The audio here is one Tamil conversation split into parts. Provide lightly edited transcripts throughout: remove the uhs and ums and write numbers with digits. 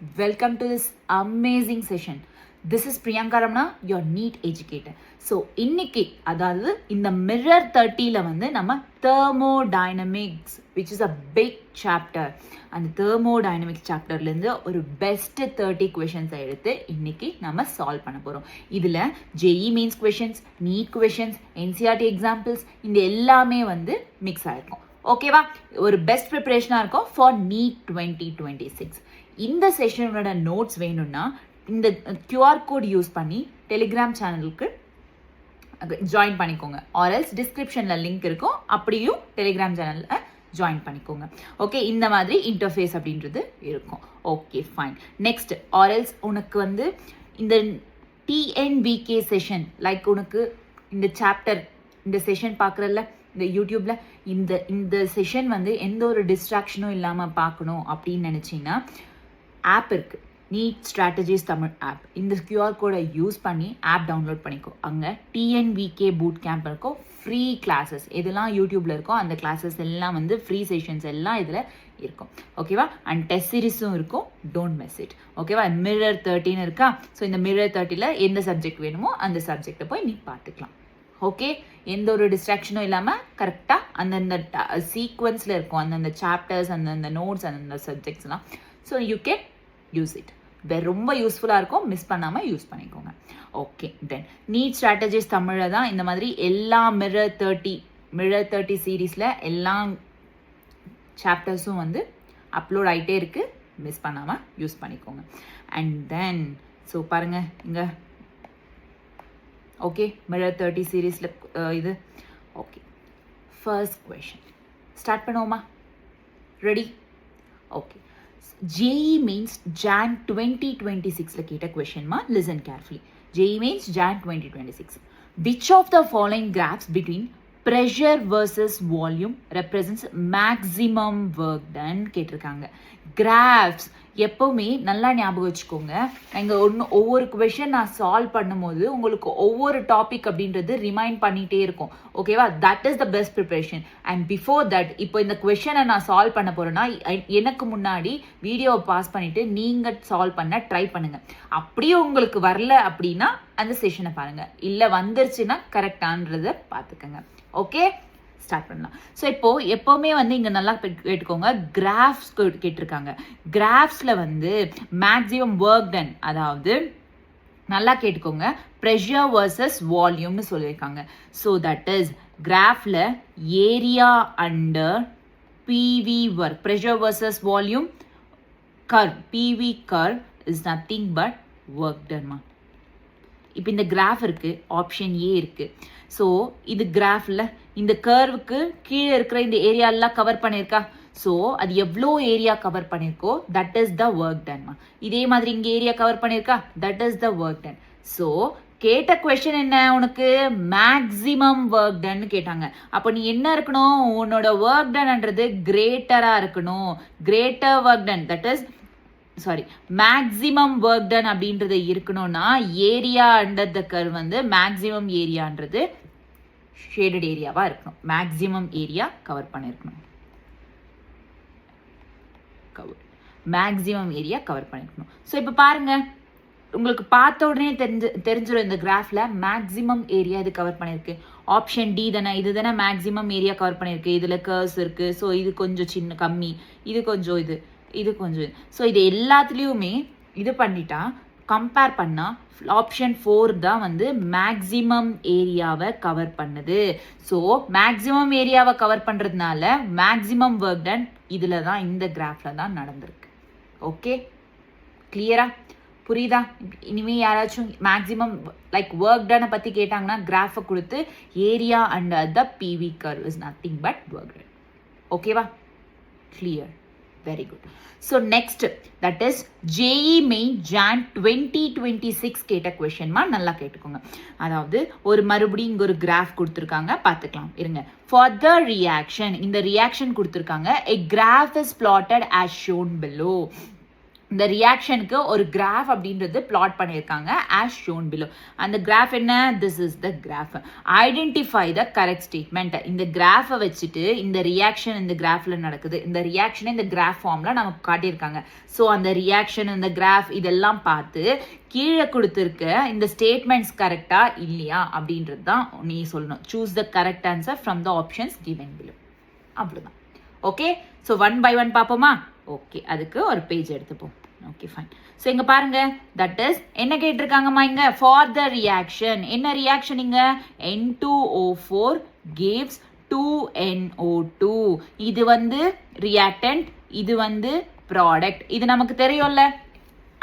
Welcome to this amazing session. This is Priyanka Ramana, your NEET educator. So, இன்னைக்கு அதாவது இந்த Mirror 30ல வந்து நம்ம thermodynamics, which is a big chapter. அந்த thermodynamics chapterலேருந்து ஒரு best 30 questions எடுத்து இன்னைக்கு நம்ம சால்வ் பண்ண போகிறோம். இதில் JEE means questions, NEET questions, NCERT examples இந்த எல்லாமே வந்து மிக்ஸ் ஆகிருக்கும். ஓகேவா? ஒரு பெஸ்ட் ப்ரிப்பரேஷனாக இருக்கும் ஃபார் NEET 2026. இந்த செஷனோட நோட்ஸ் வேணும்னா இந்த QR கோட் யூஸ் பண்ணி டெலிகிராம் சேனலுக்கு ஜாயின் பண்ணிக்கோங்க. ஆர்எல்ஸ் டிஸ்கிரிப்ஷனில் லிங்க் இருக்கும், அப்படியும் டெலிகிராம் சேனலில் ஜாயின் பண்ணிக்கோங்க. ஓகே, இந்த மாதிரி இன்டர்ஃபேஸ் அப்படின்றது இருக்கும். Okay fine. நெக்ஸ்ட் ஆர்எல்ஸ் உனக்கு வந்து இந்த TNVK செஷன், லைக் உனக்கு இந்த சாப்டர் இந்த செஷன் பார்க்குறல்ல இந்த யூடியூப்ல இந்த செஷன் வந்து எந்த ஒரு டிஸ்ட்ராக்ஷனும் இல்லாமல் பார்க்கணும் அப்படின்னு நினச்சிங்கன்னா ஆப் இருக்குது, NEET ஸ்ட்ராட்டஜிஸ் தமிழ் ஆப். இந்த QR கோடை யூஸ் பண்ணி ஆப் டவுன்லோட் பண்ணிக்கோ. அங்கே TNVK பூட் கேம்ப் இருக்கும், ஃப்ரீ கிளாஸஸ் எதெல்லாம் யூடியூப்ல இருக்கோ அந்த கிளாஸஸ் எல்லாம் வந்து ஃப்ரீ செஷன்ஸ் எல்லாம் இதில் இருக்கும். ஓகேவா? அண்ட் டெஸ்ட் சீரிஸும் இருக்கும், டோன்ட் மிஸ் இட். ஓகேவா? Mirror 13 இருக்கா? ஸோ இந்த Mirror 30ல எந்த சப்ஜெக்ட் வேணுமோ அந்த சப்ஜெக்டை போய் நீ பார்த்துக்கலாம். ஓகே, எந்த ஒரு டிஸ்ட்ராக்ஷனும் இல்லாமல் கரெக்டாக அந்தந்த சீக்வன்ஸில் இருக்கும், அந்தந்த சாப்டர்ஸ், அந்தந்த நோட்ஸ், அந்தந்த சப்ஜெக்ட்ஸ்லாம். So you can use it. ரொம்ப யூஸ்ஃபுல்லாக இருக்கும், மிஸ் பண்ணாமல் யூஸ் பண்ணிக்கோங்க. ஓகே, தென் NEET ஸ்ட்ராட்டஜிஸ் தமிழில் தான் இந்த மாதிரி எல்லா Mirror 30 சீரீஸில் எல்லா சாப்டர்ஸும் வந்து அப்லோட் ஆகிட்டே இருக்குது, மிஸ் பண்ணாமல் யூஸ் பண்ணிக்கோங்க. அண்ட் தென் ஸோ பாருங்கள் இங்கே. ஓகே, Mirror 30 சீரீஸில் இது. ஓகே, ஃபர்ஸ்ட் கொஷின் ஸ்டார்ட் பண்ணுவோமா? Ready? Okay, JEE means Jan 2026ல கேட்ட கொஷின்மா, listen carefully. JEE means Jan 2026. Which of the following graphs between pressure versus volume represents maximum work done கேட்டிருக்காங்க. கிராஃப்ஸ் எப்போவுமே நல்லா ஞாபகம் வச்சுக்கோங்க. இங்கே ஒவ்வொரு கொஷின் நான் சால்வ் பண்ணும்போது உங்களுக்கு ஒவ்வொரு டாபிக் அப்படின்றது ரிமைண்ட் பண்ணிகிட்டே இருக்கும். ஓகேவா? That is the best preparation. And before that இப்போ இந்த கொஷனை நான் சால்வ் பண்ண போகிறேன்னா எனக்கு முன்னாடி வீடியோவை பாஸ் பண்ணிவிட்டு நீங்கள் சால்வ் பண்ண ட்ரை பண்ணுங்கள். அப்படியே உங்களுக்கு வரல அப்படின்னா அந்த செஷனை பாருங்கள், இல்லை வந்துருச்சுன்னா கரெக்டான்றதை பார்த்துக்கோங்க. ஓகே, ஸ்டார்ட் பண்ணலாம். ஸோ இப்போது எப்போவுமே வந்து இங்கே நல்லா கேட்டுக்கோங்க, கிராஃப்ஸ் கேட்டிருக்காங்க. கிராஃப்ஸில் வந்து மேக்ஸிமம் ஒர்க் டன், அதாவது நல்லா கேட்டுக்கோங்க, ப்ரெஷர் வர்சஸ் வால்யூம்னு சொல்லியிருக்காங்க. ஸோ தட் இஸ் கிராஃபில் area under PV work, pressure versus volume curve, PV curve is nothing but work டன்மா. இப்போ இந்த கிராஃப் இருக்குது, ஆப்ஷன் ஏ இருக்குது. ஸோ இது கிராஃபில் இந்த கர்வுக்கு கீழே இருக்கிற இந்த ஏரியாலாம் கவர் பண்ணியிருக்கா? ஸோ அது எவ்வளோ ஏரியா கவர் பண்ணியிருக்கோ தட் இஸ் த ஒர்க் டன்மா. இதே மாதிரி இங்கே ஏரியா கவர் பண்ணியிருக்கா? That is the work done. So கேட்ட கொஸ்டின் என்ன உனக்கு? மேக்ஸிமம் ஒர்க் டன் கேட்டாங்க. அப்போ நீ என்ன இருக்கணும்? உன்னோட ஒர்க் டன்ன்றது கிரேட்டராக இருக்கணும். Greater work done, that is maximum work done அப்படின்றது இருக்கணும்னா ஏரியா அண்டர் த கர்வ் வந்து மேக்ஸிமம் ஏரியான்றது ஷேடட் ஏரியாவா இருக்கணும். மேக்ஸிமம் ஏரியா கவர் பண்ணிருக்கணும். மேக்ஸிமம் ஏரியா கவர் பண்ணிருக்கணும். ஸோ இப்போ பாருங்க, உங்களுக்கு பார்த்த உடனே தெரிஞ்சிடும் இந்த கிராஃப்ல மேக்ஸிமம் ஏரியா இது கவர் பண்ணிருக்கு. ஆப்ஷன் டி தானே, இது தானே மேக்ஸிமம் ஏரியா கவர் பண்ணிருக்கு. இதுல கர்வ்ஸ் இருக்கு. ஸோ இது கொஞ்சம் சின்ன கம்மி, இது கொஞ்சம் இது கொஞ்சம். ஸோ இது எல்லாத்துலேயுமே இது பண்ணிட்டா கம்பேர் பண்ணால் ஆப்ஷன் 4 தான் வந்து மேக்ஸிமம் ஏரியாவை கவர் பண்ணுது. ஸோ மேக்ஸிமம் ஏரியாவை கவர் பண்ணுறதுனால மேக்ஸிமம் ஒர்க் டன் இதில் தான், இந்த கிராஃபில் தான் நடந்திருக்கு. ஓகே, கிளியரா? புரியுதா? இனிமேல் யாராச்சும் மேக்ஸிமம் லைக் ஒர்க் டனை பற்றி கேட்டாங்கன்னா கிராஃபை கொடுத்து area under the PV curve is nothing but work done. ஓகேவா? Clear? Very good. So next, that is JEE main Jan 2026 கேட்ட கொஷின்மா, நல்லா கேட்டுக்கோங்க. அதாவது ஒரு மறுபடியும் இங்கே ஒரு கிராஃப் கொடுத்துருக்காங்க, பார்த்துக்கலாம் இருங்க. For the reaction, இந்த ரியாக்ஷன் கொடுத்துருக்காங்க. A graph is plotted as shown below. இந்த ரியாக்ஷனுக்கு ஒரு கிராஃப் அப்படின்றது பிளாட் பண்ணியிருக்காங்க as shown below. அந்த கிராஃப் என்ன? this is the graph. identify the correct statement. இந்த கிராஃபை வச்சுட்டு இந்த ரியாக்ஷன் இந்த கிராஃப்ல நடக்குது, இந்த ரியாக்ஷனை இந்த கிராஃப் ஃபார்ம்ல நமக்கு காட்டியிருக்காங்க. ஸோ அந்த ரியாக்ஷன் இந்த கிராஃப் இதெல்லாம் பார்த்து கீழே கொடுத்துருக்க இந்த ஸ்டேட்மெண்ட்ஸ் கரெக்டா இல்லையா அப்படின்றது தான் நீ சொல்லணும். Choose the correct answer from the options given below. அவ்வளோதான். ஓகே, ஸோ 1 by 1 பார்ப்போமா? ஓகே, அதுக்கு ஒரு பேஜ் எடுத்துப்போம். Okay fine. ஸோ இங்கே பாருங்க, தட் இஸ் என்ன கேட்டிருக்காங்கம்மா இங்கே? For the reaction. என்ன ரியாக்ஷன் இங்கே? N2O4 gives 2NO2. இது வந்து ரியாக்டன்ட், இது வந்து ப்ராடக்ட். இது நமக்கு தெரியும்ல,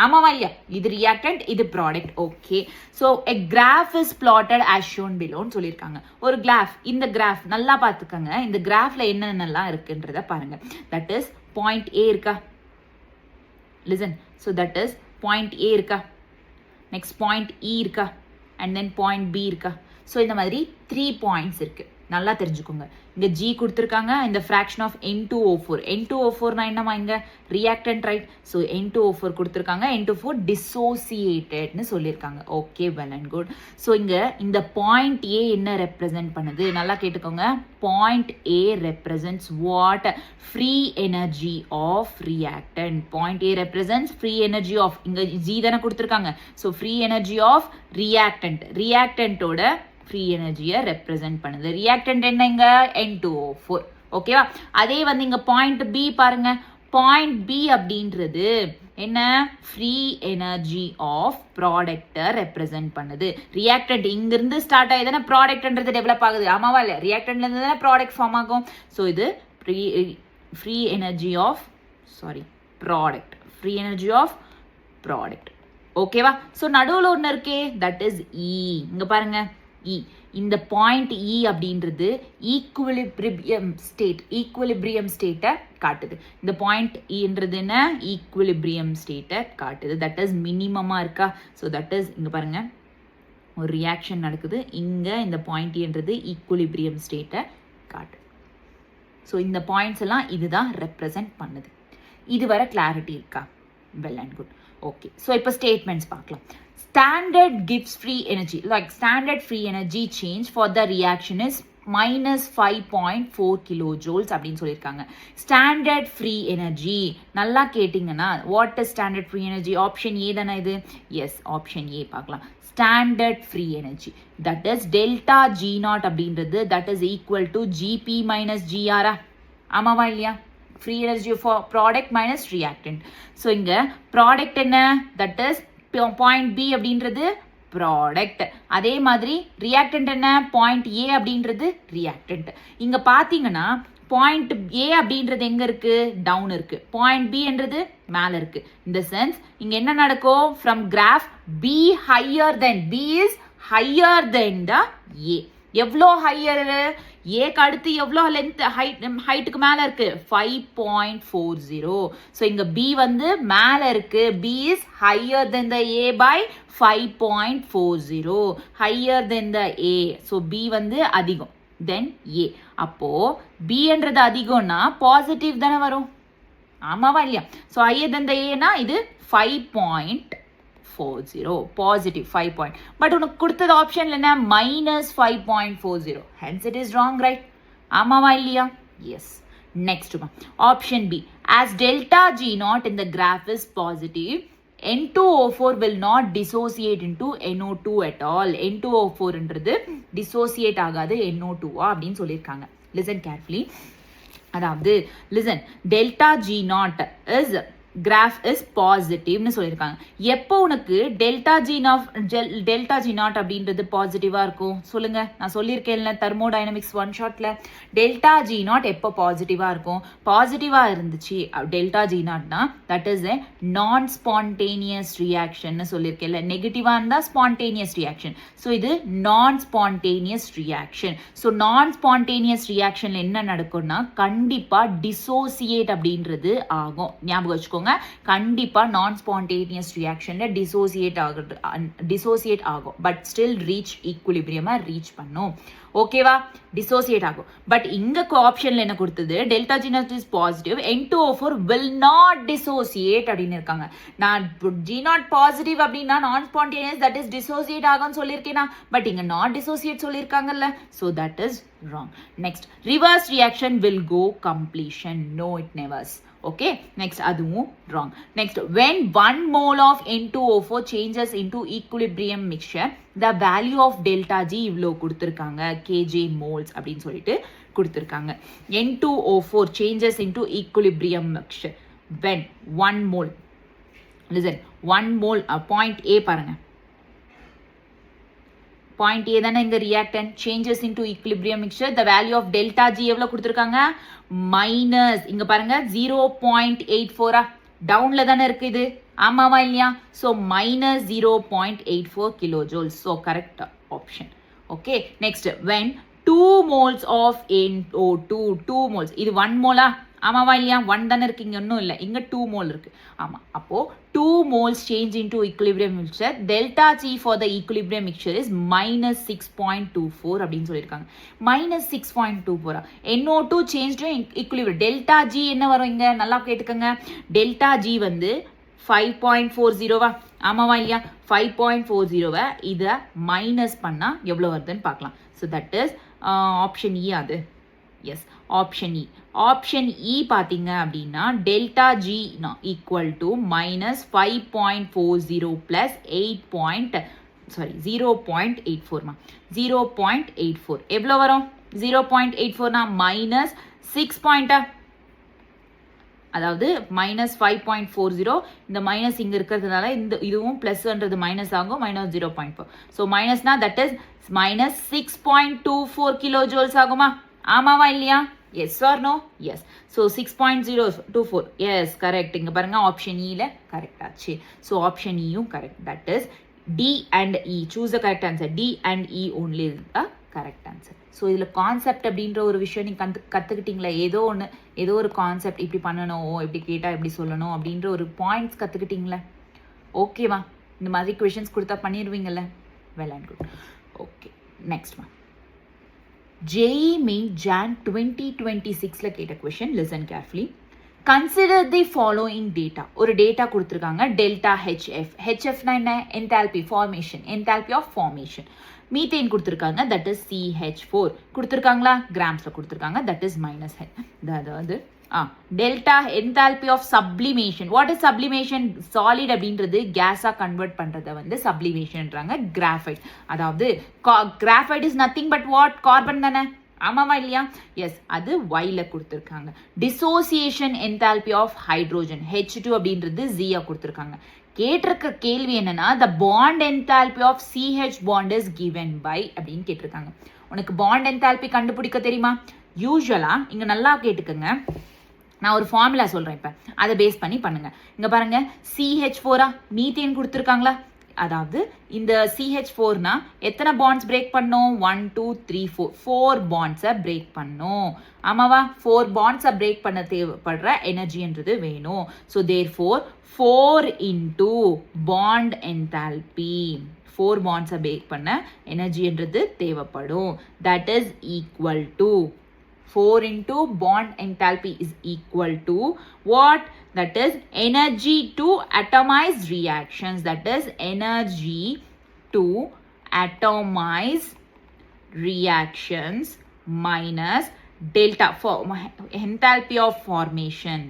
ஆமாவா இல்லையா? இது ரியாக்டன்ட், இது product. Okay, so a graph is blotted as shown below சொல்லியிருக்காங்க. ஒரு கிராஃப், இந்த கிராஃப் நல்லா பார்த்துக்கோங்க. இந்த கிராஃப்ல என்னென்னலாம் இருக்குன்றத பாருங்க. தட் இஸ் பாயிண்ட் ஏ இருக்கா? Listen. So that is point ஏ இருக்கா, நெக்ஸ்ட் பாயிண்ட் இ இருக்கா, அண்ட் தென் பாயிண்ட் பி இருக்கா. ஸோ இந்த மாதிரி 3 பாயிண்ட்ஸ் இருக்கு. நல்லா தெரிஞ்சுக்கோங்க. இங்க G கொடுத்துருக்காங்க, இந்த ஃப்ராக்ஷன் ஆஃப் N2O4. N2O4 என்னமா இங்க? Reactant, right? ஸோ N2O4 கொடுத்துருக்காங்க, N2O4 டிசோசியேட்டட்னு சொல்லியிருக்காங்க. Okay, well and good. So இங்க இந்த பாயிண்ட் ஏ என்ன ரெப்ரசென்ட் பண்ணுது? நல்லா கேட்டுக்கோங்க. Point A represents what? Free energy of reactant. Point A represents free energy of, இங்க G தானே கொடுத்துருக்காங்க. So free energy of reactant, ரியாக்டன்ட்டோட ஃப்ரீ எனர்ஜியை ரெப்ரசென்ட் பண்ணுது. ரியாக்டன்ட் என்னங்க? N2O4. ஓகேவா? அதே வந்து இங்க பாயிண்ட் பி பாருங்க. பாயிண்ட் பி அப்படின்றது என்ன? ஃப்ரீ எனர்ஜி ஆஃப் ப்ராடக்டை ரெப்ரசென்ட் பண்ணுது. ரியாக்டன்ட் இங்கிருந்து ஸ்டார்ட் ஆகி தானே ப்ராடக்ட்ன்றது டெவலப் ஆகுது, ஆமாவா இல்லையா? ரியாக்டன்ட்ல இருந்து தானே ப்ராடக்ட் ஃபார்ம் ஆகும். ஸோ இது free energy of product, free energy of product. ஓகேவா? ஸோ நடுவில் ஒன்று இருக்கே, தட் இஸ் இ. இங்க பாருங்க, இ. இந்த பாயிண்ட் இ அப்படின்றது ஈக்குவிலிபிரியம் ஸ்டேட், ஈக்குவிலிபிரியம் ஸ்டேட்டை காட்டுது. இந்த பாயிண்ட் இன்றது என்ன? ஈக்குவிலிபிரியம் ஸ்டேட்டை காட்டுது. தட் இஸ் மினிமமா இருக்கா? ஸோ தட் இஸ் இங்க பாருங்க, ஒரு ரியாக்ஷன் நடக்குது, இங்க இந்த பாயிண்ட் என்றது ஈக்குவிலிபிரியம் ஸ்டேட்டை காட்டுது. ஸோ இந்த பாயிண்ட்ஸ் எல்லாம் இதுதான் ரெப்ரசென்ட் பண்ணுது. இது வர கிளாரிட்டி இருக்கா? Well and good. Okay, so இப்போ ஸ்டேட்மெண்ட்ஸ் பார்க்கலாம். Standard gives free energy, like standard free energy change for the reaction is minus 5.4 kilojoules அப்படின்னு சொல்லியிருக்காங்க. ஸ்டாண்டர்ட் ஃப்ரீ எனர்ஜி நல்லா கேட்டிங்கன்னா, what is standard free energy? Option A தானே இது? எஸ், ஆப்ஷன் ஏ பார்க்கலாம். Standard free energy that is delta G naught அப்படின்றது that is equal to GP minus ஜிஆரா, ஆமாவா இல்லையா? Free energy for product minus reactant. So இங்கே ப்ராடக்ட் என்ன? தட் இஸ் பாயிண்ட் பி அப்படின்றது ப்ராடக்ட். அதே மாதிரி ரியாக்டன்ட் என்ன? பாயிண்ட் ஏ அப்படின்றது ரியாக்டன்ட். இங்க பாத்தீங்கன்னா பாயிண்ட் ஏ அப்படின்றது எங்க இருக்கு? டவுன் இருக்கு. பாயிண்ட் பி என்றது மேல இருக்கு. இந்த சென்ஸ் இங்க என்ன நடக்கும்? From graph B higher than, B is higher than the A. எவ்வளோ ஹையர்? ஏக்கு அடுத்து எவ்வளோ லென்த் ஹைட்டுக்கு மேல இருக்கு? 5.40. ஸோ இங்க பி வந்து மேல இருக்கு. B is higher than the A by 5.40, higher than the A. So B வந்து அதிகம் தென் ஏ. அப்போ பி என்றது அதிகம்னா பாசிட்டிவ் தானே வரும், ஆமாவா இல்லையா? ஸோ ஹையர் தென் த ஏனா இது 5.40, பாசிட்டிவ் 5 பாயிண்ட். பட் உனக்கு கொடுத்தது ஆப்ஷன்ல என்ன? Minus 5.40. Hence it is wrong, right? ஆமாவா இல்லையா? Yes. Next option B, as delta G naught in the graph is positive, N2O4 will not dissociate into NO2 at all. N2O4 என்றது dissociate ஆகாது NO2 அப்படின்னு சொல்லியிருக்காங்க. Listen carefully. அதாவது listen, delta G naught is graph is positive னு சொல்லியிருக்காங்க. எப்போ உனக்கு டெல்டா ஜி நாட் அப்படின்றது பாசிட்டிவா இருக்கும் சொல்லுங்க? நான் சொல்லியிருக்கேன்ல தெர்மோடைனமிக்ஸ் ஒன் ஷாட்ல, டெல்டா ஜி நாட் எப்போ பாசிட்டிவா இருக்கும்? பாசிட்டிவா இருந்துச்சு டெல்டா ஜி நாட்னா that is a non spontaneous reaction சொல்லியிருக்கேன்ல. நெகட்டிவா இருந்தா ஸ்பான்டேனியஸ் ரியாக்ஷன். ஸோ இது non spontaneous reaction. So non spontaneous ரியாக்ஷன்ல என்ன நடக்கும்னா கண்டிப்பா டிசோசியேட் அப்படின்றது ஆகும். ஞாபகம் வச்சுக்கோங்க, கொடுத்துருக்காங்க. கண்டிப்பாக நான் ஸ்பான்டேனியஸ் ரியாக்ஷனில் டிசோசியேட் ஆகும், பட் ஸ்டில் ரீச் ஈக்குலிபிரியமாக ரீச் பண்ணும். ஓகேவா, டிசோசியேட் ஆகும். பட் இங்க ஆப்ஷன்ல என்ன கொடுத்தது, delta G naught is positive, N2O4 will not dissociate அப்படின்னு இருக்காங்க. நான் G naught பாசிட்டிவ் அப்படின்னா நான் ஸ்பான்டேனியஸ் தட் இஸ் டிசோசியேட் ஆகும்னு சொல்லியிருக்கேனா, பட் இங்க நாட் டிசோசியேட் சொல்லியிருக்காங்கல்ல, so that is wrong. Next, reverse reaction will go completion. No, it never. Okay, next அதுவும் wrong. Next, when 1 mole of N2O4 changes into equilibrium mixture, the value of delta G இவ்வளோ கொடுத்துருக்காங்க, kJ moles அப்படின்னு சொல்லிட்டு கொடுத்துருக்காங்க. N2O4 changes into equilibrium mixture when 1 mole, listen, 1 mole, point A பாருங்க, பாயிண்ட் ஏ தானே இந்த reactant, changes into equilibrium mixture, the value of delta G எவ்வளோ கொடுத்துருக்காங்க, மைனஸ் இங்க பாருங்க 0.84, டவுன்ல தானே இருக்கு இது, ஆமாவா இல்லையா, so minus 0.84 kilo joule, so correct option. Okay, next, when 2 moles of NO2, 2 moles, இது 1 மோலா, ஆமாவா இல்லையா, 1 தானே இருக்கு, இங்க ஒன்றும் இல்லை, இங்க 2 மோல் இருக்கு, ஆமா, அப்போ 2 moles change into equilibrium mixture, delta G for the equilibrium mixture is minus 6.24 அப்படின்னு சொல்லியிருக்காங்க. minus 6.24, NO2 changed to equilibrium, delta G என்ன வரும் இங்க, நல்லா கேட்டுக்கங்க, delta G வந்து 5.40வா, ஆமாவா இல்லையா, 5.40வை இதை மைனஸ் பண்ணா எவ்வளோ வருதுன்னு பார்க்கலாம். So that is option E. அது yes, option E. Option E பார்த்தீங்க அப்படின்னா delta G equal to minus 5.40 plus 0.84மா, 0.84 எவ்வளோ வரும், 0.84னா மைனஸ் 6 அதாவது மைனஸ் 5.40, இந்த மைனஸ் இங்கே இருக்கிறதுனால இந்த இதுவும் ப்ளஸ்ன்றது மைனஸ் ஆகும், மைனஸ் 0.4, ஸோ மைனஸ்னா that is minus 6.24 kilo joules ஆகுமா, ஆமாவா இல்லையா, yes or no, yes, so 6.024, yes correct, இங்கே பாருங்க ஆப்ஷன் இயில் கரெக்ட் ஆச்சு, ஸோ ஆப்ஷன் இயும் correct, that is D and E, choose the correct answer, D and E only the correct answer. So இதில் கான்செப்ட் அப்படின்ற ஒரு விஷயம் நீங்கள் கற்றுக்கிட்டீங்களா, ஏதோ ஒன்று, ஏதோ ஒரு கான்செப்ட் இப்படி பண்ணணும், இப்படி கேட்டால் இப்படி சொல்லணும் அப்படின்ற ஒரு பாயிண்ட்ஸ் கற்றுக்கிட்டீங்களா, ஓகேவா, இந்த மாதிரி கொஷின்ஸ் கொடுத்தா பண்ணிடுவீங்கல்ல, well and good. Okay, next one, JEE Main Jan 2026 கேட்ட question, listen carefully. Consider the following data, ஒரு டேட்டா கொடுத்துருக்காங்க, டெல்டா ஹெச்எஃப், ஹெச்எஃப்னா என்ன, enthalpy formation, enthalpy of formation, methane கொடுத்துருக்காங்க, தட் இஸ் CH4 கொடுத்துருக்காங்களா, கிராம்ஸில் கொடுத்துருக்காங்க, தட் இஸ் மைனஸ் அதாவது delta enthalpy of sublimation, what is sublimation, solid அப்படின்றது கேஸாக கன்வெர்ட் பண்ணுறதை வந்து சப்ளிமேஷன்ன்றாங்க. கிராஃபைட், அதாவது graphite is nothing but what, carbon தானே, ஆமாவா இல்லையா, எஸ், அது ஒய்ல கொடுத்துருக்காங்க. Dissociation enthalpy of hydrogen, H2 அப்படின்றது ஜியா கொடுத்துருக்காங்க. கேட்டிருக்க கேள்வி என்னன்னா, the bond enthalpy of CH bond is given by அப்படின்னு கேட்டிருக்காங்க. உனக்கு பாண்ட் என்தால்பி கண்டுபிடிக்க தெரியுமா, யூஸ்வலா இங்க நல்லா கேட்டுக்கங்க, நான் ஒரு ஃபார்முலா சொல்றேன், இப்போ அதை பேஸ் பண்ணி பண்ணுங்க. இங்க பாருங்க, CH4 மீத்தேன் கொடுத்துருக்காங்களா, அதாவது இந்த CH4னா எத்தனை பாண்ட்ஸ் பிரேக் பண்ணோம், 1 2 3 4 பாண்ட்ஸை பிரேக் பண்ணோம், ஆமாவா, 4 பாண்ட்ஸை பிரேக் பண்ண தேவைப்படுற எனர்ஜின்றது வேணும். So therefore 4 into bond enthalpy, 4 பாண்ட்ஸை பிரேக் பண்ண எனர்ஜின்றது தேவைப்படும், that is equal to 4 into bond enthalpy is equal to what, that is energy to atomize reactions, that is energy to atomize reactions minus delta for enthalpy of formation,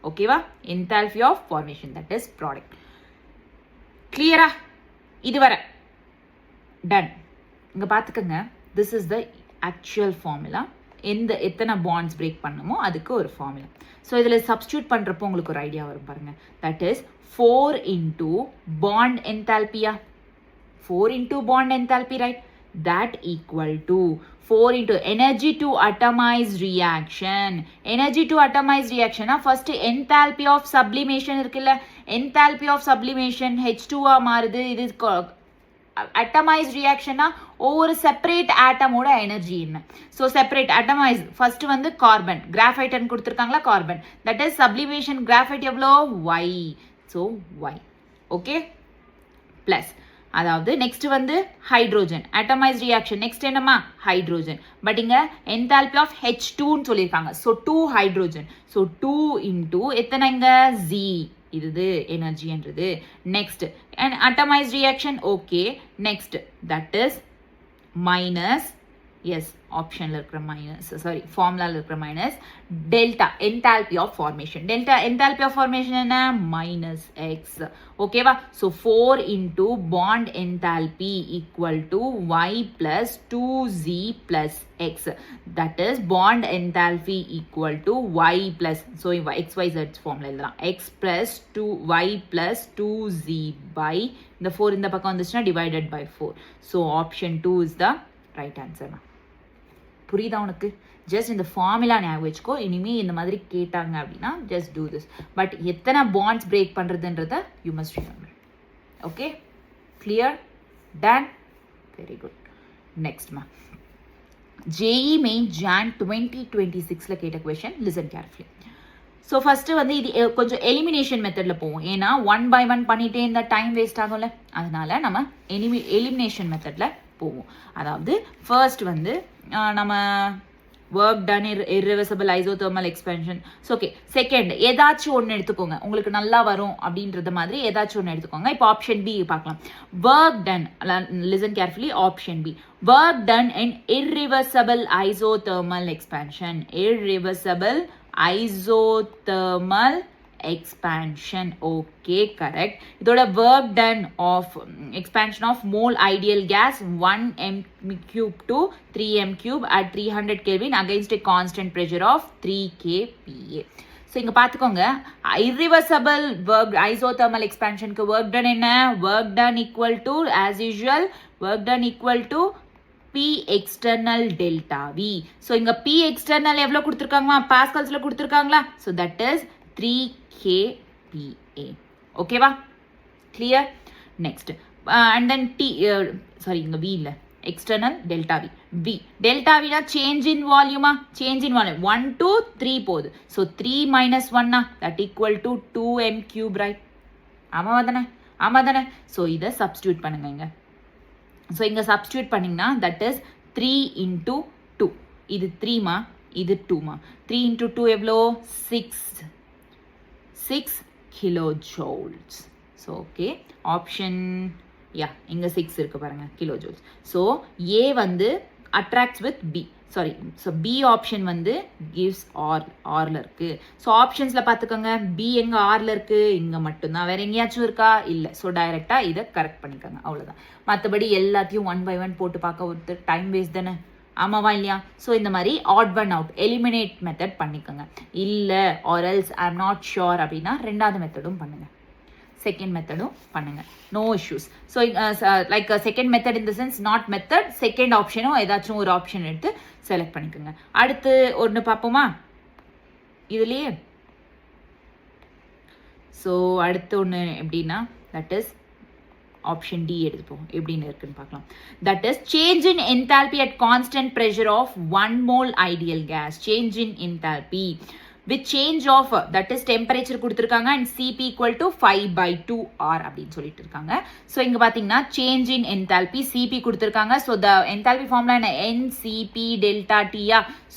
okay va, enthalpy of formation, that is product. Clear ah, இது வர done. இங்க பாத்துக்கங்க, this is the actual formula, எத்தனை பாண்ட்ஸ் பிரேக் பண்ணுமோ அதுக்கு ஒரு ஃபார்முலா. ஸோ இதில் சப்ஸ்டியூட் பண்ணுறப்போ உங்களுக்கு ஒரு ஐடியா வரும் பாருங்க, தட் இஸ் 4 இன்டூ பாண்ட் என்தால்பியா, 4 into bond enthalpy, right, that equal to 4 into energy to atomize reaction. Energy to atomize reaction first enthalpy of sublimation இருக்குல்ல, enthalpy of sublimation H2 மாறுது, இது அட்டமைஸ் ரியாக்ஷன்னா ஒவ்வொரு செப்பரேட் ஆட்டமோட எனர்ஜி என்ன. ஸோ செப்பரேட் அட்டமைஸ் ஃபர்ஸ்ட் வந்து கார்பன், கிராஃபைட்னு கொடுத்துருக்காங்களா carbon, that is sublimation graphite எவ்வளோ Y. So Y. Okay plus அதாவது நெக்ஸ்ட் வந்து ஹைட்ரோஜன் அட்டமைஸ் ரியாக்ஷன் நெக்ஸ்ட் என்னமா ஹைட்ரோஜன். பட் இங்க என்தால்பி ஆஃப் H2ன்னு சொல்லியிருக்காங்க. So 2 hydrogen. ஸோ 2 இன்டூ எத்தனை இங்க Z இது எனர்ஜின்றது. Next and atomise reaction okay. Next that is minus yes ஆப்ஷன்ல இருக்கிற மைனஸ் சாரி ஃபார்முலால இருக்கிற minus delta enthalpy of formation. Delta enthalpy of formation என்ன மைனஸ் எக்ஸ். ஓகேவா. So 4 into bond enthalpy equal to Y plus 2z plus X. That is bond enthalpy equal to Y plus so XYZ formula எழுதலாம் X plus 2y plus 2z by இந்த 4 இந்த பக்கம் வந்துச்சுன்னா divided by 4. So option 2 is the right answer. புரியுதா உனக்கு? ஜஸ்ட் இந்த ஃபார்முலா ஞாபகம் வச்சுக்கோ. இனிமேல் இந்த மாதிரி கேட்டாங்க அப்படின்னா ஜஸ்ட் டூ திஸ். பட் எத்தனை பாண்ட்ஸ் பிரேக் பண்ணுறதுன்றத you must remember. Okay clear done very good. நெக்ஸ்ட்மா JEE மெயின் ஜான் 2026 கேட்ட question listen carefully. So first வந்து இது கொஞ்சம் எலிமினேஷன் மெத்தடில் போவோம். ஏன்னா 1 by 1 பண்ணிகிட்டே இந்த டைம் வேஸ்ட் ஆகும்ல, அதனால நம்ம எலிமினேஷன் மெத்தடில் போவோம். அதாவது ஃபர்ஸ்ட் வந்து நம்ம work done irreversible isothermal expansion. So okay second ஏதாச்சும் ஒன்று எடுத்துக்கோங்க, உங்களுக்கு நல்லா வரும் அப்படின்றத மாதிரி ஏதாச்சும் ஒன்று எடுத்துக்கோங்க. இப்போ ஆப்ஷன் பி பார்க்கலாம். Work done listen carefully option B work done in irreversible isothermal expansion. Irreversible isothermal expansion. Okay, correct. இதோட work done of expansion of mole ideal gas 1 m cube to 3 m cube at 300 Kelvin against a constant pressure of 3 kPa. So இங்கே பார்த்துக்கோங்க, irreversible work isothermal expansionக்கு work done என்ன? work done equal to as usual work done equal to P external delta V. So இங்க P external எவ்வளவு கொடுத்திருக்காங்களா? பாஸ்கல்ஸ்ல கொடுத்திருக்காங்களா? So that is 3 kPa. ஓகேவா? clear? next and then sorry இங்க V இல்ல, external delta V. V delta V na change in volume change in volume 1 to 3 போகுது. So 3 minus 1 that equal to 2 m cube, right? ஆமா தானே? So இதை substitute பண்ணுங்க இங்க. ஸோ இங்கே சப்ஸ்டியூட் பண்ணிங்கன்னா தட் இஸ் 3 into 2. இது 3மா, இது 2மா. 3 into 2 எவ்வளோ? 6 kilo joules. So okay option இங்கே 6 இருக்கு பாருங்க கிலோ ஜோல்ஸ். ஸோ ஏ வந்து attracts with B sorry so B option வந்து கிவ்ஸ் ஆர்ல இருக்கு. ஸோ ஆப்ஷன்ஸில் பார்த்துக்கோங்க, பி எங்கே ஆர்ல இருக்கு? இங்கே மட்டும்தான், வேற எங்கேயாச்சும் இருக்கா? இல்லை. ஸோ டைரெக்டாக இதை கரெக்ட் பண்ணிக்கோங்க, அவ்வளோதான். மற்றபடி எல்லாத்தையும் 1 by 1 போட்டு பார்க்க ஒருத்தர் டைம் வேஸ்ட் தானே, ஆமாவா இல்லையா? ஸோ இந்த மாதிரி odd one out eliminate method பண்ணிக்கோங்க. இல்லை or else I am not sure அப்படின்னா ரெண்டாவது மெத்தடும் பண்ணுங்க, செகண்ட் மெத்தடும் பண்ணுங்க, no issues. So like second method in the sense not method, second ஆப்ஷனும் ஏதாச்சும் ஒரு ஆப்ஷன் எடுத்து செலக்ட் பண்ணிக்கோங்க. அடுத்து ஒன்று பார்ப்போமா இதுலேயே? ஸோ அடுத்து ஒன்று எப்படின்னா தட் இஸ் ஆப்ஷன் டி எடுத்துப்போம், எப்படின்னு இருக்குன்னு பார்க்கலாம். That is change in enthalpy at constant pressure of 1 mole ideal gas. Change in enthalpy with change of that is temperature கொடுத்திருக்காங்க and Cp equal to 5/2 R அப்படின்னு சொல்லிட்டு இருக்காங்க. ஸோ இங்க பாத்தீங்கன்னா change in enthalpy Cp கொடுத்திருக்காங்க. ஸோ the enthalpy formula என்ன? NCP delta T.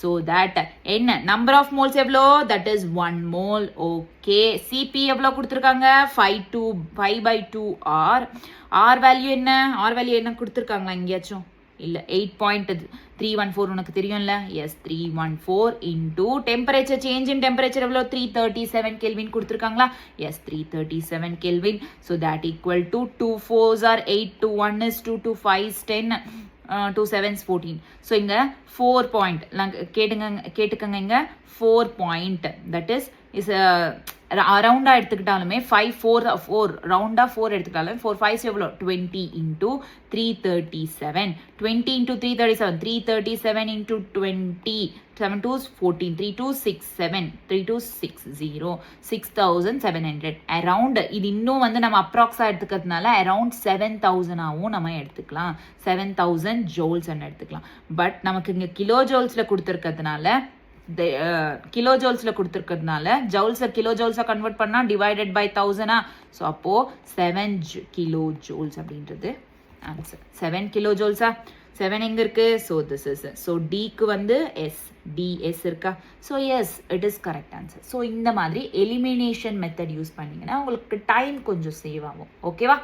So that என்ன number of moles எவ்வளோ? that is 1 mole. okay, Cp எவ்வளோ கொடுத்திருக்காங்க? 5/2 R. R வேல்யூ என்ன? R வேல்யூ என்ன கொடுத்திருக்காங்களா எங்கேயாச்சும்? இல்லை 8.314 உனக்கு தெரியும்ல? Yes 314 into temperature change in temperature எவ்வளோ? 337 கெல்வின் கொடுத்துருக்காங்களா? Yes 337 kelvin. So that equal to 2 4s are 8, 2 1 is 2, 2 5s 10, 2 7s 14. So இங்கே 4 பாயிண்ட் கேட்டுக்கங்க, இங்கே 4 பாயிண்ட் தட் இஸ் இஸ் ரவுண்டாக எடுத்துக்கிட்டாலுமே 4 ரவுண்டாக 4 எடுத்துக்கிட்டாலுமே 4 5 எவ்வளோ 20 into 337 20 into 337 337 into 20 7 2s 14 3 2 6 7 3 2 6 0 6700 around இது இன்னும் வந்து நம்ம அப்ராக்ஸாக எடுத்துக்கிறதுனால அரவுண்ட் 7000ஆகவும் நம்ம எடுத்துக்கலாம் 7000 ஜோல்ஸ்ன்னு எடுத்துக்கலாம் பட் நமக்கு இங்கே கிலோ ஜோல்ஸில் கொடுத்துருக்கிறதுனால கிலோ ஜோல்ஸில் கொடுத்துருக்கிறதுனால ஜவுல்ஸை கிலோ ஜோல்ஸாக கன்வெர்ட் பண்ணால் டிவைடட் பை 1000 ஸோ அப்போது 7 கிலோ ஜோல்ஸ் அப்படின்றது ஆன்சர் 7 கிலோ ஜோல்ஸா 7 எங்கே இருக்குது ஸோ திஸ் இஸ் ஸோ டிக்கு வந்து டிஎஸ் இருக்கா so S it is correct answer so இந்த மாதிரி எலிமினேஷன் மெத்தட் யூஸ் பண்ணிங்கன்னா உங்களுக்கு டைம் கொஞ்சம் சேவ் ஆகும் ஓகேவா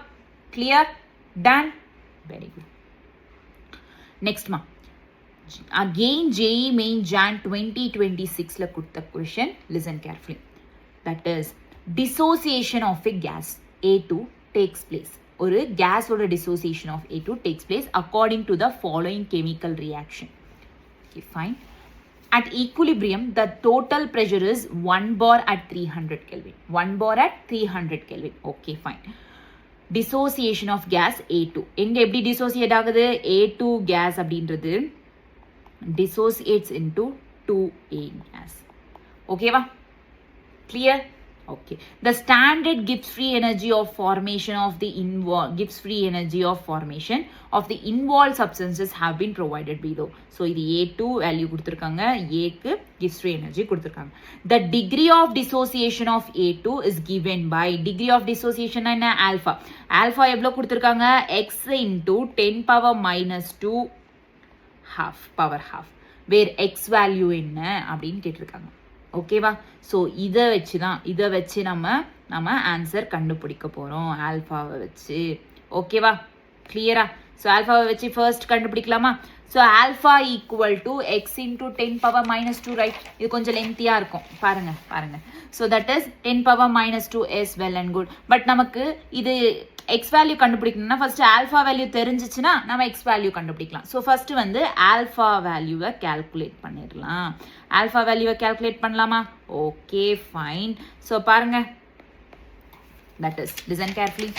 கிளியர் டன் வெரி குட் நெக்ஸ்ட்மா again JEE main Jan 2026 la kudta question listen carefully that is dissociation of a gas A2 takes place ஒரு gas ஓட dissociation of A2 takes place according to the following chemical reaction okay fine at equilibrium the total pressure is 1 bar at 300 Kelvin 1 bar at 300 Kelvin okay fine dissociation of gas A2 எங்க எப்படி dissociate ஆகுது A2 gas அப்படின்றது dissociates into 2A gas. Okay, va? Clear? Okay. The standard Gibbs free energy of formation of the involved substances have been provided below. So, இது A2 value கொடுத்திருக்காங்க Aக்கு Gibbs free energy கொடுத்திருக்காங்க. The degree of dissociation of A2 is given by degree of dissociation என்ன alpha. Alpha எவ்வளவு கொடுத்திருக்காங்க x into 10 power minus 2 power half வேர் எக்ஸ் வேல்யூ என்ன அப்படின்னு கேட்டிருக்காங்க ஓகேவா ஸோ இதை வச்சு நம்ம ஆன்சர் கண்டுபிடிக்க போகிறோம் ஆல்ஃபாவை வச்சு ஓகேவா கிளியரா ஸோ ஆல்ஃபாவை வச்சு ஃபர்ஸ்ட் கண்டுபிடிக்கலாமா so alpha equal to X into 10 power minus 2 right இது கொஞ்சம் லென்த்தியாக இருக்கும் பாருங்க so that is 10 power minus 2 is well and good but நமக்கு இது எக்ஸ் வேல்யூ கண்டுபிடிக்கணும்னா ஃபர்ஸ்ட் ஆல்ஃபா வேல்யூ தெரிஞ்சிச்சுன்னா நம்ம எக்ஸ் வேல்யூ கண்டுபிடிக்கலாம் ஸோ ஃபர்ஸ்ட் வந்து ஆல்ஃபா வேல்யூவை கால்குலேட் பண்ணிடலாம் ஆல்ஃபா வேல்யூவை கால்குலேட் பண்ணலாமா ஓகே ஃபைன் ஸோ பாருங்க that is listen carefully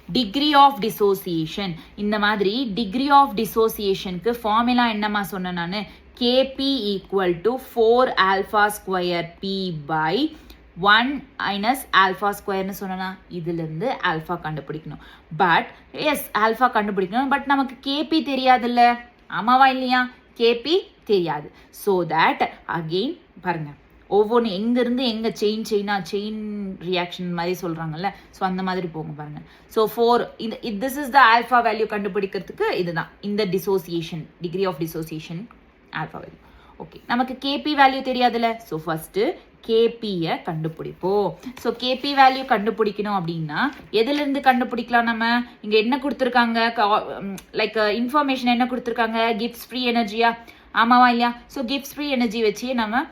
degree of dissociation இந்த மாதிரி டிகிரி ஆஃப் டிசோசியேஷனுக்கு ஃபார்முலா என்னம்மா சொன்னேன் நான் KP equal to 4 alpha square P by 1 minus alpha ஸ்கொயர்னு சொன்னா இதுலேருந்து ஆல்ஃபா கண்டுபிடிக்கணும் பட் எஸ் ஆல்ஃபா கண்டுபிடிக்கணும் பட் நமக்கு கேபி தெரியாதுல்ல ஆமாவா இல்லையா கேபி தெரியாது ஸோ தட் அகெயின் பாருங்க ஒவ்வொன்று எங்கேருந்து எங்கே செயின் ரியாக்ஷன் மாதிரி சொல்கிறாங்கல்ல ஸோ அந்த மாதிரி போங்க பாருங்க so 4 this is the alpha value கண்டுபிடிக்கிறதுக்கு இதுதான் இந்த dissociation degree of dissociation alpha value okay நமக்கு கேபி வேல்யூ தெரியாதுல்ல ஸோ ஃபர்ஸ்ட்டு கேபியை கண்டுபிடிப்போம் ஸோ கேபி வேல்யூ கண்டுபிடிக்கணும் அப்படின்னா எதுலேருந்து கண்டுபிடிக்கலாம் நம்ம இங்கே என்ன கொடுத்துருக்காங்க லைக் இன்ஃபர்மேஷன் என்ன கொடுத்துருக்காங்க கிப்ஸ் ஃப்ரீ எனர்ஜியா ஆமாவா இல்லையா ஸோ கிப்ஸ் ஃப்ரீ எனர்ஜி வச்சே நம்ம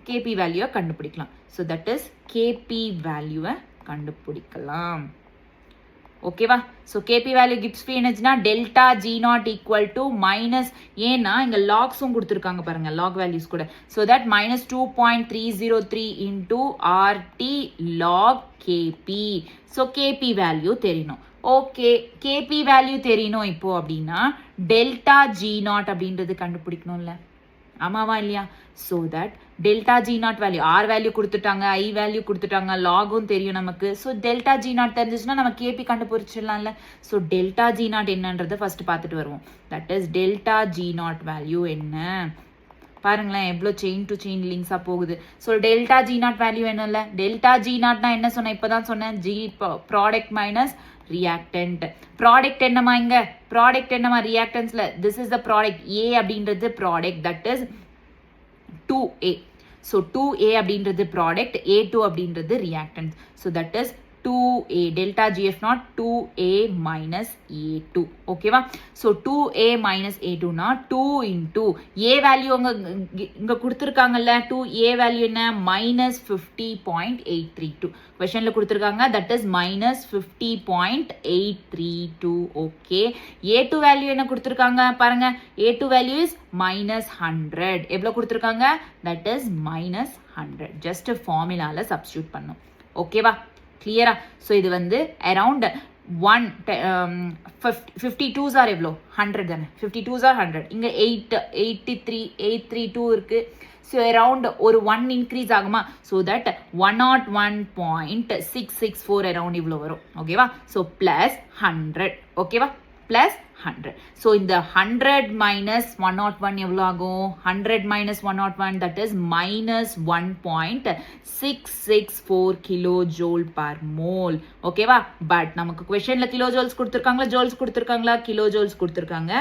கேபி வேல்யூவை கண்டுபிடிக்கலாம் ஸோ தட் இஸ் கேபி வேல்யூவை கண்டுபிடிக்கலாம் ஓகேவா so KP value Gibbs free எனர்ஜினா delta G naught equal to minus ஏன்னா இங்கே லாக்ஸும் கொடுத்துருக்காங்க பாருங்க லாக் வேல்யூஸ் கூட so that minus 2.303 into RT log KP so KP value தெரியணும் ஓகே கேபி வேல்யூ தெரியணும் இப்போ அப்படின்னா டெல்டா ஜி நாட் அப்படின்றது கண்டுபிடிக்கணும்ல ஆமாவா இல்லையா so that delta G not value R value கொடுத்துட்டாங்க ஐ வேல்யூ கொடுத்துட்டாங்க லாகும் தெரியும் நமக்கு ஸோ டெல்டா ஜி நாட் தெரிஞ்சிச்சுன்னா நம்ம கேபி கண்டுபிடிச்சிடலாம்ல ஸோ டெல்டா ஜி நாட் என்னன்றதை ஃபர்ஸ்ட் பார்த்துட்டு வருவோம் that is delta G not value என்ன பாருங்களேன் எவ்வளோ செயின் டு செயின் லிங்க்ஸாக போகுது so delta G not value என்ன இல்லை டெல்டா ஜி நாட்னா என்ன சொன்னேன் இப்போ தான் சொன்னேன் G product minus reactant product என்னமா இங்க ப்ராடக்ட் என்னமா ரியாக்டன்ஸ்ல this is the product A அப்படின்றது product that is 2A so 2A அப்படின்றது ப்ராடக்ட் A2 அப்படின்றது reactance so that is 2A delta GF naught 2A minus A2 ஓகேவா ஸோ 2A minus A2 னா 2 into A வேல்யூ இங்கே கொடுத்துருக்காங்கல்ல 2A வேல்யூ என்ன மைனஸ் 50.832 கொஷனில் கொடுத்துருக்காங்க that is minus 50.832 okay A2 value என்ன கொடுத்துருக்காங்க பாருங்க A2 வேல்யூ இஸ் மைனஸ் 100 எவ்வளோ கொடுத்துருக்காங்க தட் இஸ் மைனஸ் 100. ஜஸ்ட் ஃபார்முலாவில் சப்ஸ்டியூட் பண்ணும். ஓகேவா, கிளியரா? ஸோ இது வந்து அரவுண்ட் 52s ஆர் எவ்வளோ 100 தானே, 52s ஆர் 100. இங்கே 832 இருக்கு. ஸோ அரவுண்ட் ஒரு 1 இன்க்ரீஸ் ஆகுமா? ஸோ தட் 101.664 அரவுண்ட் இவ்வளோ வரும். ஓகேவா? So plus 100. ஓகேவா, ப்ளஸ் 100. ஸோ இந்த 100 மைனஸ் 101 எவ்வளோ ஆகும்? 100 minus 101 that is minus 1.664 kilo joule per mole. ஓகேவா? பட் நமக்கு கொஸ்டின்ல கிலோ ஜோல்ஸ் கொடுத்துருக்காங்களா, ஜோல்ஸ் கொடுத்துருக்காங்களா? கிலோ ஜோல்ஸ் கொடுத்துருக்காங்க.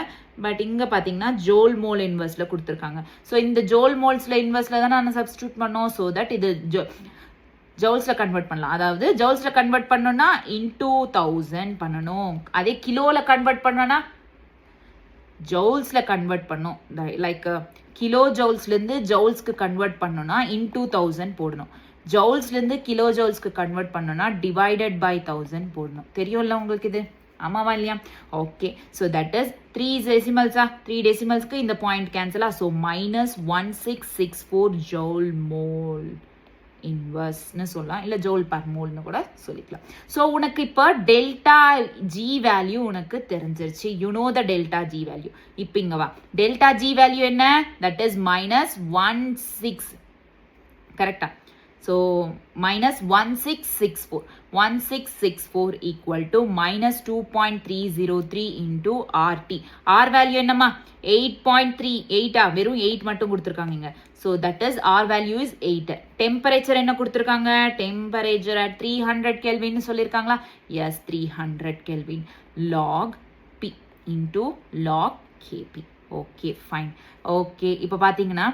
பட் இங்கே பார்த்தீங்கன்னா ஜோல் மோல் இன்வெர்ஸில் கொடுத்துருக்காங்க. ஸோ இந்த ஜோல் மோல்ஸில் இன்வெர்ஸில் தான் நான் சப்ஸ்டியூட் பண்ணோம். ஸோ தட் இது ஜவுல்ஸில் கன்வெர்ட் பண்ணலாம். அதாவது ஜவுல்ஸில் கன்வெர்ட் பண்ணோன்னா இன்டூ 1000 பண்ணணும். அதே கிலோவில் கன்வெர்ட் பண்ணோன்னா ஜவுல்ஸில் கன்வெர்ட் பண்ணும். லைக் கிலோ ஜவுல்ஸ்லேருந்து ஜவுல்ஸ்க்கு கன்வெர்ட் பண்ணோன்னா இன்டூ 1000 போடணும். ஜவுல்ஸ்லேருந்து கிலோ ஜவுல்ஸ்க்கு கன்வெர்ட் பண்ணோன்னா டிவைடட் பை 1000 போடணும். தெரியும்ல உங்களுக்கு இது? ஆமாவா இல்லையா? ஓகே. So that is 3 டெசிமல்ஸா? 3 டெசிமல்ஸ்க்கு இந்த பாயிண்ட் கேன்சலா? ஸோ மைனஸ் 1664 ஜவுல் மோல் இன்வர்ஸ்னு சொல்லலாம், இல்லை ஜோல் பர் மோல்னு கூட சொல்லிக்கலாம். ஸோ உனக்கு இப்போ டெல்டா ஜி வேல்யூ உனக்கு தெரிஞ்சிருச்சு. You know the delta G value. இப்போ இங்கே வா, டெல்டா ஜி வேல்யூ என்ன? That is minus 16. கரெக்டா? So minus 1664 equal to minus 2.303 into RT. R value என்னம்மா? 8.38. வெறும் 8 மட்டும் கொடுத்துருக்காங்க இங்கே. So that is R value is 8. Temperature என்ன கொடுத்துருக்காங்க? டெம்பரேச்சர் அட் 300 கெல்வின்னு சொல்லியிருக்காங்களா? Yes, 300 kelvin. Log P into log KP. Okay, fine. Okay, இப்போ பார்த்தீங்கன்னா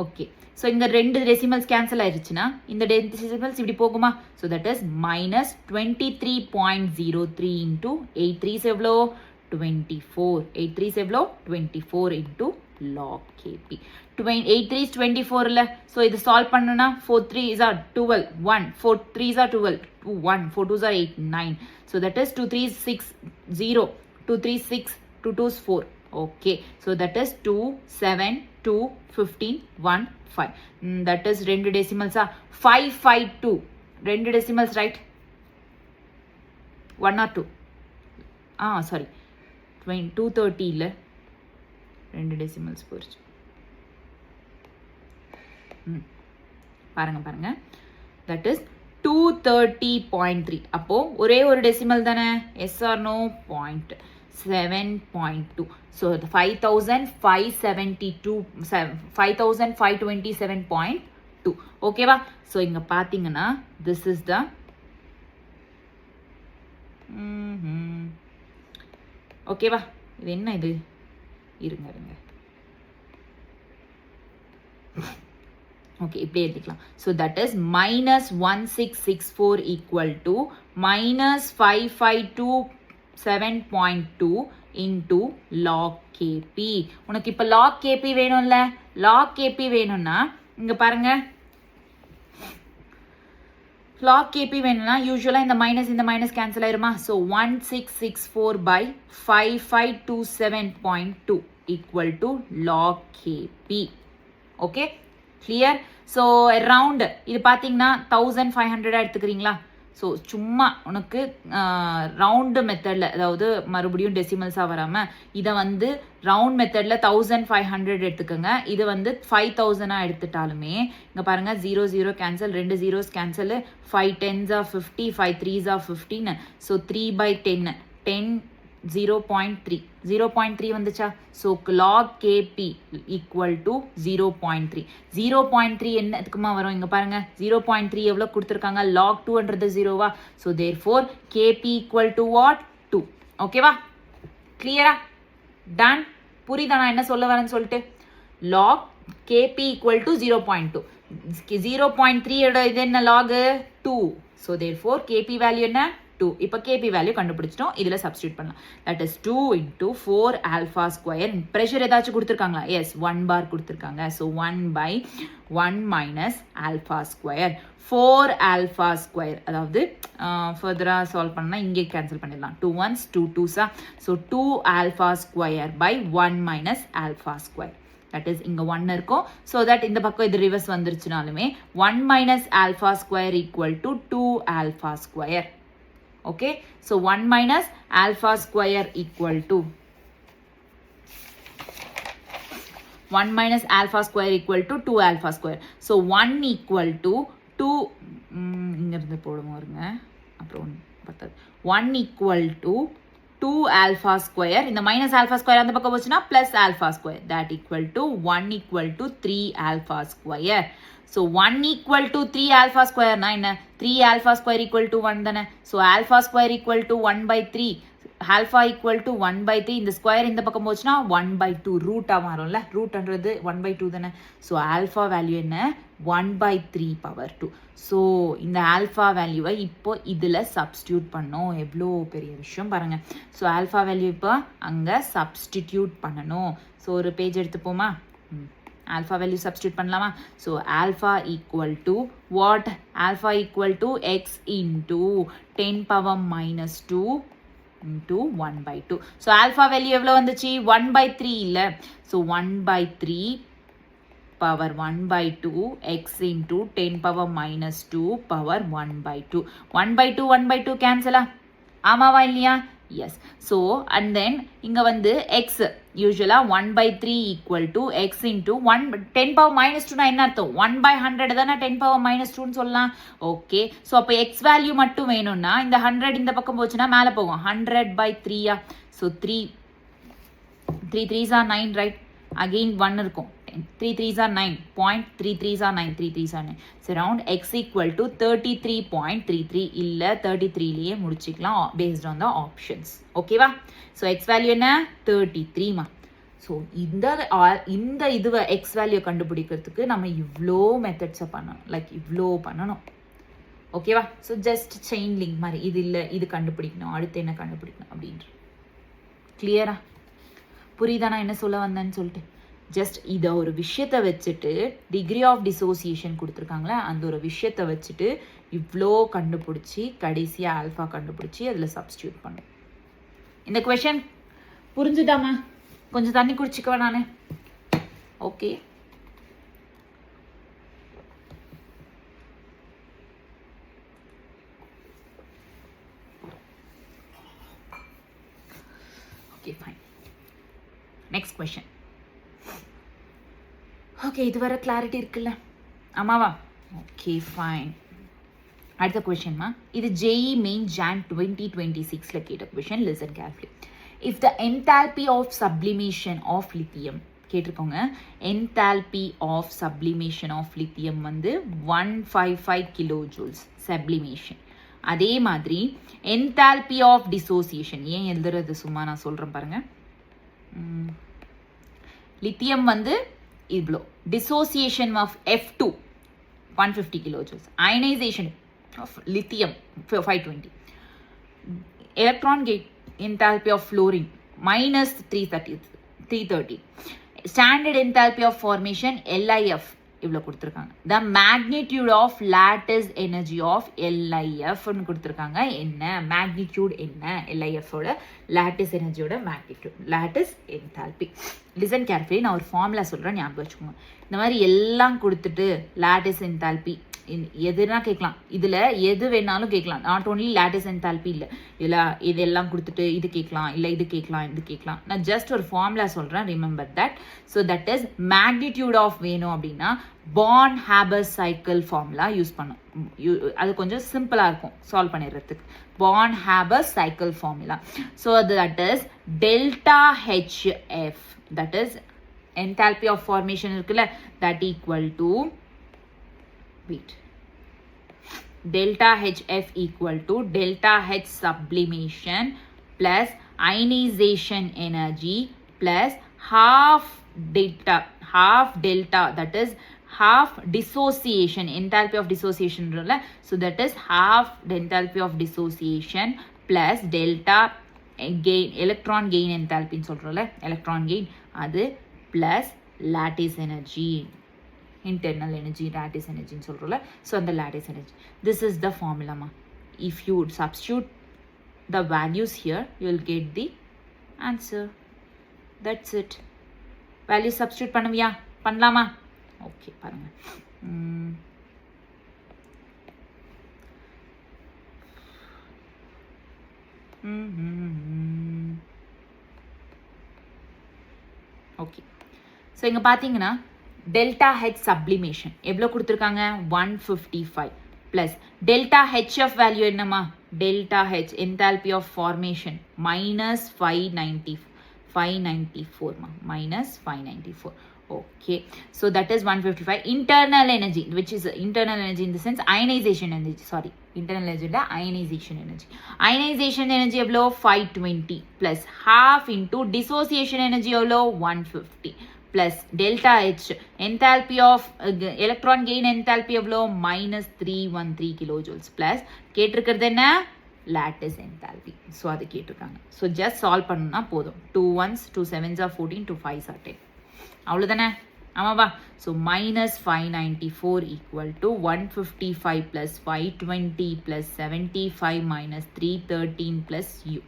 ஓகே. ஸோ இங்கே 2 டெசிமல்ஸ் கேன்சல் ஆயிடுச்சுன்னா இந்த டெசிமல்ஸ் இப்படி போகுமா? So that is minus 23.03 into 8 3s எவ்வளோ? 24. 8 3s எவ்வளோ? 24 இன்டூ லாக் கேபி. 8 3s 24 இல்லை? ஸோ இது சால்வ் பண்ணணும்னா 4 3s are 12, 1, 4 3s are 12, 2, 1, 4 2s are 8, 9. So that is 2 3s 6, 0, 2 3s 6, 2 2s 4. Okay, so that is 2 7 2 15 1 5. That is 2 decimals are 552. 2 decimals, right? 1 or 2? Sorry, 230 இல்லை, 2 decimals போயிடுச்சு. பாருங்க, that is 230.3. அப்போ ஒரே ஒரு டெசிமல் தானே? Yes or no? 0.7.2. ஸோ 5527.2. ஓகேவா? ஸோ இங்கே பார்த்தீங்கன்னா திஸ் இஸ் த ஓகேவா? இது என்ன இது? இருங்க ஓகே, இப்படி எழுதிக்கலாம். So that is minus 1664 equal to minus 552.7.2 into log KP. உனக்கு இப்போ லாக் கேபி வேணும்ல? லாக் கேபி வேணும்னா இங்கே பாருங்க, லாக் கேபி வேணும்னா யூஸ்வலாக இந்த மைனஸ் கேன்சல் ஆயிருமா? So 1664/5527.2 equal to log KP. Okay, clear? So around இது பார்த்தீங்கன்னா 1500 எடுத்துக்கிறீங்களா? ஸோ சும்மா உனக்கு ரவுண்டு மெத்தடில், அதாவது மறுபடியும் டெசிமல்ஸாக வராமல் இதை வந்து ரவுண்ட் மெத்தடில் 1500 எடுத்துக்கோங்க. இது வந்து 5000 எடுத்துட்டாலுமே இங்கே பாருங்கள் 0 0 cancel, 2 zeros cancel, 5 10s are 50, 5 3s are 15. So 3/10 10 0.3 வந்துச்சா? So log kp equal to 0.3. 0.3 என்னத்துக்குமா வரும்? இங்கே பாருங்க 0.3 எவ்வளோ கொடுத்துருக்காங்க? log 2ன்றது 0வா? So therefore kp equal to what? 2. ஓகேவா? கிளியரா? டன்? புரியுதா நான் என்ன சொல்ல வரேன்னு சொல்லிட்டு? log kp equal to 0.2. 0.3 இது என்ன? log 2. So therefore kp value என்ன? 2. இப்போ கேபி வேல்யூ கண்டுபிடிச்சிட்டோம். இதில் சப்ஸ்டியூட் பண்ணலாம். That is 2 × 4 alpha square. Pressure ஏதாச்சும் கொடுத்துருக்காங்களா? எஸ், 1 bar கொடுத்துருக்காங்க. So 1/1 minus alpha square 4 alpha square. அதாவது ஃபர்தராக சால்வ் பண்ணால் இங்கே கேன்சல் பண்ணிடலாம். 2 1s 2 2s. So 2 alpha square by 1 minus alpha square. that is இங்க 1 இருக்கும். So that இந்த பக்கம் இது reverse வந்துருச்சுனாலுமே 1 minus alpha square equal to 2 alpha square. Okay, so 1 minus alpha square equal to 1 minus alpha square equal to 2 alpha square. So 1 equal to 2 இங்கிருந்து போடுவோம் இருங்க, அப்புறம் 1 equal to 2 alpha square, இந்த minus alpha square அந்த பக்கம் போச்சுன்னா plus alpha square, that equal to 1 equal to 3 alpha square. So 1 equal to 3 alpha square na என்ன 3 alpha square equal to 1 தானே. So alpha square equal to 1 by 3, alpha equal to 1 by 3, இந்த ஸ்கொயர் இந்த பக்கம் போச்சுன்னா 1 by 2 ரூட்டா மாறும்ல, ரூட்ன்றது 1 by 2 தானே. ஸோ ஆல்ஃபா வேல்யூ என்ன 1 by 3 power 2. ஸோ இந்த ஆல்ஃபா வேல்யூவை இப்போ இதில் சப்ஸ்டியூட் பண்ணோம். எவ்வளோ பெரிய விஷயம் பாருங்கள். ஸோ ஆல்ஃபா வேல்யூ இப்போ அங்கே சப்ஸ்டிடியூட் பண்ணணும். ஸோ ஒரு பேஜ் எடுத்துப்போமா, alpha value substitute பண்ணலாமா. So alpha equal to what? Alpha equal to x into 10 power minus 2 into 1 by 2. So alpha value எவ்வளோ வந்துச்சு 1 by 3 இல்ல. So 1 by 3 power 1 by 2 x into 10 power minus 2 power 1 by 2. 1 by 2 1 by 2 cancel ஆமாவா இல்லையா? Yes. So and then இங்க வந்து x usually 1 by 3 equal to x into 1 10 power minus 2 என்ன அர்த்தம் 1 by 100 தானே 10 power minus 2 சொல்லலாம். ஓகே, ஸோ அப்போ x வேல்யூ மட்டும் வேணும்னா இந்த 100 இந்த பக்கம் போச்சுன்னா மேலே போகும் 100 by 3 so 3 3s are 9 right, again 1 இருக்கும் 3 3s are 9, 0.33s are 9, 3 3s are 9. So around x equal to 33.33 இல்ல 33லயே முடிச்சுக்கலாம் based on the options. ஓகேவா? So x value என்ன 33 மா. ஸோ இந்த இதுவை x வேல்யூ கண்டுபிடிக்கிறதுக்கு நம்ம இவ்வளோ மெத்தட்ஸை பண்ணணும், லைக் இவ்வளோ பண்ணணும். ஓகேவா? ஸோ ஜஸ்ட் செயின் லிங்க் மாதிரி இது இல்லை இது கண்டுபிடிக்கணும், அடுத்து என்ன கண்டுபிடிக்கணும் அப்படின்ற கிளியரா புரியுதா நான் என்ன சொல்ல வந்தேன்னு சொல்லிட்டு. ஜஸ்ட் இதை ஒரு விஷயத்தை வச்சுட்டு டிகிரி ஆஃப் டிசோசியேஷன் கொடுத்துருக்காங்களே அந்த ஒரு விஷயத்தை வச்சுட்டு இவ்வளோ கண்டுபிடிச்சி கடைசியாக ஆல்ஃபா கண்டுபிடிச்சி அதில் சப்ஸ்டியூட் பண்ணும். இந்த கொஷன் புரிஞ்சுட்டாமா? கொஞ்சம் தண்ணி குடிச்சிக்குவேன் நான். Okay, okay fine. Next question. Okay, இது வர கிளாரிட்டி இருக்குல்ல? ஆமாவா? Okay fine. அடுத்த கொஷன்மா, இது ஜேஇ மெயின் ஜான் 2026 கேட்ட question. Listen carefully. If the enthalpy of sublimation of lithium கேட்டிருக்கோங்க. Enthalpy of sublimation of lithium வந்து 155 கிலோ ஜூல்ஸ் சப்ளிமேஷன். அதே மாதிரி என்தால்பி ஆஃப் டிசோசியேஷன் ஏன் எழுதுறது சும்மா நான் சொல்கிறேன் பாருங்க. லித்தியம் வந்து இவ்வளோ, dissociation of F2 150 kilojoules, ionisation of lithium 520, electron gain enthalpy of fluorine minus 330, standard enthalpy of formation LIF இவ்வளோ கொடுத்துருக்காங்க. The magnitude of lattice energy of LIFன்னு கொடுத்துருக்காங்க. என்ன மேக்னிடியூட் என்ன LIFோட லேட்டிஸ் எனர்ஜியோட magnitude, lattice enthalpy. Listen carefully, நான் ஒரு ஃபார்முலா சொல்கிறேன் ஞாபகம் வச்சுக்கோங்க. இந்த மாதிரி எல்லாம் கொடுத்துட்டு லேட்டிஸ் என்தால்பி எதுனா கேட்கலாம், இதில் எது வேணாலும் கேட்கலாம். நாட் ஓன்லி லேட்டிஸ் என்தால்பி இல்லை, இதில் இதெல்லாம் கொடுத்துட்டு இது கேட்கலாம், இல்லை இது கேட்கலாம், இது கேட்கலாம். நான் ஜஸ்ட் ஒரு ஃபார்முலா சொல்கிறேன், remember that. So that is magnitude of வேணும் அப்படின்னா Born Haber cycle formula use பண்ணும். அது கொஞ்சம் சிம்பிளாக இருக்கும் சால்வ் பண்ணிடுறதுக்கு. Born Haber cycle formula. So that is delta HF, that is enthalpy of formation இருக்குல்ல, that equal to delta HF equal to delta H sublimation plus ionization energy plus half delta, that is half dissociation, enthalpy of dissociation, so that is half enthalpy of dissociation plus delta gain, electron gain enthalpy சொல்றோம்ல, electron gain அது plus lattice energy, internal energy, lattice energy சொல்றோம்ல. So அந்த lattice energy, this is the formula ma. If you substitute the values here, you will get the answer. That's it. Value substitute பண்ணுவியா? பண்ணலாமா? ஓகே பாருங்க. ஓகே, ஸோ இங்கே பார்த்தீங்கன்னா டெல்டா ஹெச் சப்ளிமேஷன் எவ்வளோ கொடுத்துருக்காங்க? 155 ப்ளஸ் டெல்டா ஹெச்எஃப் வேல்யூ என்னம்மா? Delta H enthalpy of formation minus 594 minus 594. Okay, so that is 155. Internal energy, which is internal energy in the sense ionization energy, sorry, internal energy la ionization energy. Ionization energy எவ்வளோ? 520 plus half into dissociation energy எவ்வளோ? 150 plus delta H enthalpy of electron gain enthalpy எவ்வளோ? minus 313 kilojoules plus கேட்டிருக்கிறது என்ன? lattice enthalpy. ஸோ அது கேட்டிருக்காங்க. ஸோ ஜஸ்ட் சால்வ் பண்ணணும்னா போதும். 2 1s 2 7s are 14, 2 5s are 10. அவ்வளோதானே? ஆமாவா? So minus 594 equal to 155 plus 520 plus 75 minus 313 plus you.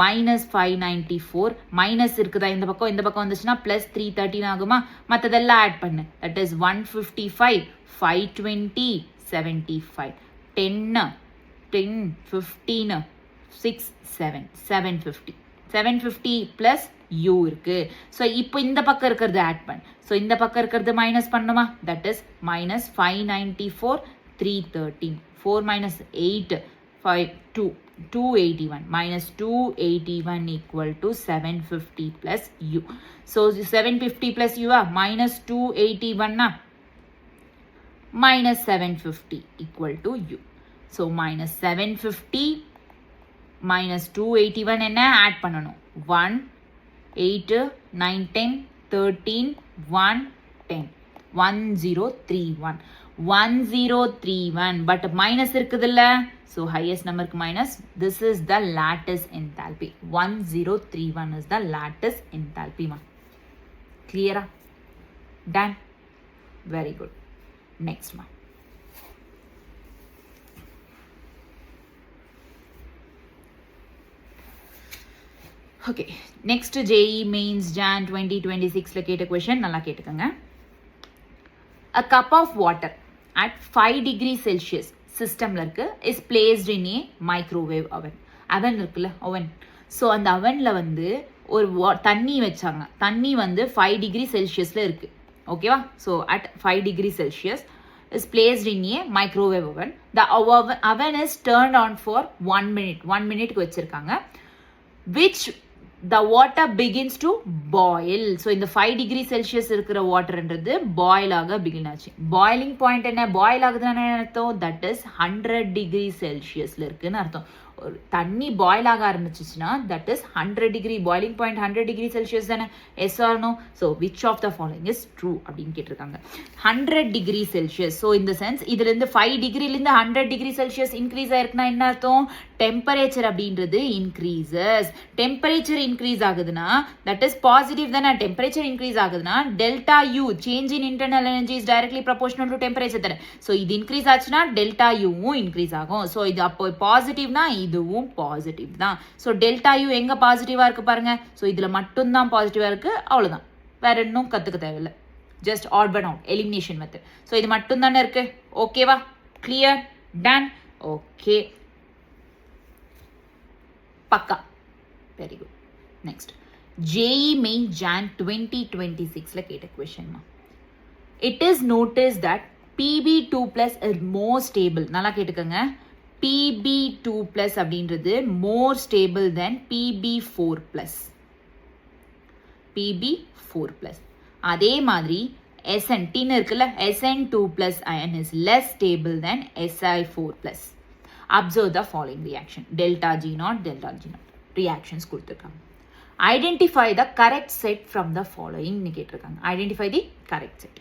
Minus 594 minus இருக்குதா இந்த பக்கம்? இந்த பக்கம் வந்துச்சுன்னா ப்ளஸ் 313 ஆகுமா? மற்றதெல்லாம் ஆட் பண்ணு. தட் இஸ் 155 520 75 10 10 15 6 7 750 ப்ளஸ் u இருக்கு. ஸோ இப்போ இந்த பக்கம் இருக்கிறது ஆட் பண்ணு. ஸோ இந்த பக்கம் இருக்கிறது மைனஸ் பண்ணுமா? That is minus 594 313 4 minus 8 5 2 281 minus 281 equal to 750 plus u. So 750 plus u minus 281 minus 750 equal to u. So minus 750 minus 281 என்ன ஆட் பண்ணணும்? 1 8 9 10 13 1 10 1031 1031 பட் மைனஸ் இருக்குதுல்ல? ஸோ ஹையஸ்ட் நம்பருக்கு minus. This is the lattice enthalpy. 1031 is the lattice enthalpy மா. கிளியரா? டன்? Very good. நெக்ஸ்ட் மா. Okay, next JEE mains Jan 2026ல கேட்ட கொஷின் நல்லா கேட்டுக்கோங்க. A cup of water at 5 degrees Celsius சிஸ்டமில் இருக்கு is placed in A microwave அவன். அவன் இருக்குல்ல, அவன். ஸோ அந்த அவனில் வந்து ஒரு தண்ணி வச்சாங்க. தண்ணி வந்து 5 டிகிரி செல்சியஸில் இருக்குது. ஓகேவா? So at 5 degree Celsius is placed in a microwave oven. The oven is turned on for 1 minute. 1 minute வச்சிருக்காங்க. Which the water begins to boil. So இந்த 5 degree Celsius இருக்கிற வாட்டர்ன்றது பாயில் ஆக பிகின் ஆச்சு. பாயிலிங் பாயிண்ட் என்ன? பாயில் ஆகுதுன்னு அர்த்தம் தட் இஸ் 100 degree Celsiusல இருக்குன்னு அர்த்தம். ஒரு தண்ணி பாயில் ஆக ஆரம்பிச்சிச்சுன்னா that is 100 degree. Boiling point 100 degree Celsius தானே? Yes or no? So which of the following is true அப்படின்னு கேட்டிருக்காங்க. 100 டிகிரி செல்சியஸ். ஸோ இந்த சென்ஸ் இதுலேருந்து 5 டிகிரிலேருந்து 100 டிகிரி செல்சியஸ் இன்க்ரீஸ் ஆயிருக்குன்னா என்ன அர்த்தம்? டெம்பரேச்சர் அப்படின்றது இன்க்ரீசஸ். டெம்பரேச்சர் இன்க்ரீஸ் ஆகுதுன்னா தட் இஸ் பாசிட்டிவ் தானே? டெம்பரேச்சர் இன்க்ரீஸ் ஆகுதுன்னா delta you change in internal energy is directly proportional to temperature தானே? ஸோ இது இன்க்ரீஸ் ஆச்சுன்னா டெல்டா யூவும் இன்க்ரீஸ் ஆகும். ஸோ இது அப்போ பாசிட்டிவ்னா இதுவும் பாசிட்டிவ் தான். ஸோ டெல்டா யூ எங்க பாசிட்டிவா இருக்கு பாருங்க. ஸோ இதுல மட்டும்தான் பாசிட்டிவா இருக்கு. அவ்வளவுதான், வேற இன்னும் கத்துக்க தேவையில்லை. Just add by out elimination method. So இது மட்டும் தானே இருக்கு. ஓகேவா? கிளியர்? டன்? ஓகே, பக்கா. Very good. Next JEE main Jan 2026ல கேட்ட கொஸ்டின்மா. It is notice that PB2 plus is more stable. நல்லா கேட்டுக்கோங்க. PB2 plus அப்படின்றது more stable than PB4 plus. PB4 plus. அதே மாதிரி SN இருக்குல்ல, SN2 plus ion is less stable than SI4 plus. Observe the following reaction. Delta G0, delta G0. Reactions கொடுத்துருக்காங்க. Identify the correct set from the following கேட்டிருக்காங்க. Identify the correct set.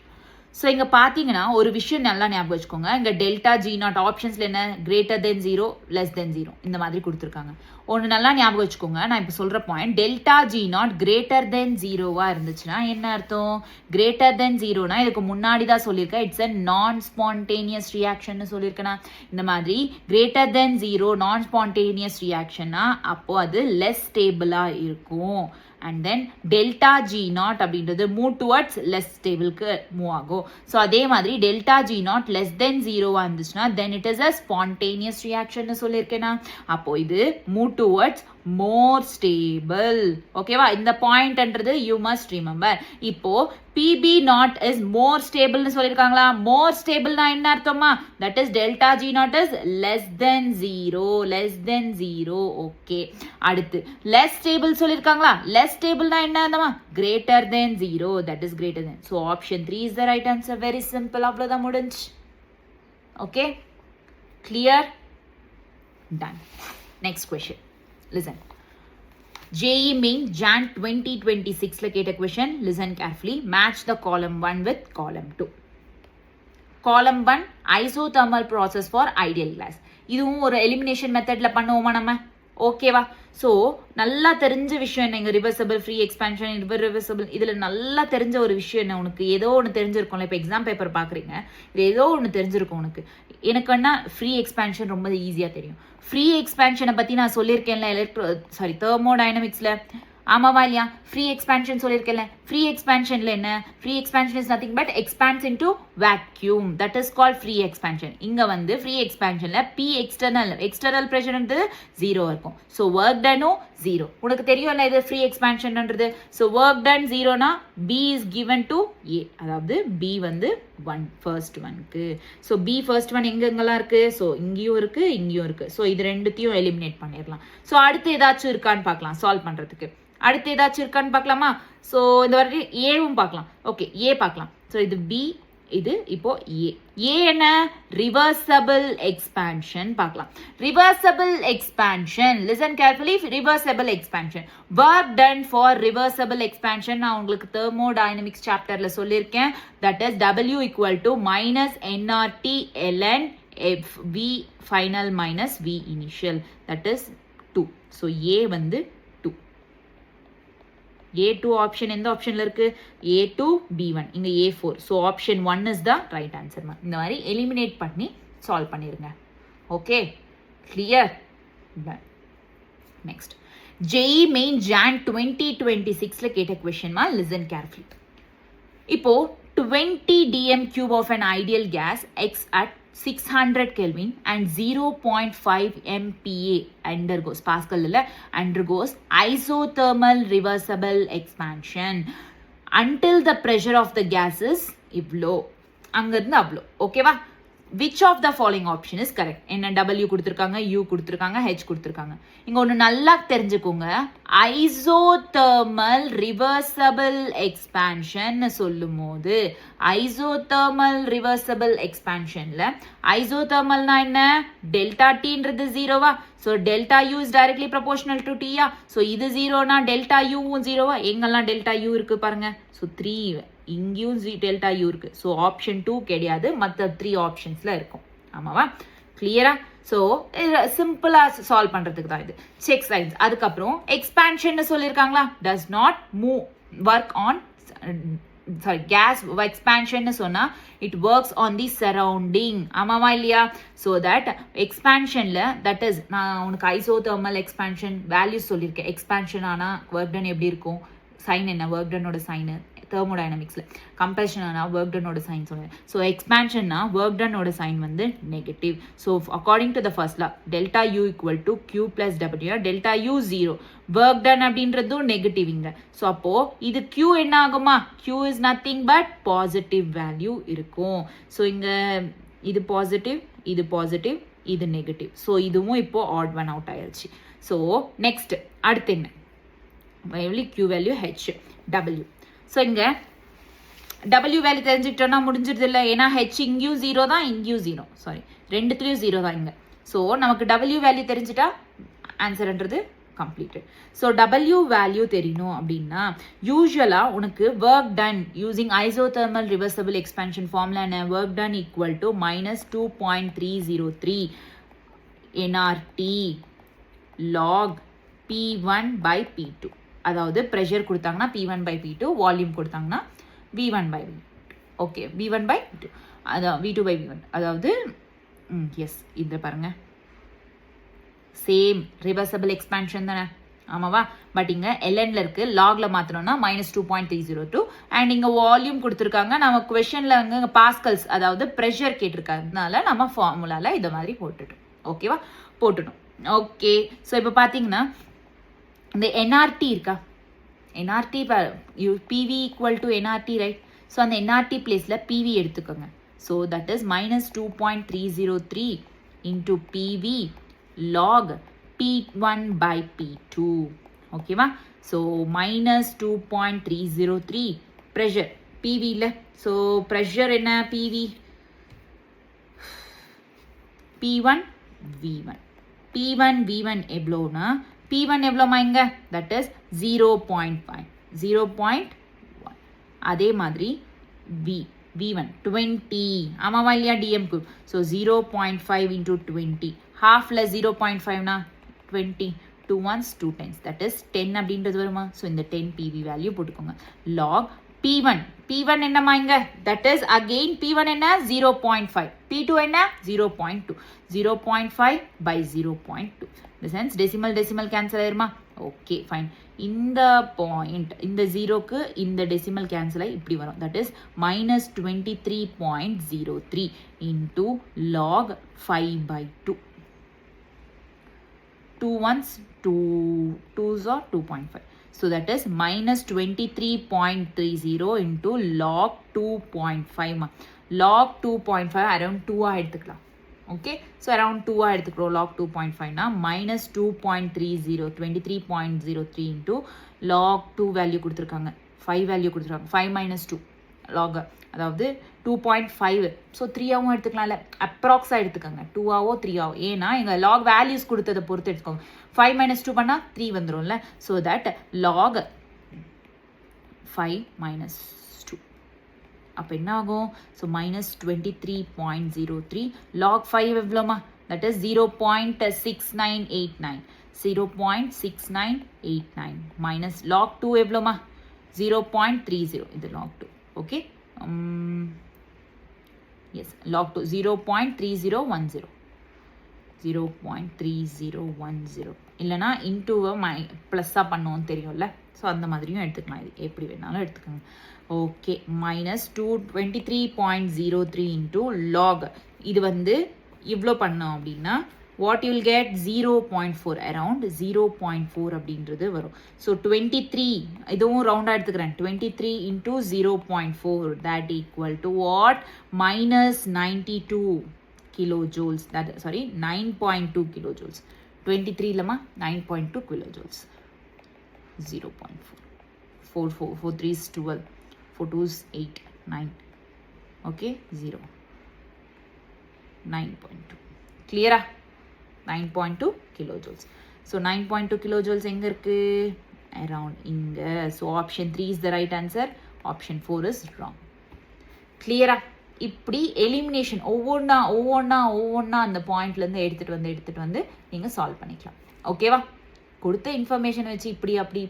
So இங்கே பார்த்தீங்கன்னா ஒரு விஷயம் நல்லா ஞாபகம் வச்சுக்கோங்க. இங்கே டெல்டா G0 ஆப்ஷன்ஸில் என்ன? greater than 0, less than 0 இந்த மாதிரி கொடுத்துருக்காங்க. ஒன்று நல்லா ஞாபகம் வச்சுக்கோங்க. நான் இப்போ சொல்கிற point delta G0 greater than 0வா இருந்துச்சுன்னா என்ன அர்த்தம்? greater than 0னா இதுக்கு முன்னாடி தான் சொல்லியிருக்கேன் இட்ஸ் அ நான் ஸ்பான்டேனியஸ் ரியாக்ஷன் சொல்லியிருக்கேன்னா. இந்த மாதிரி greater than 0 நான் ஸ்பான்டேனியஸ் ரியாக்ஷன்னா அப்போ அது லெஸ் ஸ்டேபிளாக இருக்கும். and then delta G naught அப்படின்றது move towards less stableக்கு move ஆகும். ஸோ அதே மாதிரி delta G naught less than 0 இருந்துச்சுன்னா then it is a spontaneous reaction சொல்லியிருக்கேனா. அப்போ இது move towards more stable. ஓகேவா, இந்த பாயிண்ட்ன்றது you must remember. இப்போ PB naught is more stable னு சொல்லியிருக்காங்களா. more stable னா என்ன அர்த்தமா, that is delta G naught is less than 0, less than 0. Okay, அடுத்து less stable சொல்லியிருக்காங்களா. less stable னா என்ன அர்த்தமா, greater than 0, that is greater than. so option 3 is the right answer. very simple, அவ்வளவுதான் முடிஞ்சு. okay, clear, done. next question, listen. JEE Main Jan 2026 ல கேட்ட question, listen carefully. match the column 1 with column 2. column 1 isothermal process for ideal gas. இதுவும் ஒரு எலிமினேஷன் மெத்தட்ல பண்ணுவோமா நம்ம, ஓகேவா. ஸோ நல்லா தெரிஞ்ச விஷயம் என்ன, இங்கே ரிவர்சபிள், ஃப்ரீ எக்ஸ்பான்ஷன், ரிவர்சபிள், இதில் நல்லா தெரிஞ்ச ஒரு விஷயம் என்ன, உனக்கு ஏதோ ஒன்று தெரிஞ்சிருக்கும்ல. இப்போ எக்ஸாம் பேப்பர் பார்க்குறீங்க, இது ஏதோ ஒன்று தெரிஞ்சிருக்கும் உனக்கு. எனக்கு என்ன, ஃப்ரீ எக்ஸ்பான்ஷன் ரொம்ப ஈஸியாக தெரியும். ஃப்ரீ எக்ஸ்பான்ஷனை பற்றி நான் சொல்லியிருக்கேன்ல தெர்மோடைனமிக்ஸில், ஆமாவா இல்லையா. ஃப்ரீ எக்ஸ்பான்ஷன் சொல்லியிருக்கேன்ல. ஃப்ரீ எக்ஸ்பான்ஷன்ல என்ன, free expansion is nothing but expands into vacuum, that is called free expansion. இங்க வந்து ஃப்ரீ எக்ஸ்பான்ஷன்ல பி எக்ஸ்டர்னல் ப்ரெஷர்ன்றது 0 இருக்கும். ஸோ ஒர்க் டனும் 0. உனக்கு தெரியும்ல இது ஃப்ரீ எக்ஸ்பான்ஷன்ன்றது. ஸோ ஒர்க் டன் 0னா P is given to A, அதாவது பி வந்து 1 ஃபர்ஸ்ட் ஒன்க்கு. ஸோ பி ஃபர்ஸ்ட் ஒன் எங்கெங்கெல்லாம் இருக்கு, ஸோ இங்கேயும் இருக்கு இங்கேயும் இருக்கு. ஸோ இது ரெண்டுத்தையும் எலிமினேட் பண்ணிடலாம். ஸோ அடுத்து ஏதாச்சும் இருக்கான்னு பார்க்கலாம் சால்வ் பண்றதுக்கு. அடுத்து ஏதாச்சும் இருக்கான்னு பார்க்கலாமா. ஸோ இந்த வாட்டி ஏவும் பார்க்கலாம். ஓகே, ஏ பார்க்கலாம். ஸோ இது பி, இது இப்போ ஏ. ஏ என்ன, ரிவர்சபிள் எக்ஸ்பான்ஷன் பார்க்கலாம். Reversible expansion, listen carefully. Reversible expansion, work done for reversible expansion நான் உங்களுக்கு தெர்மோடைனமிக்ஸ் சாப்டர்ல சொல்லியிருக்கேன். That is W equal to minus nRT ln V final minus V initial, that is 2. So A வந்து A2 ஆப்ஷன் எந்த ஆப்ஷன்ல இருக்கு, A2 B1, இங்க A4. So option 1 is the right answer. இந்த மாதிரி எலிமினேட் பண்ணி சால்வ் பண்ணிருங்க. Okay, clear. Next, JEE Main Jan 2026ல கேட்ட கொஸ்டின்மா, லிசன் கேர்ஃபுல்லி. இப்போ 20 dm cube of an ideal gas X at 600 Kelvin and 0.5 MPa undergoes, Pascal undergoes isothermal reversible expansion until the pressure of the gas is இவ்ளோ, அங்கிருந்து அவ்வளோ. ஓகேவா. which of the following option is correct? என்ன W கொடுத்துருக்காங்க, U கொடுத்துருக்காங்க, H கொடுத்துருக்காங்க. இங்க ஒன்று நல்லா தெரிஞ்சுக்கோங்க, ஐசோதர்மல் ரிவர்சபிள் எக்ஸ்பான்ஷன் சொல்லும் போது, ஐசோதர்மல் ரிவர்சபிள் எக்ஸ்பான்ஷன்ல ஐசோதர்மல்னா என்ன, டெல்டா டீன்றது 0வா. So delta U is directly proportional to டீயா. ஸோ இது 0னா டெல்டா யூவும் 0வா. எங்கெல்லாம் டெல்டா யூ இருக்கு பாருங்க. ஸோ 3 இங்கேயும் டெல்டா யூ இருக்கு. ஸோ ஆப்ஷன் 2 கிடையாது, மற்ற 3 ஆப்ஷன்ஸ்ல இருக்கும். ஆமாவா, கிளியரா. ஸோ சிம்பிளா சால்வ் பண்றதுக்கு தான் இது. Check science. அதுக்கப்புறம் எக்ஸ்பான்ஷன் சொல்லியிருக்காங்களா, does not move work on gas expansion சொன்னா it works on the surrounding. ஆமாவா இல்லையா. ஸோ தட் எக்ஸ்பான்ஷன்ல தட் இஸ், நான் உனக்கு ஐசோதர்மல் எக்ஸ்பான்ஷன் வேல்யூஸ் சொல்லியிருக்கேன். எக்ஸ்பான்ஷன் ஆனா ஒர்க் டன் எப்படி இருக்கும், சைன் என்ன, ஒர்க் டனோட சைனு தெர்மோடைனமிக்ஸ்ல. கம்பல்ஷன் ஆனா ஒர்க் டனோட சைன் சொல்லுவேன். ஸோ எக்ஸ்பான்ஷன்னா ஒர்க் டனோட சைன் வந்து negative. So according to the first law, delta U equal to Q plus W, delta you 0, work done அப்படின்றதும் நெகட்டிவ் இங்க. ஸோ அப்போ இது கியூ என்ன ஆகுமா, Q is nothing but positive value இருக்கும். ஸோ இங்க இது பாசிட்டிவ், இது பாசிட்டிவ், இது நெகட்டிவ். ஸோ இதுவும் இப்போ ஆட் ஒன் அவுட் ஆயிடுச்சு. ஸோ நெக்ஸ்ட் அடுத்து என்ன, Q value H W. So இங்கே W வேல்யூ தெரிஞ்சுக்கிட்டோன்னா முடிஞ்சிருது இல்லை. ஏன்னா ஹெச் இங்கேயும் 0 தான், இங்கேயும் 0, சாரி ரெண்டுத்துலேயும் 0 தான் இங்கே. ஸோ நமக்கு W வேல்யூ தெரிஞ்சுட்டா ஆன்சர்ன்றது கம்ப்ளீட்டட். ஸோ W வேல்யூ தெரியணும் அப்படின்னா யூஸ்வலாக உனக்கு work done using isothermal reversible expansion formula என்ன, work done equal to -2.303 nRT log P1 by P2. அதாவது ப்ரெஷர் கொடுத்தாங்கன்னா P1 by P2, வால்யூம் கொடுத்தாங்கன்னா V1 by V2. Okay, V1 by V2, அதான் V2 by V1. அதாவது எஸ், இது பாருங்க, சேம் ரிவர்சபிள் எக்ஸ்பான்ஷன் தானே. ஆமாவா? பட் இங்கே எல்என்ல இருக்குது, லாகில் மாற்றணும்னா -2.302. அண்ட் இங்கே வால்யூம் கொடுத்துருக்காங்க. நம்ம கொஷனில் இங்கே பாஸ்கல்ஸ், அதாவது ப்ரெஷர் கேட்டிருக்கறதுனால நம்ம ஃபார்முலாவில் இதை மாதிரி போட்டுட்டோம். ஓகேவா? போட்டுட்டோம். ஓகே, ஸோ இப்போ பார்த்தீங்கன்னா இந்த என்ஆர்டி இருக்கா, nRT PV equal to nRT, right? So அந்த என்ஆர்டி பிளேஸில் பிவி எடுத்துக்கோங்க. So that is -2.303 into PV log P1 by P2. ஓகேவா? ஸோ -2.303 ப்ரெஷர் பிவியில். ஸோ ப்ரெஷர் என்ன? PV P1 V1. P1 V1 எவ்வளோனா, P1 எவ்வளோமா இங்கே? That is 0.5, 0.1. அதே மாதிரி V1 20. ஆமாவா இல்லையா? டிஎம்க்கு. So 0.5 into 20. ஹாஃபில் 0.5னா 20. 2 ones 2 tens, that is 10 அப்படின்றது வருமா? ஸோ இந்த 10 PV வேல்யூ போட்டுக்கோங்க. log P1. P1 என்னமா இங்க? that is again P1 என்ன? 0.5. P2 என்ன? 0.2. 0.5 by 0.2. இந்த sense decimal cancel ஆயிருமா? Okay, fine. இந்த பாயிண்ட், இந்த ஜீரோக்கு இந்த டெசிமல் கேன்சல் ஆகி இப்படி வரும். That is -23.03 into log 5/2. 2 ones 2 2s are 2.5. So that is -23.30 into log 2.5. log 2.5 around 2 எடுத்துக்கலாம். ஓகே, ஸோ அரவுண்ட் 2 எடுத்துக்கிறோம். log 2.5னா -2.30, 23.03 இன்டூ log 2 வேல்யூ கொடுத்துருக்காங்க, 5 வேல்யூ கொடுத்துருக்காங்க. 5 - 2 log, அதாவது 2.5. ஸோ 3ஆவும் எடுத்துக்கலாம்ல, அப்ராக்ஸாக எடுத்துக்கோங்க. 2ஆவோ 3ஆவோ, ஏன்னா எங்கள் லாக் வேல்யூஸ் கொடுத்ததை பொறுத்து எடுத்துக்கோங்க. 5 - 2 பண்ணால் 3 வந்துடும்ல. ஸோ தட் log 5 - 2 அப்போ என்ன ஆகும்? ஸோ -23.03 log 5 எவ்வளோமா? That is 0.6989. 0.6989 மைனஸ் log 2 எவ்வளோமா? 0.30. இது log 2. Okay, yes, log 2 0.3010. 0.3010 இல்லைனா இன்டூவை ப்ளஸ்ஸாக பண்ணுவோன்னு தெரியும்ல. ஸோ அந்த மாதிரியும் எடுத்துக்கலாம், இது எப்படி வேணாலும் எடுத்துக்கோங்க. ஓகே, -23.03 இன்டூ log, இது வந்து இவ்வளோ பண்ணோம் அப்படின்னா what you will get 0.4, around 0.4 அப்படின்றது வரும். ஸோ 23, இதுவும் ரவுண்டாக எடுத்துக்கிறேன். 23 into 0.4, that equal to what? -92 kilojoules. That, sorry, 9.2 kilojoules. 23 இல்லமா 9.2 kilojoules. 0.4. 4 3 is 12. 4 2 is 8, 9. Okay, 0. 9.2. Clear? 9.2 kilojoules. So 9.2 kilojoules எங்க இருக்கு? Around இங்க. So option 3 is the right answer. Option 4 is wrong. Clear? இப்படி எலிமினேஷன் ஒவ்வொன்றா அந்த பாயிண்ட்லேருந்து எடுத்துகிட்டு வந்து நீங்கள் சால்வ் பண்ணிக்கலாம். ஓகேவா? கொடுத்த இன்ஃபர்மேஷன் வச்சு இப்படி அப்படி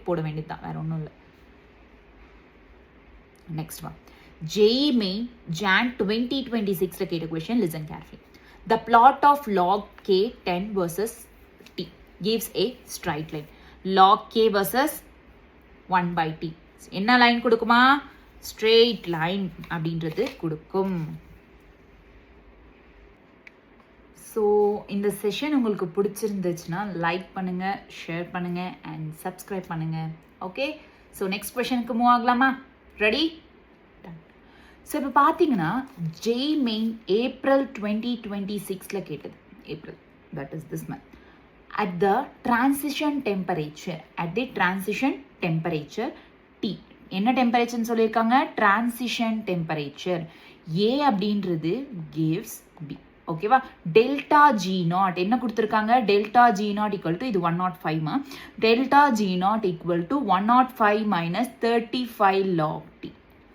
போட வேண்டியது தான், வேறு ஒன்றும் இல்லை. Next one, JEE Main Jan 2026 கேட்ட question, listen carefully. The plot of log k 10 versus t gives a straight line. Log k versus 1/t என்ன லைன் கொடுக்குமா? ஸ்ட்ரெயிட் லைன் அப்படின்றது கொடுக்கும். ஸோ இந்த செஷன் உங்களுக்கு பிடிச்சிருந்துச்சுன்னா லைக் பண்ணுங்கள், ஷேர் பண்ணுங்கள் அண்ட் சப்ஸ்கிரைப் பண்ணுங்கள். ஓகே, ஸோ நெக்ஸ்ட் கொஷனுக்கு மூவ் ஆகலாமா? ரெடி? ஸோ இப்போ பார்த்தீங்கன்னா JEE Main ஏப்ரல் 2026 கேட்டது. April, that is this month. At the transition temperature T, என்ன டெம்பரேச்சர்னு சொல்லியிருக்காங்க? Transition temperature. A அப்படின்றது gives B. ஓகேவா? டெல்டா G0 என்ன கொடுத்துருக்காங்க? டெல்டா G0 ஈக்குவல் டு, இது 105மா, delta G0 equal to 105 minus 35 log T.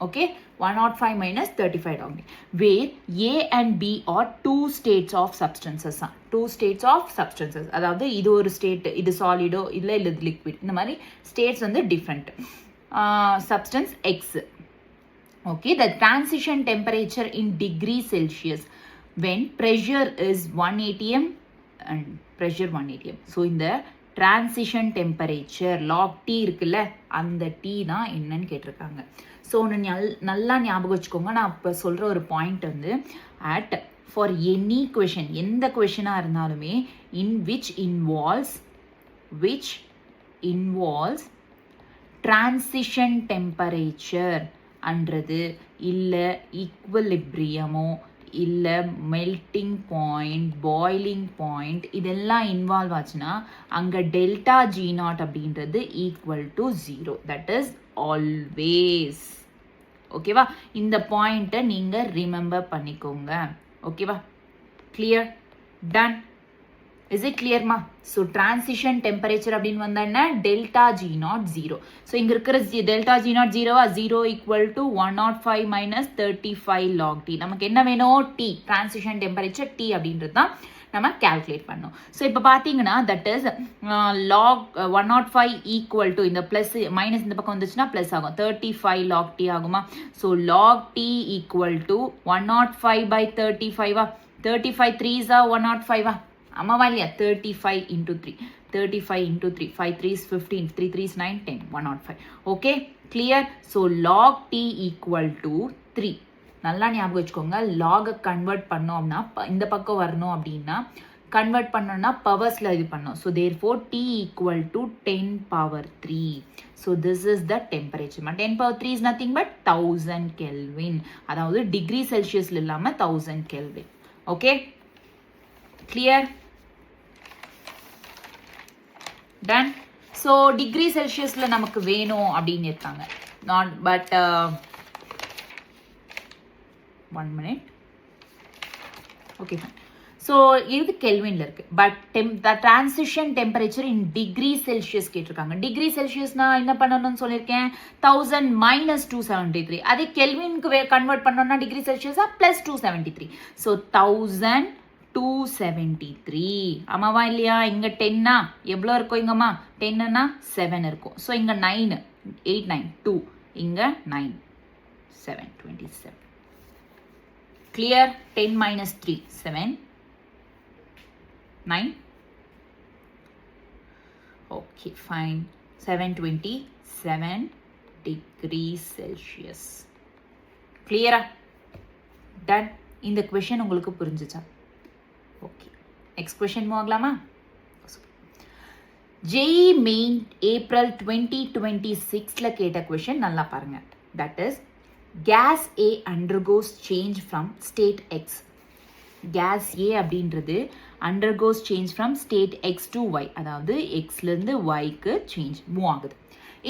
Okay, 105 minus 35 log T, where A and B are two states of substances. Two states of substances, அதாவது இது ஒரு ஸ்டேட், இது சாலிடோ இல்லை இது லிக்விட், இந்த மாதிரி ஸ்டேட்ஸ் வந்து different. Substance X. Okay, the transition temperature in degree Celsius when pressure is 1 atm and pressure 1 atm. So in the transition temperature log T இருக்குல்ல அந்த டி தான் என்னன்னு கேட்டிருக்காங்க. ஸோ ஒன்று நல்லா ஞாபகம் வச்சுக்கோங்க. நான் இப்போ சொல்கிற ஒரு பாயிண்ட் வந்து அட் ஃபார் எனி கொஷின், எந்த கொஷினாக இருந்தாலுமே which involves transition temperature அன்றது இல்லை ஈக்குவலிப்ரியமோ இல்லை மெல்டிங் பாயிண்ட், பாய்லிங் பாயிண்ட் இதெல்லாம் இன்வால்வ் ஆச்சுன்னா அங்கே டெல்டா ஜி நாட் அப்படின்றது equal to 0. That is always. ஓகேவா? இந்த பாயிண்ட்டை நீங்கள் ரிமெம்பர் பண்ணிக்கோங்க. ஓகேவா? கிளியர்? டன். இஸ் இட் கிளியர்மா? ஸோ டிரான்சிஷன் டெம்பரேச்சர் அப்படின்னு வந்தா என்ன? Delta G not 0. ஸோ இங்கே இருக்கிற டெல்டா ஜி நாட் 0வா? 0 equal to 105 minus 35 log T. நமக்கு என்ன வேணும்? டி. டிரான்சிஷன் டெம்பரேச்சர் டி அப்படின்றது தான் நம்ம கால்குலேட் பண்ணோம். ஸோ இப்போ பார்த்தீங்கன்னா that is log 105 equal to இந்த ப்ளஸ் மைனஸ் இந்த பக்கம் வந்துச்சுன்னா ப்ளஸ் ஆகும். 35 லாக் டி ஆகுமா? So log T equal to 105 by 35வா? 35 3s 105வா? ஆமாவா இல்லையா? 35 into 3. 35 into 3. 5 3s 15. 3 3s 9 10. 105. Okay clear? So log T equal to 3. நல்லா ஞாபகம் வச்சுக்கோங்க. லாகை கன்வெர்ட் பண்ணோம்னா இந்த பக்கம் வரணும் அப்படின்னா கன்வெர்ட் பண்ணோம்னா பவர்ஸில் இது பண்ணோம். So therefore T equal to 10 power 3. So this is the temperature. 10 power 3 is nothing but 1000 kelvin. அதாவது டிகிரி செல்சியஸில் இல்லாமல் 1000 kelvin. Okay clear? Done. So degree செல்சியஸில் நமக்கு வேணும் அப்படின்னு இருக்காங்க. Not but 1 minute. Okay fine. So இது கெல்வின்ல இருக்கு. But transition temperature in degree Celsius கேட்டிருக்காங்க. டிகிரி செல்சியஸ்னா என்ன பண்ணணும்னு சொல்லியிருக்கேன்? 1000 மைனஸ் 273. அதே கெல்வினுக்கு கன்வெர்ட் பண்ணோம்னா டிகிரி செல்சியஸா ப்ளஸ் 273. ஸோ 1273. ஆமாவா இல்லையா? இங்கே 10னா எவ்வளோ இருக்கும்? இங்கம்மா 10னா 7 இருக்கும். ஸோ இங்கே 9 8 9 2 இங்கே 9 7 27. Clear? 10 minus 3 7 9. Okay fine. 727 degrees Celsius. கிளியரா? டன். இந்த கொஷின் உங்களுக்கு புரிஞ்சுச்சா? ஓகே நெக்ஸ்ட் கொஷின் ஆகலாமா? ஜெய் மெயின் ஏப்ரல் 2026ல கேட்ட கொஷின் நல்லா பாருங்க. That is gas A undergoes change from state X. gas A அப்படின்றது undergoes change from state X to Y. அதாவது Xலேருந்து Yக்கு change மூவ் ஆகுது.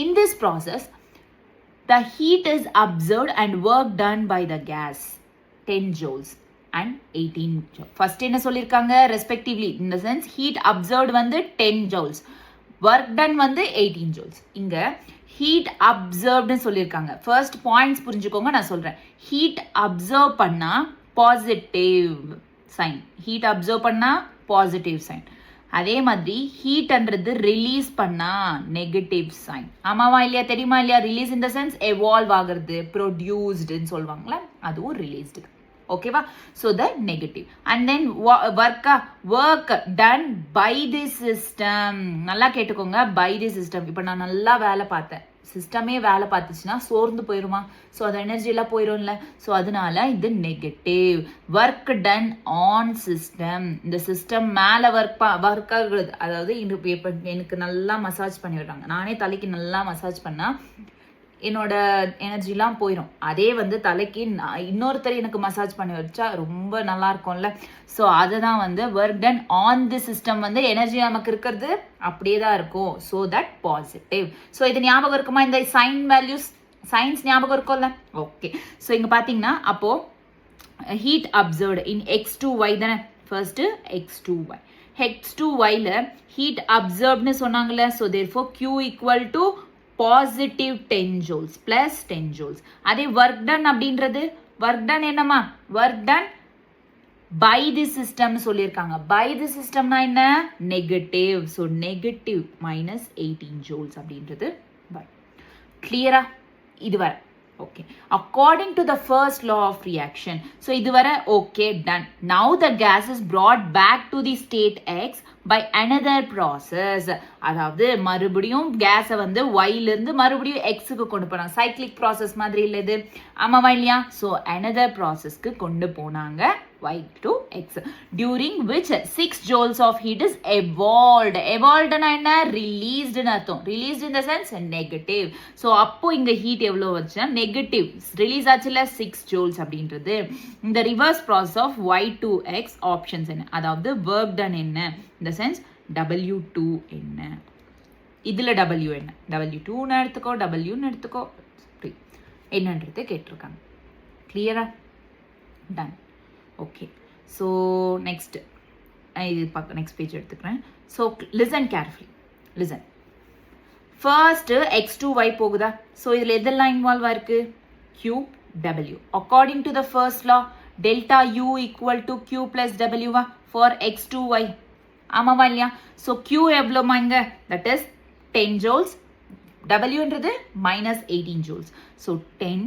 In this process, the heat is observed and work done by the gas 10 joules and 18 joules. First என்ன சொல்லியிருக்காங்க? Respectively. In the sense, heat observed வந்து 10 joules. Work done வந்து 18 joules. இங்க ஹீட் அப்சர்வ்டுன்னு சொல்லியிருக்காங்க. ஃபர்ஸ்ட் பாயிண்ட்ஸ் புரிஞ்சுக்கோங்க, நான் சொல்கிறேன். ஹீட் அப்சர்வ் பண்ணால் பாசிட்டிவ் சைன். ஹீட் அப்சர்வ் பண்ணால் பாசிட்டிவ் சைன். அதே மாதிரி ஹீட்ன்றது ரிலீஸ் பண்ணால் நெகட்டிவ் சைன். ஆமாவா இல்லையா? தெரியுமா இல்லையா? Release in the sense evolve ஆகிறது, ப்ரொடியூஸ்டுன்னு சொல்லுவாங்களே, அதுவும் ரிலீஸ்டு. ஓகேவா? So the negative. And then work done by the system. நல்லா கேட்டுக்கோங்க, பை தி சிஸ்டம். இப்போ நான் நல்லா வேலை பார்த்தேன், சிஸ்டமே வேலை பார்த்துச்சுன்னா சோர்ந்து போயிடுமா? ஸோ அது எனர்ஜியெல்லாம் போயிடும்ல. ஸோ அதனால இது negative. Work done on system. இந்த சிஸ்டம் மேலே ஒர்க் ஆகுது. அதாவது இப்போ எனக்கு நல்லா மசாஜ் பண்ணி விடுறாங்க. நானே தலைக்கு நல்லா மசாஜ் பண்ணால் என்னோட எனர்ஜிலாம் போயிடும். அதே வந்து தலைக்கு இன்னொருத்தர் எனக்கு மசாஜ் பண்ணி வச்சா ரொம்ப நல்லா இருக்கும்ல. ஸோ அதை தான் வந்து work done on the system வந்து எனர்ஜி நமக்கு இருக்கிறது அப்படியே தான் இருக்கும். So that positive. ஸோ இது ஞாபகம் இருக்குமா? இந்த சைன் வேல்யூஸ் சயின்ஸ் ஞாபகம் இருக்கும்ல? ஓகே. ஸோ இங்கே பார்த்தீங்கன்னா அப்போது ஹீட் அப்சர்வ்டு இன் X2Y தானே. First X2Y. X2Yல ஹீட் அப்சர்வ்டுன்னு சொன்னாங்கல்ல. So therefore Q equal to positive 10 joules plus 10 joules. அதே ஒர்க் டன் அப்படின்றது ஒர்க் டன் என்னமா? ஒர்க் டன் பை தி சிஸ்டம்னு சொல்லியிருக்காங்க. பை தி சிஸ்டம்னா என்ன? Negative. So negative minus 18 joules அப்படின்றது வரும். கிளியரா? இது வர Okay, according to the first law of reaction. So இதுவரை okay, done. Now the gas is brought back to the state X by another process. அதாவது மறுபடியும் கேஸை வந்து Yல இருந்து மறுபடியும் Xக்கு கொண்டு போனாங்க. சைக்ளிக் ப்ராசஸ் மாதிரி இல்லை இது, ஆமாவா இல்லையா? ஸோ another processக்கு கொண்டு போனாங்க Y to X, during which 6 joules of heat is evolved. Evolved na enna? Released nu artham. Released in the sense negative. So appo inga heat evlo vachna negative release aachilla 6 joules அப்படின்றது. இந்த reverse process of Y to X options என்ன? அதாவது work done என்ன? In the sense W2 என்ன? இதுல W என்ன? W2 னு எடுத்துக்கோ, W னு எடுத்துக்கோ, என்னன்றது கேட்டிருக்காங்க. கிளியரா? டன். ஓகே, ஸோ நெக்ஸ்ட் இது பார்க்க நெக்ஸ்ட் பேஜ் எடுத்துக்கிறேன். So listen carefully, listen. First X2Y போகுதா? ஸோ இதில் எதெல்லாம் இன்வால்வ் ஆயிருக்கு? Q, W. According to the first law delta U equal to Q plus டபிள்யூவா ஃபார் X2Y, ஆமாவா இல்லையா? ஸோ Q எவ்வளோமா இங்கே? தட் இஸ் 10 joules, Wன்றது minus 18 joules. So 10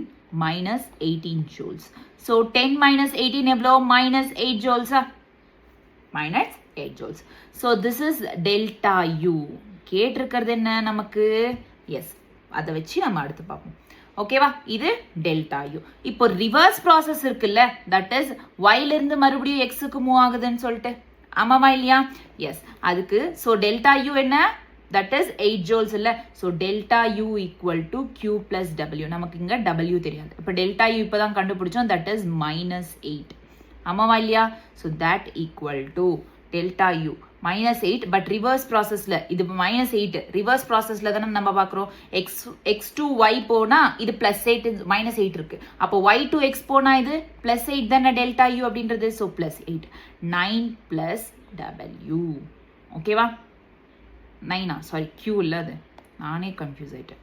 minus 18 joules. So 10 minus 18 எவ்வளோ? minus 8 joules. minus 8 joules. So this is delta U. கேட்டிருக்கிறது என்ன நமக்கு? எஸ், அதை வச்சு நம்ம அடுத்து பார்ப்போம். ஓகேவா? இது டெல்டா யூ. இப்போ ரிவர்ஸ் ப்ராசஸ் இருக்குல்ல, தட் இஸ் ஒய்ல இருந்து மறுபடியும் எக்ஸுக்கு மூவ் ஆகுதுன்னு சொல்லிட்டு, ஆமாவா இல்லையா? எஸ், அதுக்கு ஸோ டெல்டா யூ என்ன? that is 8 joules இல்ல. so delta U equal to Q plus W. நமக்கு இங்க W தெரியாது. அப்ப delta U இப்பதான் கண்டுபிடிச்சோம், that is minus 8. ஆமாவா இல்லையா? so that equal to delta U minus 8, but reverse processல இது minus 8 reverse processல தானே நம்ம பார்க்கிறோம். X to Y போனா இது plus 8 minus 8 இருக்கு. அப்போ Y to X போனா இது plus 8 தானே delta U அப்படின்றது. so plus 8, 9 plus W. ஓகேவா? 9 சாரி, Q இல்லை, அது நானே கன்ஃபியூஸ் ஆகிட்டேன்.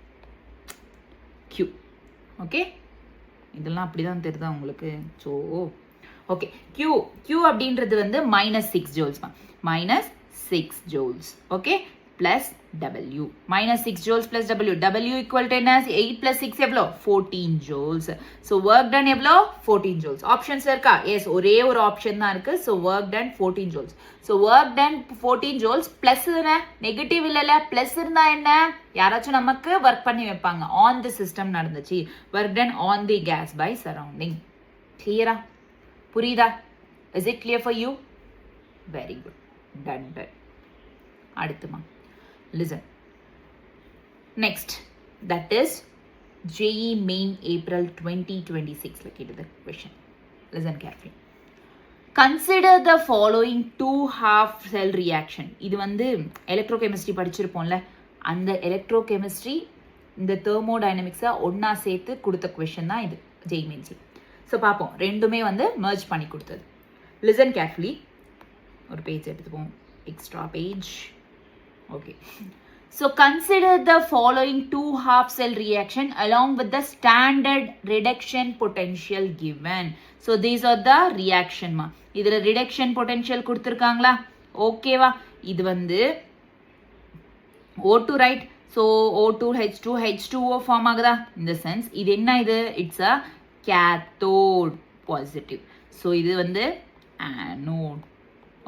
Q. ஓகே, இதெல்லாம் அப்படி தான் தெரியுதா உங்களுக்கு? ஸோ ஓகே, Q அப்படின்றது வந்து மைனஸ் 6 ஜோல்ஸ் தான், minus 6 joules. Okay, plus W, minus 6 joules plus W. W equal to என்ன? 8 plus 6 எவ்வளோ? 14 joules. So work done எவ்வளோ? 14 joules. Options இருக்கா? Yes, ஒரே ஒரு ஆப்ஷன் தான் இருக்கு. So work done 14 joules. So work done 14 joules plus என்ன? நெகட்டிவ் இல்லைல்ல, plus இருந்தா என்ன? யாராச்சும் நமக்கு ஒர்க் பண்ணி வைப்பாங்க. ஆன் தி சிஸ்டம் நடந்துச்சு. work done on the gas by surrounding. கிளியரா? புரியுதா? Is it clear for you? Very good. Done. அடுத்துமா listen. Next, that is JE Main April 2026 like it is the question. Listen carefully. Consider the following two half cell reaction. இது வந்து எலக்ட்ரோகெமிஸ்ட்ரி படிச்சிருப்போம்ல, அந்த எலக்ட்ரோகெமிஸ்ட்ரி இந்த தெர்மோடைனமிக்ஸை ஒன்னா சேர்த்து கொடுத்த கொஸ்டின் தான் இது JE Main. ஸோ பார்ப்போம், ரெண்டுமே வந்து merge பண்ணி கொடுத்தது. Listen carefully. ஒரு பேஜ் எடுத்துப்போம், extra page. Okay, so consider the following two half cell reaction along with the standard reduction potential given. So these are the reaction ma. இதுல reduction potential கொடுத்திருக்காங்களா? ஓகேவா? இது வந்து O2 right? So O2 H2 H2O form ஆகுதா? In the sense இது என்ன இது? It's a cathode positive. So இது வந்து anode.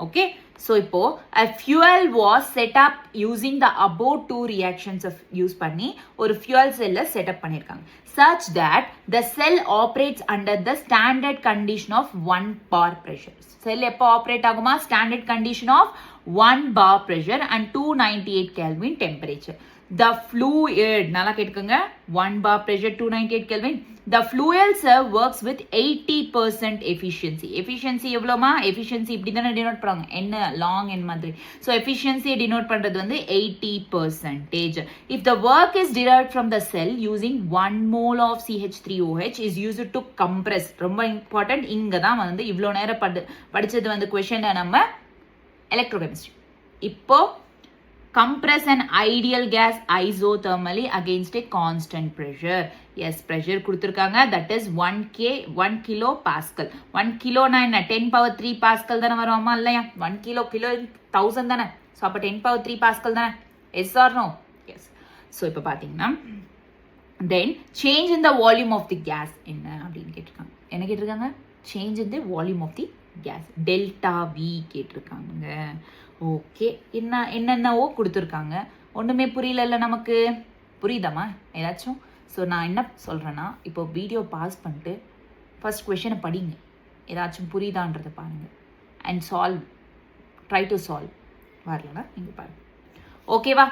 Okay, so இப்போ a fuel was set up using the above two reactions of use பண்ணி ஒரு fuel cell set up பண்ணிருக்காங்க such that the cell operates under the standard condition of 1 bar pressure. cell எப்போ ஆப்ரேட் ஆகுமா? standard condition of 1 bar pressure and 298 Kelvin temperature. The fluid, நல்லா கேட்டுக்கோங்க, 1 bar pressure 298 Kelvin. The fuel cell works with 80% efficiency. Efficiency எவ்வளோமா? Efficiency இப்படி தானே denote பண்ணுவாங்க, என்ன long and மாதிரி. So efficiency denote பண்ணுறது வந்து 80%. If the work is derived from the cell using 1 mole of CH3OH is used to compress. ரொம்ப important, இங்கே தான் வந்து இவ்வளோ நேரம் படித்தது வந்து question நம்ம electrochemistry. இப்போ compress an ideal gas isothermally against a constant pressure. Yes, pressure கொடுத்திருக்காங்க, that is 1 kilo pascal. 1 kilo na என்ன? 10 power 3 pascal தானே வருவாமா இல்லையா? 1 kilo 1000 தானே. ஸோ அப்போ 10 power 3 pascal தானே. Yes or no? Yes. So இப்போ பார்த்தீங்கன்னா then change in the volume of the gas என்ன அப்படின்னு கேட்டிருக்காங்க. என்ன கேட்டிருக்காங்க? Change in the volume of the gas, delta V கேட்டிருக்காங்க. ஓகே, என்னென்னவோ கொடுத்துருக்காங்க, ஒன்றுமே புரியல நமக்கு. புரியுதாம்மா ஏதாச்சும்? ஸோ நான் என்ன சொல்கிறேன்னா, இப்போ வீடியோ பாஸ் பண்ணிட்டு ஃபர்ஸ்ட் கொஷனை படிங்க, ஏதாச்சும் புரியுதான்றதை பாருங்கள், and solve, try to solve. வரலன்னா நீங்கள் பாருங்கள். ஓகேவா?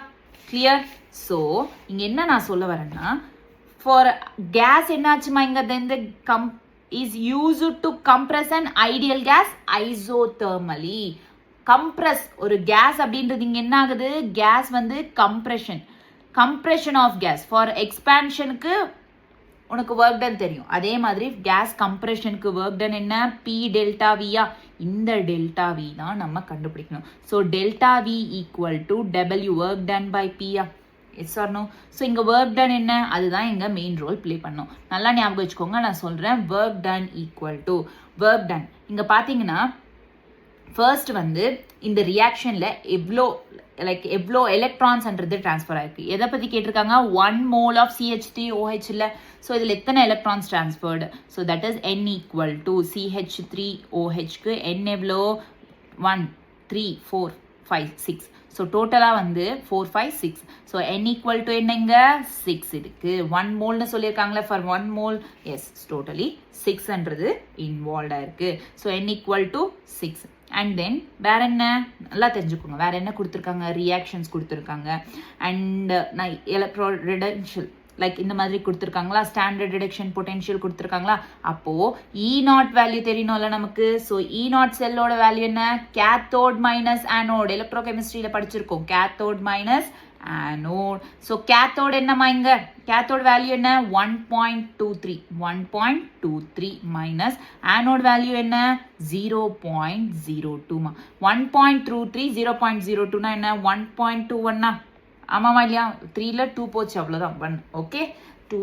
கிளியர்? ஸோ இங்கே என்ன நான் சொல்ல வரேன்னா, ஃபார் கேஸ் என்னாச்சுமா இங்கே இந்த is used to compress an ideal gas isothermally. compress ஒரு கேஸ் அப்படின்றது இங்கே என்ன ஆகுது? கேஸ் வந்து கம்ப்ரெஷன் ஆஃப் கேஸ். ஃபார் எக்ஸ்பேன்ஷனுக்கு உனக்கு ஒர்க் டன் தெரியும், அதே மாதிரி கேஸ் கம்ப்ரெஷனுக்கு ஒர்க் டன் என்ன? பி டெல்டா வியா? இந்த டெல்டா வி தான் நம்ம கண்டுபிடிக்கணும். So delta V equal to W work done by பியா? Yes or no? ஸோ இங்கே ஒர்க் டன் என்ன? அதுதான் இங்கே மெயின் ரோல் ப்ளே பண்ணோம். நல்லா ஞாபகம் வச்சுக்கோங்க, நான் சொல்கிறேன். Work done equal to work done. இங்கே பார்த்தீங்கன்னா ஃபர்ஸ்ட் வந்து இந்த ரியாக்ஷனில் எவ்வளோ எலக்ட்ரான்ஸ்ன்றது ட்ரான்ஸ்ஃபர் ஆயிருக்கு. எதை பற்றி கேட்டிருக்காங்க? 1 mole ஆஃப் CH3OH இல்லை. ஸோ இதில் எத்தனை electrons transferred? So that is N equal to CH3OHக்கு N எவ்வளோ? 1 3 4 5 6. ஸோ டோட்டலாக வந்து 4 5 6. ஸோ N ஈக்குவல் டு என்னங்க? 6 இருக்கு. 1 மோல்னு சொல்லியிருக்காங்களே, ஃபார் 1 mole, எஸ், டோட்டலி 6ன்றது இன்வால்வ்டாக இருக்கு. So N equal to 6. And then வேற என்ன நல்லா தெரிஞ்சுக்கோங்க, வேற என்ன கொடுத்துருக்காங்க? ரியாக்ஷன்ஸ் கொடுத்துருக்காங்க. அண்ட் நான் எலக்ட்ரோ ரிடக்ஷன் லைக் இந்த மாதிரி கொடுத்துருக்காங்களா? ஸ்டாண்டர்ட் ரிடக்ஷன் பொட்டென்ஷியல் கொடுத்துருக்காங்களா? அப்போது E0 வேல்யூ தெரியணும்ல நமக்கு. ஸோ E0 செல்லோட வேல்யூ என்ன? Cathode minus anode. எலக்ட்ரோ கெமிஸ்ட்ரியில் படிச்சிருக்கோம், cathode minus anode. So cathode என்னம்மா இங்கே? கேத்தோட் வேல்யூ என்ன? 1.23 மைனஸ் ஆனோட் வேல்யூ என்ன? 0.02மா. 1.23 0.02னா என்ன? 1.21னா? ஆமாம்மா இல்லையா? 3ல 2 போச்சு, அவ்வளோதான் 1. ஓகே, 2.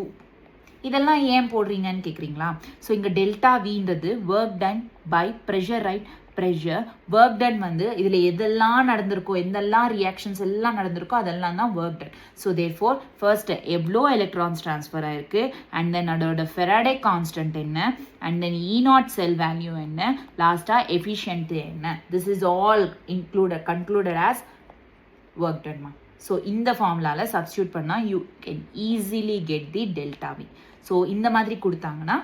இதெல்லாம் ஏன் போடுறீங்கன்னு கேட்குறீங்களா? ஸோ இங்கே டெல்டா வின்றது work done by pressure, right? Pressure work done வந்து இதில் எதெல்லாம் நடந்திருக்கோ, எந்தெல்லாம் ரியாக்ஷன்ஸ் எல்லாம் நடந்திருக்கோ அதெல்லாம் தான் work done. So therefore first எவ்வளோ எலக்ட்ரான்ஸ் ட்ரான்ஸ்ஃபர் ஆயிருக்கு, அண்ட் தென் அதோட ஃபெராடே கான்ஸ்டன்ட் என்ன, and then E0 cell value என்ன, லாஸ்ட்டாக எஃபிஷியன்ட் என்ன. This is all concluded as work டன்மா. ஸோ இந்த ஃபார்முலாவில் சப்ஸ்டியூட் பண்ணால் you can easily get the delta V. So இந்த மாதிரி கொடுத்தாங்கன்னா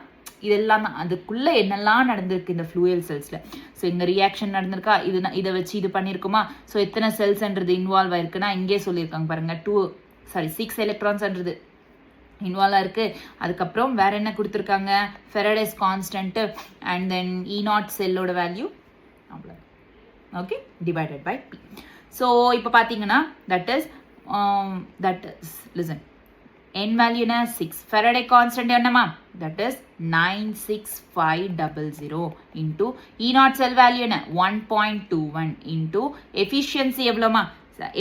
இதெல்லாம் அதுக்குள்ளே என்னெல்லாம் நடந்திருக்கு இந்த ஃப்ளூயல் செல்ஸில். ஸோ இங்கே ரியாக்ஷன் நடந்திருக்கா, இதை வச்சு இது பண்ணியிருக்குமா. ஸோ எத்தனை செல்ஸ்ன்றது இன்வால்வ் ஆயிருக்குன்னா இங்கே சொல்லியிருக்காங்க பாருங்கள், 6 எலக்ட்ரான்ஸ்ன்றது இன்வால்வ் ஆயிருக்கு. அதுக்கப்புறம் வேற என்ன கொடுத்துருக்காங்க? Faraday's constant, and then E0 செல்லோட வேல்யூ அவ்வளோ. Okay, divided by P. So இப்போ பார்த்தீங்கன்னா that is listen, N value என்ன? 6. ஃபெரடே கான்ஸ்டன்ட் என்னமா? That is 96500 into E0 cell value என்ன? 1.21 இன்டூ எஃபிஷியன்சி எவ்வளோமா?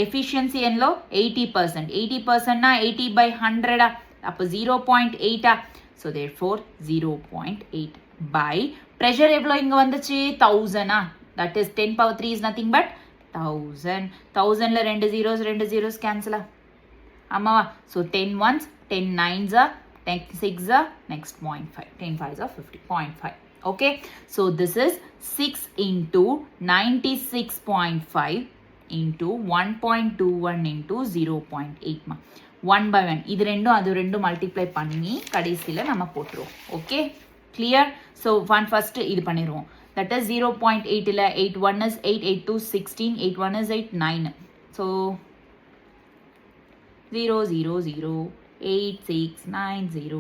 எஃபிஷியன்சி எவ்வளோ? 80%. 80%னா 80/100. அப்போ 0.8. ஸோ தேர்ஃபோர் 0.8 பை ப்ரெஷர் எவ்வளோ இங்கே வந்துச்சு? 1000. That is 10⁻³ is nothing but 1000. 1000ல் 2 zeros கேன்சலா? ஆமாவா? So 10 ones, 10 nines, 10 6, next 0.5, 10 5s 50, 0.5. Okay, so this is 6 into 96.5 into 1.21 into 0.8 மா. 1 by 1 இது ரெண்டும் அது ரெண்டும் மல்டிப்ளை பண்ணி கடைசியில் நம்ம போட்டுருவோம். Okay, clear? ஸோ ஃபர்ஸ்ட் இது பண்ணிடுவோம். தட் இஸ் 0.8ல் 8 1 is 8, 8 2 16, 8 1 is 8 9. So 0 0 0 8 6 9 0.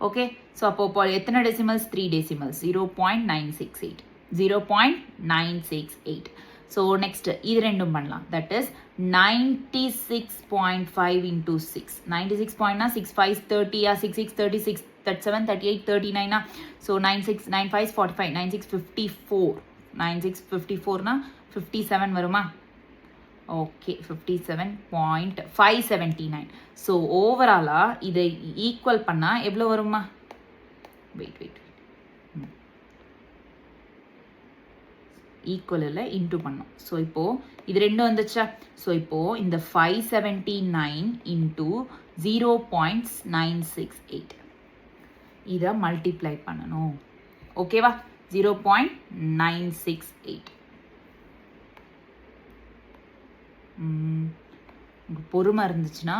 Okay, so அப்போ எத்தனை டெசிமல்ஸ்? 3 டெசிமல்ஸ். 0.968, 0.968. ஸோ நெக்ஸ்ட் இது ரெண்டும் பண்ணலாம். That is 96.5 into 6. 96 பாயிண்ட்னா 6 5 30, 6 6 36, 37 38 39. ஸோ 96 9 5 45, 96 54. 96 54னா 57 வருமா? ஓகே, 57.579. ஸோ ஓவராலாக இதை ஈக்குவல் பண்ணால் எவ்வளோ வருமா? வெயிட் ஈக்குவல் இல்லை இன்டூ பண்ணோம். ஸோ இப்போது இது ரெண்டும் வந்துச்சா. ஸோ இப்போது இந்த 579 இன்டூ 0.968 இதை மல்டிப்ளை பண்ணணும். ஓகேவா? 0.968 பொறுமை இருந்துச்சுன்னா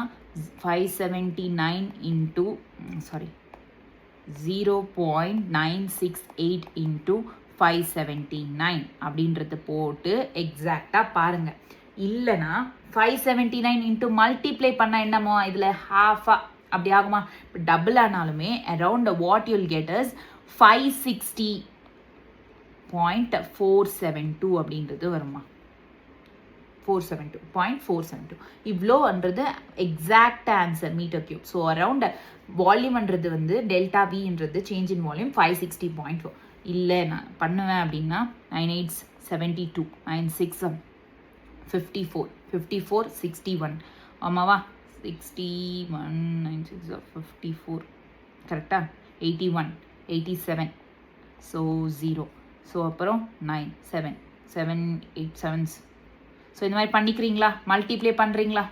579 இன்டூ 0.968 இன்டூ 579 அப்படின்றது போட்டு எக்ஸாக்டாக பாருங்கள். இல்லைனா 579 இன்டூ மல்டிப்ளை பண்ணால் என்னமோ இதில் ஹாஃபாக அப்படி ஆகுமா? இப்போ டபுள் ஆனாலுமே around what you'll get is 560.472 அப்படின்றது வருமா? 472.472 இவ்வளோன்றது exact answer metre cube. So around வால்யூம்ன்றது வந்து டெல்டா வின்றது சேஞ்ச் இன் வால்யூம் 560.4. இல்லை நான் பண்ணுவேன் அப்படின்னா 9 8s 72 9 6 54 54 61 ஆமாவா? 61 9 6 54 கரெக்டாக 81 87 ஸோ 0 ஸோ அப்புறம் 9 7 7 8 7s. ஸோ இந்த மாதிரி பண்ணிக்கிறீங்களா? மல்டிப்ளை பண்ணுறீங்களா?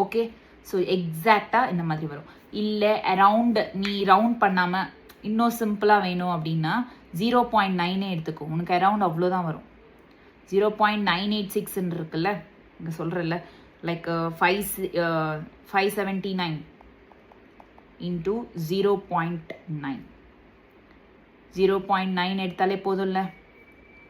ஓகே. ஸோ எக்ஸாக்டாக இந்த மாதிரி வரும். இல்லை அரவுண்ட் நீ ரவுண்ட் பண்ணாமல் இன்னும் சிம்பிளாக வேணும் அப்படின்னா 0.9 எடுத்துக்கும். உனக்கு அரவுண்ட் அவ்வளோதான் வரும். 0.986 இருக்குல்ல இங்கே சொல்கிறல்ல, லைக் 579 இன்டூ 0.9 0.9 எடுத்தாலே போதும்ல,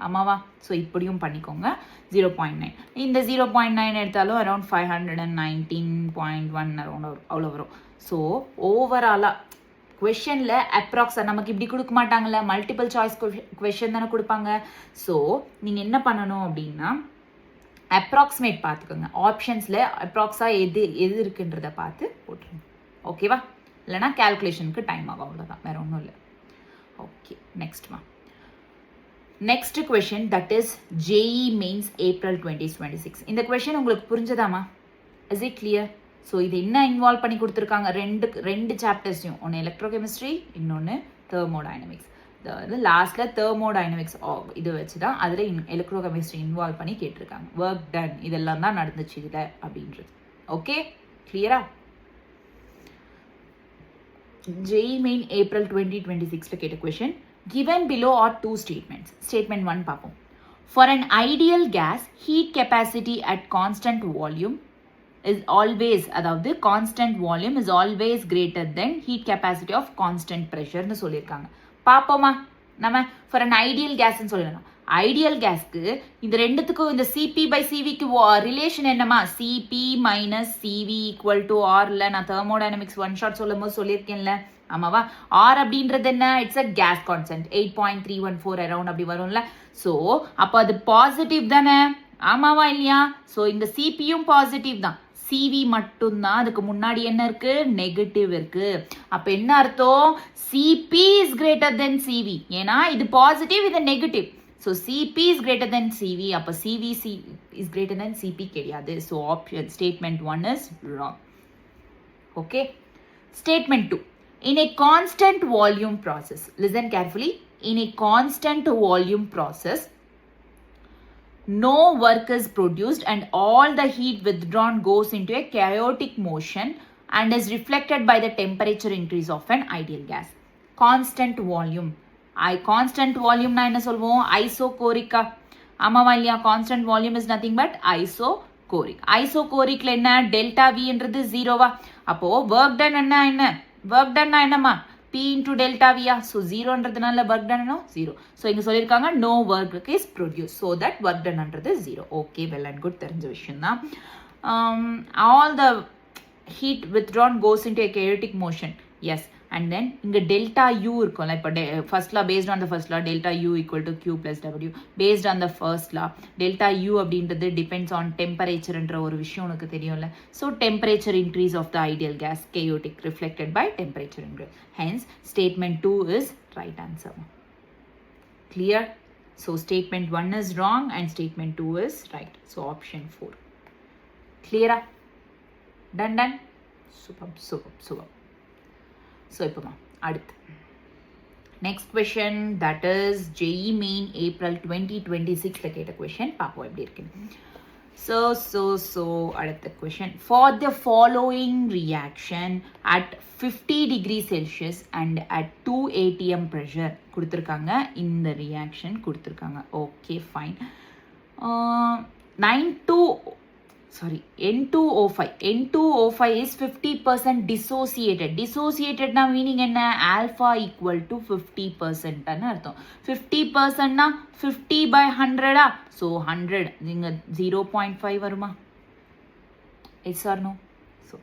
ஆமாவா? ஸோ இப்படியும் பண்ணிக்கோங்க. 0.9 இந்த 0.9 எடுத்தாலும் அரௌண்ட் 519.1 அரௌண்ட் அவ்வளோ வரும். ஸோ ஓவராலாக கொஷனில் அப்ராக்ஸாக நமக்கு இப்படி கொடுக்க மாட்டாங்கல்ல, மல்டிபிள் சாய்ஸ் கொஷன் தானே கொடுப்பாங்க. ஸோ நீங்கள் என்ன பண்ணணும் அப்படின்னா அப்ராக்சிமேட் பார்த்துக்கோங்க. ஆப்ஷன்ஸில் அப்ராக்ஸாக எது இருக்குன்றதை பார்த்து போட்டுருங்க. ஓகேவா? இல்லைனா கேல்குலேஷனுக்கு டைம் ஆகும், அவ்வளோதான், வேறு ஒன்றும் இல்லை. Okay, next question that is JEE mains April 2026. இந்த கொஷின் உங்களுக்கு புரிஞ்சதாமா? Is it clear? ஸோ இது என்ன இன்வால்வ் பண்ணி கொடுத்துருக்காங்க? ரெண்டு சாப்டர்ஸையும், ஒன்று எலக்ட்ரோகெமிஸ்ட்ரி, இன்னொன்று தெர்மோடைனமிக்ஸ். அதாவது லாஸ்ட்டில் தெர்மோடைனமிக்ஸ் இது வச்சு தான் அதில் எலக்ட்ரோகெமிஸ்ட்ரி இன்வால்வ் பண்ணி கேட்டிருக்காங்க. ஒர்க் டன் இதெல்லாம் தான் நடந்துச்சு இதில் அப்படின்றது. ஓகே, கிளியரா? JEE மெயின் ஏப்ரல் 2026 கேட்ட question. Given below are two statements. Statement 1 பார்ப்போம். For an ideal gas, heat capacity at constant volume is always, அதாவது constant volume is always greater than heat capacity of constant pressure னு சொல்லியிருக்காங்க. பார்ப்போமா? நம்ம for an ideal gas னு சொல்லலாம். ஐடியல் கேஸ்க்கு இந்த ரெண்டுத்துக்கும் இந்த CP/CVக்கு ரிலேஷன் என்னமா? CP minus CV equal to R. நான் தெர்மோடைனமிக்ஸ் ஒன் ஷாட் சொல்லும் போது சொல்லியிருக்கேன்ல, ஆமாவா? ஆர் அப்படின்றது என்ன? It's a case constant 8.314 around அப்படி வரும்ல. ஸோ அப்போ அது பாசிட்டிவ் தானே, ஆமாவா இல்லையா? ஸோ இந்த சிபியும் பாசிட்டிவ் தான், சிவி மட்டும்தான் அதுக்கு முன்னாடி என்ன இருக்கு? நெகட்டிவ் இருக்கு. அப்போ என்ன அர்த்தம்? CP is greater than CV. ஏன்னா இது பாசிட்டிவ், இது negative. So CP is greater than CV. அப்போ CV is greater than CP கிடையாது. So option statement 1 is wrong. Okay, statement 2. In a constant volume process, listen carefully, in a constant volume process, no work is produced and all the heat withdrawn goes into a chaotic motion and is reflected by the temperature increase of an ideal gas. Constant volume. Constant volume na enna solvom? Isochloric. ஆமாவா இல்லையா? Constant volume is nothing but isochloric. Isochloricல என்ன? டெல்டா V என்றது 0வா? அப்போ work done என்ன? ஒர்க் டன்னா என்னம்மா? P into delta V. So 0ன்றதுனால ஒர்க் டன்னோ 0. ஸோ இங்கே சொல்லியிருக்காங்க no work is produce, so that work டன்ன்றது 0. ஓகே, வெல் அண்ட் குட், தெரிஞ்ச விஷயம் தான். All the heat withdrawn goes into a chaotic motion. Yes. And then இங்கே டெல்டா யூ இருக்கும்ல. இப்போ first law, based on the first law, delta U equal to Q plus W. Based on the first law, delta U அப்படின்றது டிபெண்ட்ஸ் ஆன் டெம்பரேச்சர்ன்ற ஒரு விஷயம் உனக்கு தெரியும்ல. So temperature increase of the ideal gas chaotic reflected by temperature increase. Hence statement 2 is right answer. Clear? So statement 1 is wrong and statement 2 is right. So option 4. கிளியரா? டன். சூப்பர். ஸோ இப்போமா அடுத்து next question that is JEE main April 2026 கேட்ட கொஷின் பார்ப்போம் எப்படி இருக்குன்னு. So அடுத்த question. For the following reaction at 50 degrees Celsius and at 2 atm pressure கொடுத்துருக்காங்க. இந்த ரியாக்ஷன் கொடுத்துருக்காங்க. Okay fine. N2O5 is 50% dissociated. Dissociated na meaning enna? Alpha equal to 50% anu artham. 50% na 50 by 100 ah? So 100 inga 0.5 varuma? Yes or no? So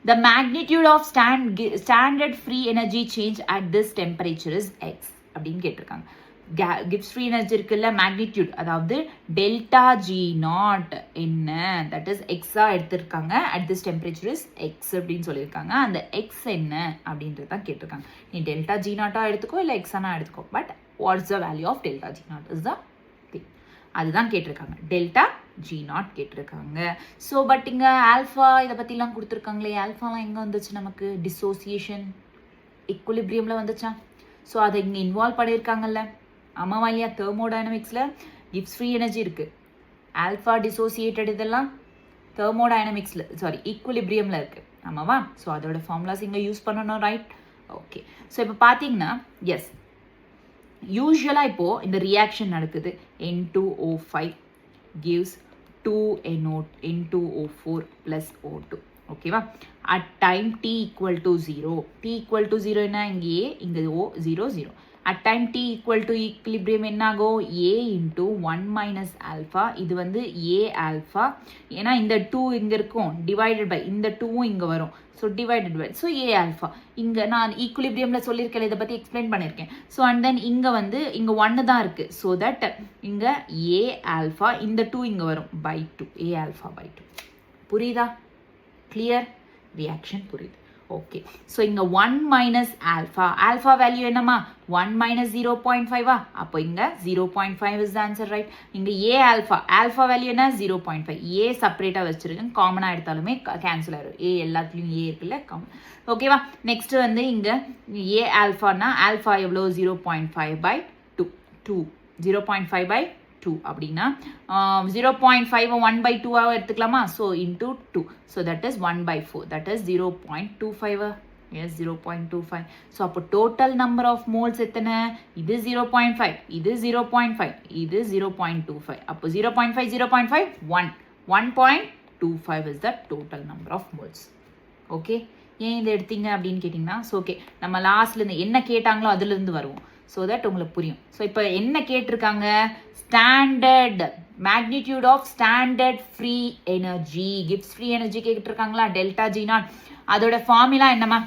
the magnitude of standard free energy change at this temperature is x அப்படினு கேட்டிருக்காங்க. கிப்ஸ் ஃப்ரீ எனர்ஜி இருக்குல்ல, மேக்னிடியூட், அதாவது டெல்டா ஜி நாட் என்ன, தட் இஸ் எக்ஸா எடுத்திருக்காங்க. At this temperature is X அப்படின்னு சொல்லியிருக்காங்க. அந்த எக்ஸ் என்ன அப்படின்றது தான் கேட்டிருக்காங்க. நீ டெல்டா ஜி நாட்டா எடுத்துக்கோ இல்லை எக்ஸானா எடுத்துக்கோ, but what's the value of delta G naught is the thing, அதுதான் கேட்டிருக்காங்க. டெல்டா ஜி நாட் கேட்டிருக்காங்க. ஸோ பட் இங்கே ஆல்ஃபா இதை பற்றிலாம் கொடுத்துருக்காங்களே, ஆல்ஃபாலாம் எங்கே வந்துச்சு நமக்கு? டிசோசியேஷன் ஈக்குலிபிரியமில் வந்துச்சா? ஸோ அதை இங்கே இன்வால்வ் பண்ணியிருக்காங்கல்ல, ஆமாவா இல்லையா? தெர்மோடைனமிக்ஸில் கிப்ஸ் ஃப்ரீ எனர்ஜி இருக்குது, ஆல்ஃபா டிசோசியேட்டட் இதெல்லாம் தெர்மோடைனமிக்ஸில் ஈக்குலிபிரியமில் இருக்குது, ஆமாவா? ஸோ அதோட ஃபார்முலாஸ் இங்கே யூஸ் பண்ணணும், ரைட்? ஓகே. ஸோ இப்போ பார்த்தீங்கன்னா எஸ், யூஸ்வலாக இப்போது இந்த ரியாக்ஷன் நடக்குது. N2O5 gives 2NO2O4 plus O2, ஓகேவா? At time t equal to 0, t equal to 0 என்ன? இங்கே இங்கே O 0 0. at time t equal to equilibrium என்ன ஆகும்? a into 1 minus alpha, இது வந்து a alpha, ஏன்னா இந்த 2 இங்க இருக்கும், divided by இந்த 2 இங்க வரும், so divided by, so a alpha. இங்க நான் equilibriumல சொல்லியிருக்கேன், இதை பற்றி எக்ஸ்பிளைன் பண்ணியிருக்கேன். ஸோ அண்ட் தென் இங்கே வந்து இங்கே 1 தான் இருக்குது, ஸோ தட் இங்கே a alpha, இந்த 2 இங்கே வரும் by 2, a alpha by 2. புரியுதா? கிளியர்? ரியாக்ஷன் புரியுது. ஓகே. ஸோ இங்கே 1 மைனஸ் ஆல்ஃபா, ஆல்ஃபா வேல்யூ என்னம்மா? 1 மைனஸ் 0.5ஆ? அப்போ இங்கே 0.5 இஸ் த ஆன்சர், ரைட்? இங்கே ஏ ஆல்ஃபா, ஆல்ஃபா வேல்யூ என்ன? 0.5. ஏ செப்பரேட்டாக வச்சுருக்கேன், காமனாக எடுத்தாலுமே கேன்சல் ஆகிடும். ஏ எல்லாத்துலேயும் ஏ இருக்குல்ல, காமன், ஓகேவா? நெக்ஸ்ட் வந்து இங்கே ஏ ஆல்ஃபானா ஆல்ஃபா எவ்வளோ? 0.5 by 2, 2, 0.5 by 2 அப்படின்னா 0.5 1 by 2 எடுத்துக்கலாமா? So into 2, so that is 1 by 4, that is 0.25. Yes, 0.25. So அப்போ டோட்டல் நம்பர் ஆஃப் மோல்ஸ் எத்தனை? இது 0.5, இது 0.5, இது 0.25. அப்போ 0.5 0.5 1, 1.25 is the total number of moles. Okay. ஏன் இதை எடுத்தீங்க அப்படின்னு கேட்டிங்கன்னா, ஸோ ஓகே, நம்ம லாஸ்ட்லேருந்து என்ன கேட்டாங்களோ அதுலேருந்து வருவோம், ஸோ தட் உங்களுக்கு புரியும். ஸோ இப்போ என்ன கேட்டிருக்காங்க? Standard magnitude of standard free energy, Gibbs free energy கேட்டிருக்காங்களா? Delta G naught. அதோட ஃபார்முலா என்னம்மா?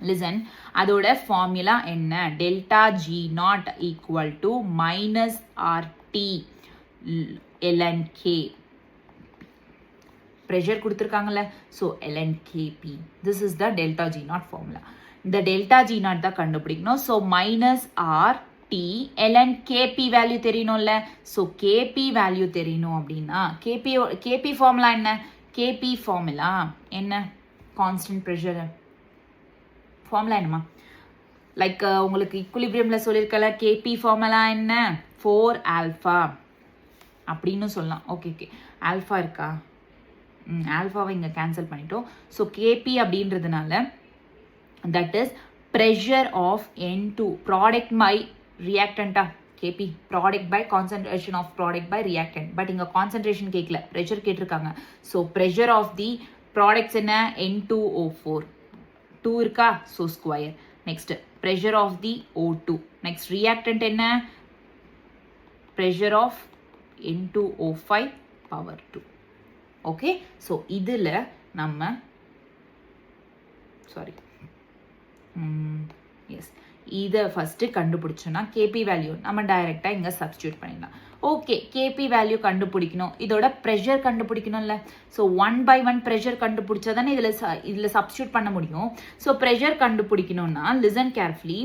லிசன், அதோட ஃபார்முலா என்ன? Delta G naught equal to minus RT ln k. Pressure கொடுத்துருக்காங்கல்ல, so ln kp. This is the delta G naught formula. இந்த டெல்டா ஜி நாட் தான் கண்டுபிடிக்கணும். So minus R T ln Kp value தெரியணும்ல. ஸோ கேபி வேல்யூ தெரியணும் அப்படின்னா கேபி ஃபார்முலா என்ன? கேபி ஃபார்முலா என்ன? கான்ஸ்டன்ட் ப்ரெஷர் ஃபார்முலா என்னம்மா? லைக் உங்களுக்கு ஈக்குலிபிரியமில் சொல்லியிருக்கல, கேபி ஃபார்முலா என்ன? 4 ஆல்ஃபா அப்படின்னு சொல்லலாம். ஓகே ஓகே, ஆல்ஃபா இருக்கா? ஆல்ஃபாவை இங்கே கேன்சல் பண்ணிட்டோம். ஸோ கேபி அப்படின்றதுனால that is pressure of N2 product by reactant, Kp product by concentration of product by reactant, but இங்க concentration கேட்கல, pressure கேட்டிருக்காங்க. so pressure of the products என்ன? N2O4, 2 இருக்கா? so square. next pressure of the O2, next reactant என்ன? pressure of N2O5 power 2. okay, so இதுல நம்ம sorry எஸ், இதை ஃபஸ்ட்டு கண்டுபிடிச்சோன்னா கேபி வேல்யூ நம்ம டைரெக்டாக இங்கே சப்ஸ்டியூட் பண்ணிடலாம். ஓகே, கேபி வேல்யூ கண்டுபிடிக்கணும், இதோட ப்ரெஷர் கண்டுபிடிக்கணும்ல. ஸோ 1 by 1 ப்ரெஷர் கண்டுபிடிச்சா தானே இதில் சப்ஸ்டியூட் பண்ண முடியும். ஸோ ப்ரெஷர் கண்டுபிடிக்கணும்னா லிசன் கேர்ஃபுல்லி,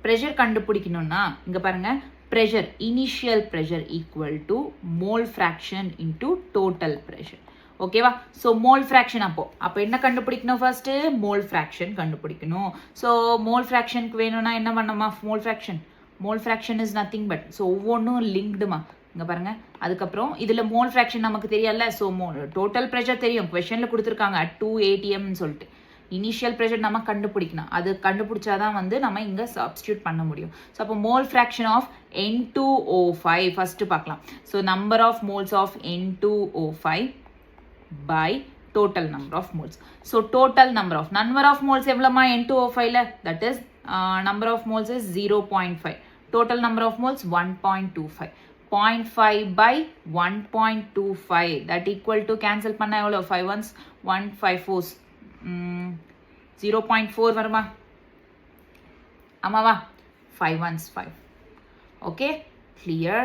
ப்ரெஷர் கண்டுபிடிக்கணும்னா இங்கே பாருங்கள், pressure initial pressure equal to mole fraction into total pressure. ஓகேவா? ஸோ மோல் ஃப்ராக்ஷன் அப்போ என்ன கண்டுபிடிக்கணும்? ஃபர்ஸ்ட் மோல் ஃப்ராக்ஷன் கண்டுபிடிக்கணும். ஸோ மோல் ஃப்ராக்ஷனுக்கு வேணும்னா என்ன பண்ணணுமா? Mole fraction is nothing but, so ஒவ்வொன்றும் லிங்க்டுமா இங்கே பாருங்க. அதுக்கப்புறம் இதில் மோல் ஃப்ராக்ஷன் நமக்கு தெரியல. ஸோ டோட்டல் ப்ரெஷர் தெரியும், கொஷனில் கொடுத்துருக்காங்க at 2 atmன்னு சொல்லிட்டு. இனிஷியல் ப்ரெஷர் நம்ம கண்டுபிடிக்கணும், அது கண்டுபிடிச்சாதான் வந்து நம்ம இங்கே சப்ஸ்டியூட் பண்ண முடியும். ஸோ அப்போ mole fraction of N2O5 first பார்க்கலாம். So number of moles of N2O5 by total number of moles. So total number of moles எவ்வளோமா N2O5ல? that is number of moles is 0.5. total number of moles 1.25. 0.5 by 1.25 that equal to cancel பண்ண எவ்வளோ? 5 ones 1 5 4s 0.4 வருமா? ஆமாவா? 5 ones 5. okay, clear,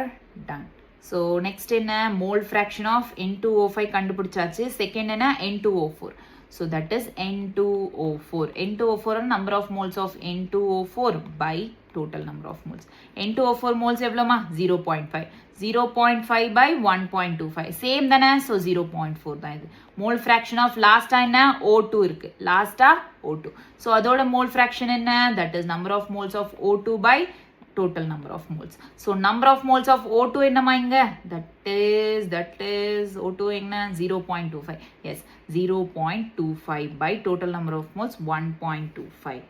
done. So next என்ன? மோல் ஃப்ராக்ஷன் ஆஃப் N2O5 கண்டுபிடிச்சாச்சு. செகண்ட் என்ன? N2O4. So that is N2O4. N2O4 number of moles of N2O4 by total number of moles. N2O4 moles எவ்வளோமா? 0.5. 0.5 by 1.25 சேம் தானே? ஸோ 0.4 தான் இது. மோல் ஃப்ராக்ஷன் ஆஃப் லாஸ்டா என்ன? O2 இருக்கு, லாஸ்டா O2. ஸோ அதோட மோல் ஃப்ராக்ஷன் என்ன? That is number of moles of O2 by total number of moles. So number of moles of O2 என்னமா இங்க? that is O2 என்ன? 0.25. yes, 0.25 by total number of moles 1.25.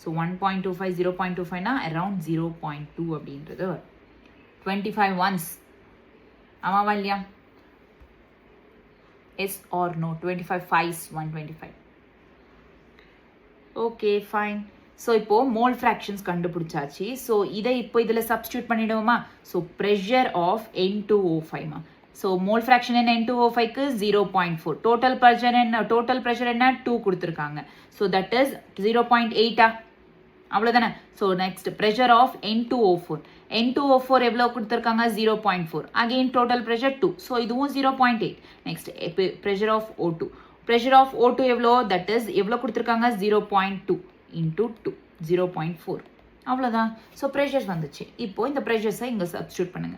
so 1.25 0.25 na around 0.2 அப்படின்றது 25 ones. ஆமாவா இல்லையா? yes or no? 25 5s 125. okay, fine. So இப்போ மோல் ஃப்ராக்ஷன்ஸ் கண்டுபிடிச்சாச்சு. ஸோ இதை இப்போ இதில் சப்ஸ்டியூட் பண்ணிடுவோமா? ஸோ ப்ரெஷர் ஆஃப் N2O5மா. ஸோ மோல் ஃப்ராக்ஷன் என்ன? N2O5க்கு 0.4. டோட்டல் ப்ரெஷர் என்ன? 2 கொடுத்துருக்காங்க. ஸோ தட் இஸ் 0.8ஆ? அவ்வளோதானே? So next pressure of N2O4. N2O4 எவ்வளோ கொடுத்துருக்காங்க? 0.4. Again total pressure 2. ஸோ இதுவும் 0.8. Next pressure of O2. Pressure of O2 எவ்வளோ? தட் இஸ் எவ்வளோ கொடுத்துருக்காங்க? 0.2 into 2 0.4. அவ்வளோதான். ஸோ ப்ரெஷர்ஸ் வந்துச்சு. இப்போ இந்த ப்ரெஷர்ஸை இங்கே சப்ஸ்டியூட் பண்ணுங்க.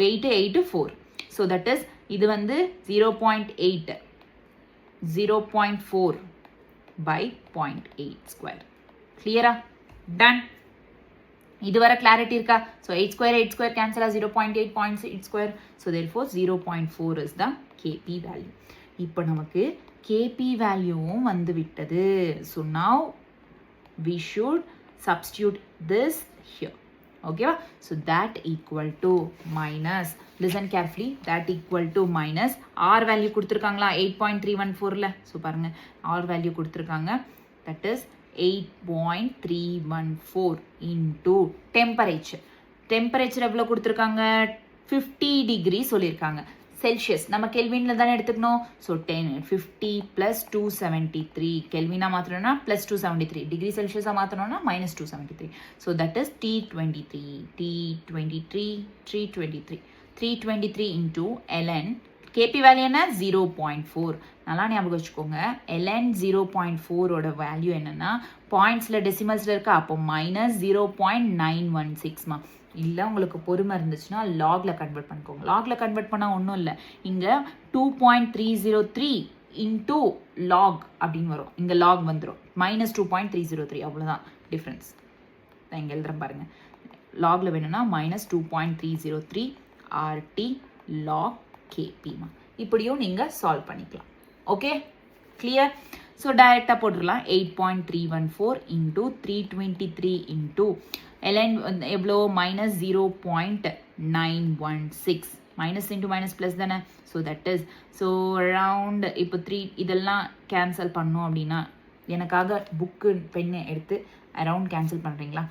8 8 4. ஸோ தட் இஸ் இது வந்து 0.8 0.4 by 0.8 ஸ்கொயர். கிளியரா? டன். இதுவரை கிளாரிட்டி இருக்கா? So 8 square cancel ah 0.8 0.8 square. So therefore 0.4 is the KP value. இப்போ நமக்கு KP வேல்யூவும் வந்து விட்டது. So now we should substitute this here. okay va? so that equal to minus, listen carefully, that equal to minus R value கொடுத்திருக்காங்களா 8.314 ல. so பாருங்க R value கொடுத்திருக்காங்க, that is 8.314 into temperature. temperature எவ்வளவு கொடுத்திருக்காங்க? 50 degree சொல்லியிருக்காங்க. செல்சியஸ் நம்ம கெல்வின்ல தானே எடுத்துக்கணும். ஸோ 50 + 273 கெல்வினா மாற்றணும்னா ப்ளஸ் 273, டிகிரி செல்சியஸாக மாற்றணும்னா -273. So that is T23 into ln. Kp value என்ன? 0.4. நல்லா ஞாபகம் வச்சுக்கோங்க. ln 0.4ஓட வேல்யூ என்னன்னா பாயிண்ட்ஸில் டெசிமல்ஸில் இருக்கா? அப்போ -0.916மா. இல்லை உங்களுக்கு பொறுமை இருந்துச்சுன்னா லாகில் கன்வெர்ட் பண்ணிக்கோங்க. லாகில் கன்வெர்ட் பண்ணால் ஒன்றும் இல்லை, இங்கே 2.303 இன்டூ லாக் அப்படின்னு வரும். இங்கே லாக் வந்துடும் -2.303. அவ்வளோதான் டிஃப்ரென்ஸ். நான் இங்கே எழுதுறேன் பாருங்கள். லாகில் வேணும்னா -2.303 RT log KPமா. இப்படியும் நீங்கள் சால்வ் பண்ணிக்கலாம். Okay, clear? ஸோ டைரெக்டாக போட்டுடலாம். 8.314 இன்டூ 323 இன்டூ ln எவ்வளோ? -0.916. மைனஸ் இன்டூ மைனஸ் ப்ளஸ் தானே? ஸோ தட் இஸ் அரவுண்ட் இப்போ 3 இதெல்லாம் கேன்சல் பண்ணோம் அப்படின்னா எனக்காக புக்கு பெண்ணை எடுத்து அரவுண்ட் கேன்சல் பண்ணுறீங்களா?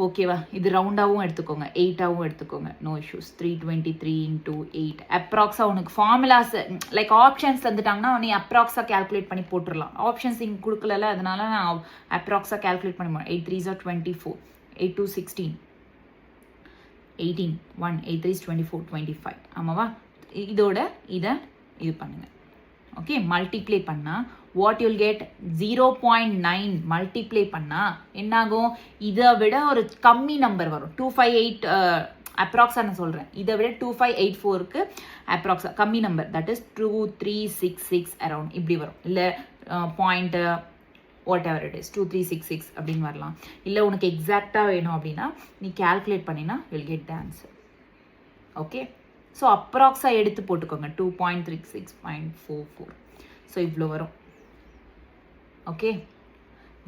ஓகேவா? இது ரவுண்டாகவும் எடுத்துக்கோங்க, 8ஆகவும் எடுத்துக்கோங்க, நோ இஷ்யூஸ். 323 இன்டூ 8 அப்ராக்ஸாக உனக்கு ஃபார்முலாஸ் லைக் ஆப்ஷன்ஸ் வந்துட்டாங்கன்னா நீ அப்ராக்ஸாக கேல்குலேட் பண்ணி போட்டுடலாம். ஆப்ஷன்ஸ் இங்கே கொடுக்கல, அதனால நான் அப்ராக்ஸாக கேல்குலேட் பண்ணி 8 3s are 24, 8 2 16, 18 1 8 3s 24 25. ஆமாவா? இதோட இதை இது பண்ணுங்க. ஓகே, மல்டிப்ளை பண்ணால் வாட் யூல் கெட்? 0.9 மல்டிப்ளை பண்ணால் என்னாகும்? இதை விட ஒரு கம்மி நம்பர் வரும். 258 அப்ராக்ஸாக நான் சொல்கிறேன். இதை விட 2584க்கு அப்ராக்ஸா கம்மி நம்பர், தட் இஸ் 2366 அரௌண்ட் இப்படி வரும். இல்லை point what ever it is 2366 அப்படின்னு வரலாம். இல்லை உனக்கு எக்ஸாக்டாக வேணும் அப்படின்னா நீ கேல்குலேட் பண்ணினா will get the answer. Okay, so அப்ராக்ஸாக எடுத்து போட்டுக்கோங்க 2.36.44. ஸோ இவ்வளோ வரும். ஓகே,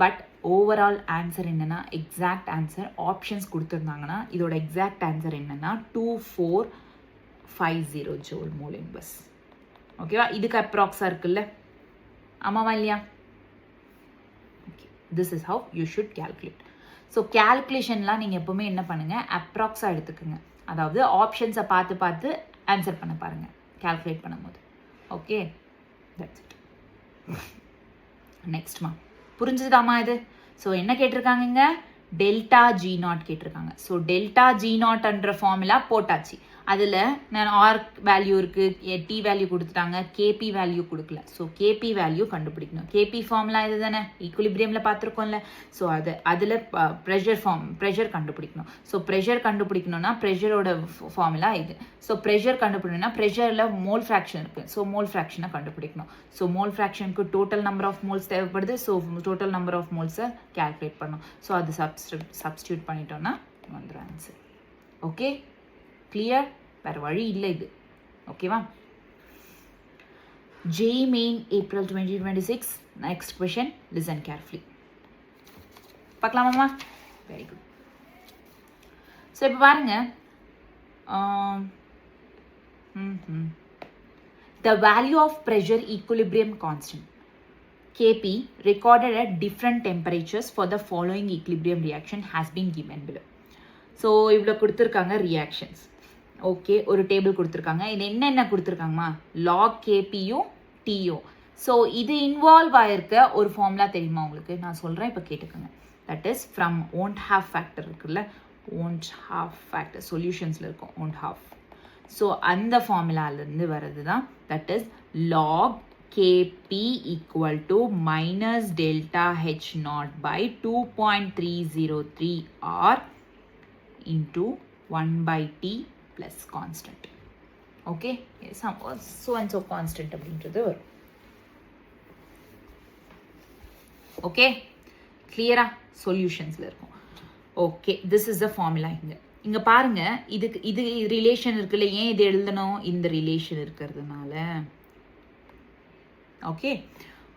பட் ஓவரால் ஆன்சர் என்னென்னா, எக்ஸாக்ட் ஆன்சர் ஆப்ஷன்ஸ் கொடுத்துருந்தாங்கன்னா இதோட எக்ஸாக்ட் ஆன்சர் என்னென்னா 2450 ஜூல் மோல் இன்வெர்ஸ். ஓகேவா, இதுக்கு அப்ராக்ஸாக இருக்குல்ல, ஆமாவா இல்லையா? Okay, this is how you should calculate. So கேல்குலேஷன்லாம் நீங்கள் எப்போவுமே என்ன பண்ணுங்கள், அப்ராக்ஸாக எடுத்துக்கோங்க. அதாவது ஆப்ஷன்ஸை பார்த்து பார்த்து ஆன்சர் பண்ண பாருங்கள் கேல்குலேட் பண்ணும்போது. Okay, that's it. நெக்ஸ்ட்மா புரிஞ்சுதாம்மா இது? ஸோ என்ன கேட்டிருக்காங்க, டெல்டா ஜி நாட் கேட்டிருக்காங்க. ஸோ டெல்டா ஜி நாட்ன்ற ஃபார்முலா போட்டாச்சு. அதில் நான் ஆர் வேல்யூ இருக்குது, டி வேல்யூ கொடுத்துட்டாங்க, கேபி வேல்யூ கொடுக்கல. ஸோ கேபி வேல்யூ கண்டுபிடிக்கணும். கேபி ஃபார்முலா இது தானே, ஈக்குலிபிரியமில் பார்த்துருக்கோம்ல. ஸோ அதில் ப்ரெஷர் கண்டுபிடிக்கணும். ஸோ ப்ரெஷர் கண்டுபிடிக்கணும்னா ப்ரெஷரோட ஃபார்முலா இது. ஸோ ப்ரெஷர் கண்டுபிடிக்கணும்னா ப்ரெஷரில் மோல் ஃப்ராக்ஷன் இருக்குது. ஸோ மோல் ஃப்ராக்ஷனை கண்டுபிடிக்கணும். ஸோ மோல் ஃப்ராக்ஷனுக்கு டோட்டல் நம்பர் ஆஃப் மோல்ஸ் தேவைப்படுது. ஸோ டோட்டல் நம்பர் ஆஃப் மோல்ஸை கேல்குலேட் பண்ணணும். ஸோ அது சப்ஸ்டியூட் பண்ணிட்டோம்னா வந்துடும் ஆன்சர். Okay, clear? வேறு வழி இல்லை இது. ஓகேவா? JEE Main April 2026. Next question, listen carefully. பார்க்கலாமாம்மா? Very good. ஸோ இப்போ பாருங்க, the value of pressure equilibrium constant Kp recorded at different temperatures for the following equilibrium reaction has been given below. So இவ்வளோ கொடுத்துருக்காங்க ரியாக்ஷன்ஸ். ஓகே, ஒரு டேபிள் கொடுத்துருக்காங்க. இது என்னென்ன கொடுத்துருக்காங்கம்மா, லாக் கேபியும் டியும். ஸோ இது இன்வால்வ் ஆகிருக்க ஒரு ஃபார்முலா தெரியுமா உங்களுக்கு? நான் சொல்கிறேன், இப்போ கேட்டுக்கோங்க. That is from van't Hoff factor இருக்குல்ல, ஓன்ட் ஹாஃப் ஃபேக்டர் சொல்யூஷன்ஸில் இருக்கும் ஓன்ட் ஹாஃப். ஸோ அந்த ஃபார்முலாலேருந்து வர்றது தான் that is log Kp equal to minus delta H naught by 2.303 R into 1 by T plus constant. Okay, so and so constant அப்படின்றது வரும். ஓகே, கிளியரா? சொல்யூஷன்ஸில் இருக்கும். Okay, this is the formula. இங்கே பாருங்க, இது ரிலேஷன் இருக்குல்ல, ஏன் இது எழுதணும்? இந்த ரிலேஷன் இருக்கிறதுனால. Okay,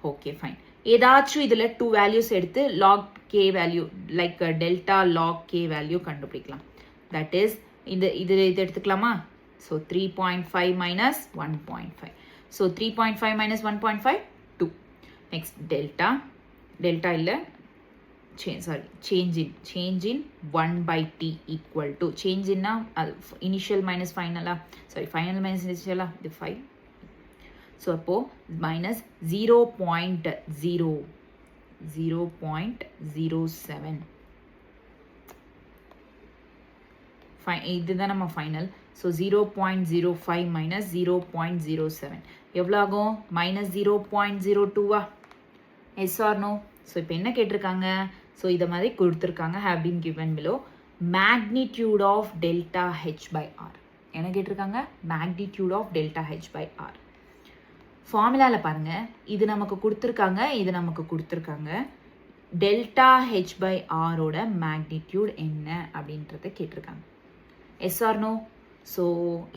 okay fine. ஏதாச்சும் இதில் 2 வேல்யூஸ் எடுத்து log K value like delta log K value கண்டுபிடிக்கலாம். தட் இஸ் இது எடுத்துக்கலாமா? So 3.5 minus 1.5. So 3.5 minus 1.5 2. Next delta இல்லை, change in 1 by t equal to, change in initial minus final, sorry, final minus initial, இது 5. ஸோ அப்போது minus 0.07. இதுதான் நம்ம ஃபைனல். ஸோ 0.05 minus 0.07 எவ்வளோ ஆகும்? minus 0.02வா? Yes or no? ஸோ இப்போ என்ன கேட்டிருக்காங்க? ஸோ இதை மாதிரி கொடுத்துருக்காங்க, have been given below magnitude of delta H by R. என்ன கேட்டிருக்காங்க? magnitude of delta H by R. ஃபார்முலாவில் பாருங்கள், இது நமக்கு கொடுத்துருக்காங்க. டெல்டா ஹெச் பை ஆரோட மேக்னிடியூட் என்ன அப்படின்றத கேட்டிருக்காங்க. S or no? ஸோ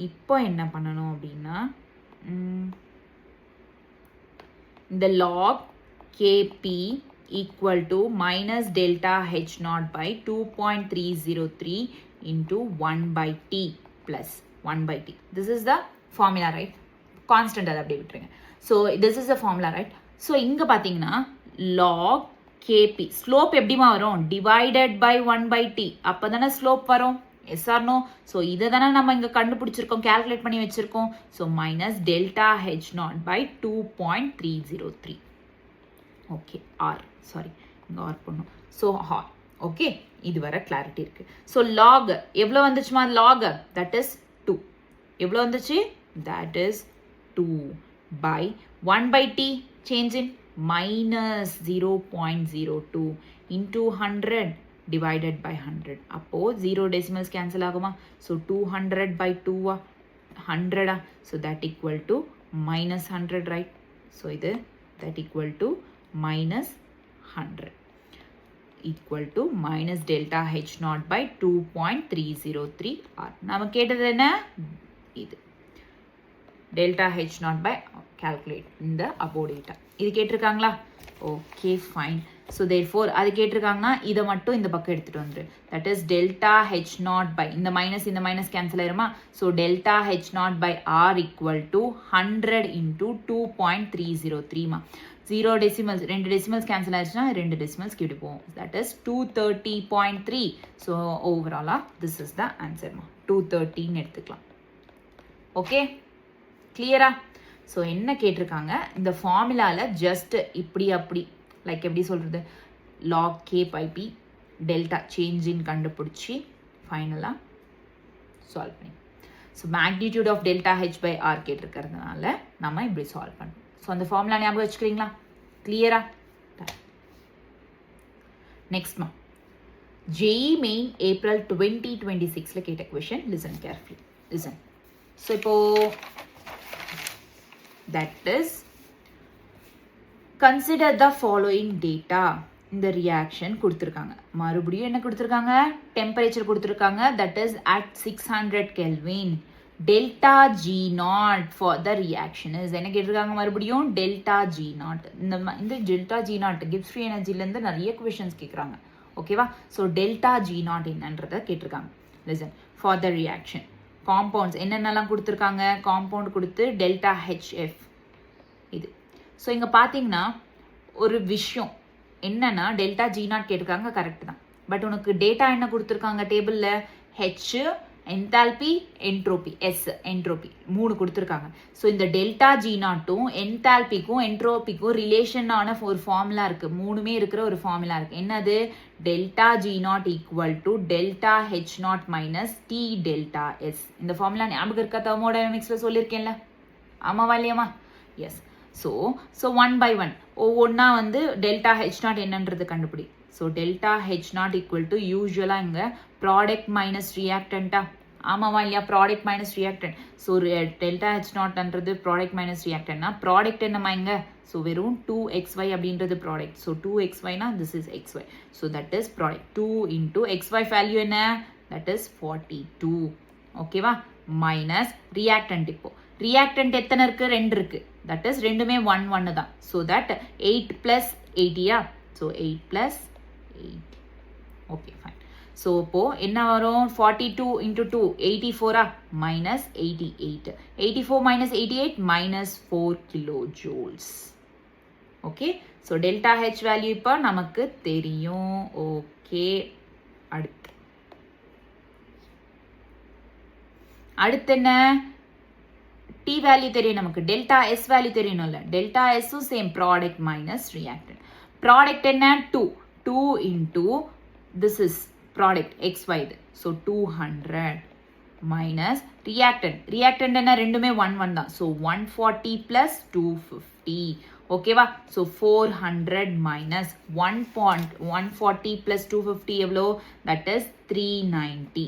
இப்போ என்ன பண்ணணும் அப்படின்னா, இந்த log K P equal to minus delta H naught by 2.303 into 1 by t plus 1 by t. This is the formula, right? Constant அதை அப்படியே விட்டுருங்க. So this is the formula, right? So இங்கே பார்த்தீங்கன்னா லாக் கேபி ஸ்லோப் எப்படிமா வரும்? Divided by 1 by t. அப்போ தானே ஸ்லோப் வரும். S or no? ஸோ இதை தானே நம்ம இங்கே கண்டுபிடிச்சிருக்கோம், கேல்குலேட் பண்ணி வச்சுருக்கோம். So minus delta H naught by 2.303. Okay, R, sorry இங்கே ஆர் பண்ணும். So R. ஓகே, இது வர கிளாரிட்டி இருக்குது. ஸோ லாக் எவ்வளோ வந்துச்சுமா? Lock that is 2. எவ்வளோ வந்துச்சு? That is 2 by 1 by t, change in minus 0.02 into 100 divided by 100. அப்போ 0 decimals cancel ஆகுமா? So 200 by 2 100. So that equal to minus 100, right? So இது that equal to minus 100 equal to minus delta H naught by 2.303 R. நாம கேட்டது என்ன? இது delta H naught by calculate இந்த above data. இது கேட்டிருக்காங்களா? Okay, fine. So therefore அது கேட்டிருக்காங்கன்னா இதை மட்டும் இந்த பக்கம் எடுத்துட்டு வந்துரு. That is delta H naught by இந்த minus cancel ஆயிருமா? So delta H naught by R equal to 100 into 2.303 மா. 0 decimals 2 decimals cancel ஆயிடுச்சுன்னா 2 decimals கிட்ட போகும். That is 230.3. So overall this is the answer மா. 230 எடுத்துக்கலாம். Okay? Clear-ஆ? ஸோ என்ன கேட்டிருக்காங்க, இந்த ஃபார்முலாவில் ஜஸ்ட் இப்படி அப்படி லைக் எப்படி சொல்கிறது, log K by P delta சேஞ்சின் கண்டுபிடிச்சி ஃபைனலாக சால்வ் பண்ணி. So magnitude of delta H by R கேட்டிருக்கிறதுனால நம்ம இப்படி சால்வ் பண்ணோம். ஸோ அந்த ஃபார்முலா ஞாபகம் வச்சுக்கிறீங்களா? கிளியரா? நெக்ஸ்ட்மா ஜேஇ மெயின் ஏப்ரல் 2026 கேட்ட question. Listen carefully, listen. So இப்போது that is consider the following data. இந்த ரியாக்ஷன் கொடுத்துருக்காங்க. மறுபடியும் என்ன கொடுத்துருக்காங்க? டெம்பரேச்சர் கொடுத்துருக்காங்க. that is at 600 Kelvin. delta G naught for the reaction is என்ன கேட்டிருக்காங்க? மறுபடியும் delta G naught. இந்த delta G naught gives free எனர்ஜிலேருந்து நிறைய கொஷின்ஸ் கேட்குறாங்க. ஓகேவா? ஸோ delta G naught என்னன்றதை கேட்டிருக்காங்க. listen for the reaction. Compounds என்னென்னலாம் கொடுத்துருக்காங்க? காம்பவுண்ட் கொடுத்து டெல்டா ஹெச்எஃப் இது. ஸோ இங்கே பார்த்தீங்கன்னா ஒரு விஷயம் என்னன்னா டெல்டா ஜி நாட் கேட்டிருக்காங்க, கரெக்ட் தான். பட் உனக்கு டேட்டா என்ன கொடுத்துருக்காங்க டேபிளில்? H enthalpy entropy S entropy 3 கொடுத்துருக்காங்க. ஸோ இந்த டெல்டா ஜி நாட்டும் என்தால்பிக்கும் என்ட்ரோபிக்கும் ரிலேஷனான ஒரு ஃபார்முலா இருக்குது. 3மே இருக்கிற ஒரு ஃபார்முலா இருக்குது. என்னது? Delta G naught equal to delta H naught minus T delta S. இந்த ஃபார்முலா ஞாபகம் இருக்கா? தெர்மோடைனமிக்ஸில் சொல்லியிருக்கேன்ல, ஆமாவா இல்லையாமா? எஸ். ஸோ 1 by 1 ஒவ்வொன்றா வந்து டெல்டா ஹெச் நாட் என்னன்றது கண்டுபிடி. So delta H naught equal to யூஸ்வலாக இங்கே ப்ராடக்ட் மைனஸ் ரியாக்டண்ட்டா, ஆமாவா இல்லையா? Product minus reactant. So delta H நாட்ன்றது ப்ராடக்ட் மைனஸ் ரியாக்டன்ட்னா ப்ராடக்ட் என்னம்மா இங்கே? ஸோ வெறும் 2xy அப்படின்றது ப்ராடக்ட். ஸோ 2xyனா this is xy. So that is product. 2 into xy value என்ன? That is 42. ஓகேவா? Minus reactant. இப்போ ரியாக்டன்ட் எத்தனை இருக்குது? 2 இருக்குது. தட் இஸ் ரெண்டுமே 1 1 தான். ஸோ தட் 8 + 80யா? ஸோ 8 + 8. Okay fine. ஸோ இப்போது என்ன வரும்? 42 × 2 84 minus 88. 84 minus 88 minus 4 kilojoules. Okay. So delta H value இப்போ நமக்கு தெரியும். ஓகே, அடுத்து என்ன? டி வேல்யூ தெரியும் நமக்கு. டெல்டா எஸ் வேல்யூ தெரியணும்ல. டெல்டா எஸ்ஸும் same product minus reactant. Product என்ன? 2 into this is product xy. So 200 minus reactant என்ன? ரெண்டுமே 1 1 தான். So 140 plus 250. ஓகேவா? So 400 minus 140 plus 250 எவ்வளோ? That is 390.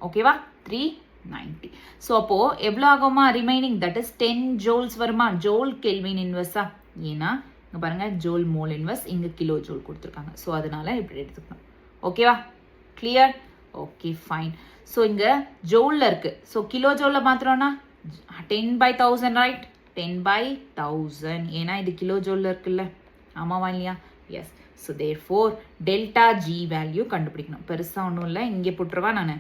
ஓகேவா? 390. ஸோ அப்போ எவ்வளோ ஆகுமா ரிமைனிங்? தட் இஸ் 10 joules வருமா? ஜோல் கெல்வின் இன்வெர்ஸா? ஏன்னா இங்கே பாருங்க, ஜோல் மோல் இன்வெர்ஸ், இங்கே கிலோ ஜோல் கொடுத்துருக்காங்க. ஸோ அதனால இப்படி எடுத்துக்கணும். ஓகேவா? கிளியர்? Okay fine. ஸோ இங்கே ஜோலில் இருக்குது. ஸோ கிலோ ஜோலில் மாத்திரம்னா 10 by 1000, ரைட்? 10 by 1000. ஏன்னா இது கிலோ ஜோலில் இருக்குல்ல, ஆமாவா இல்லையா? Yes. So therefore delta G value கண்டுபிடிக்கணும். பெருசாக ஒன்றும் இல்லை, இங்கே போட்டுருவா நான்.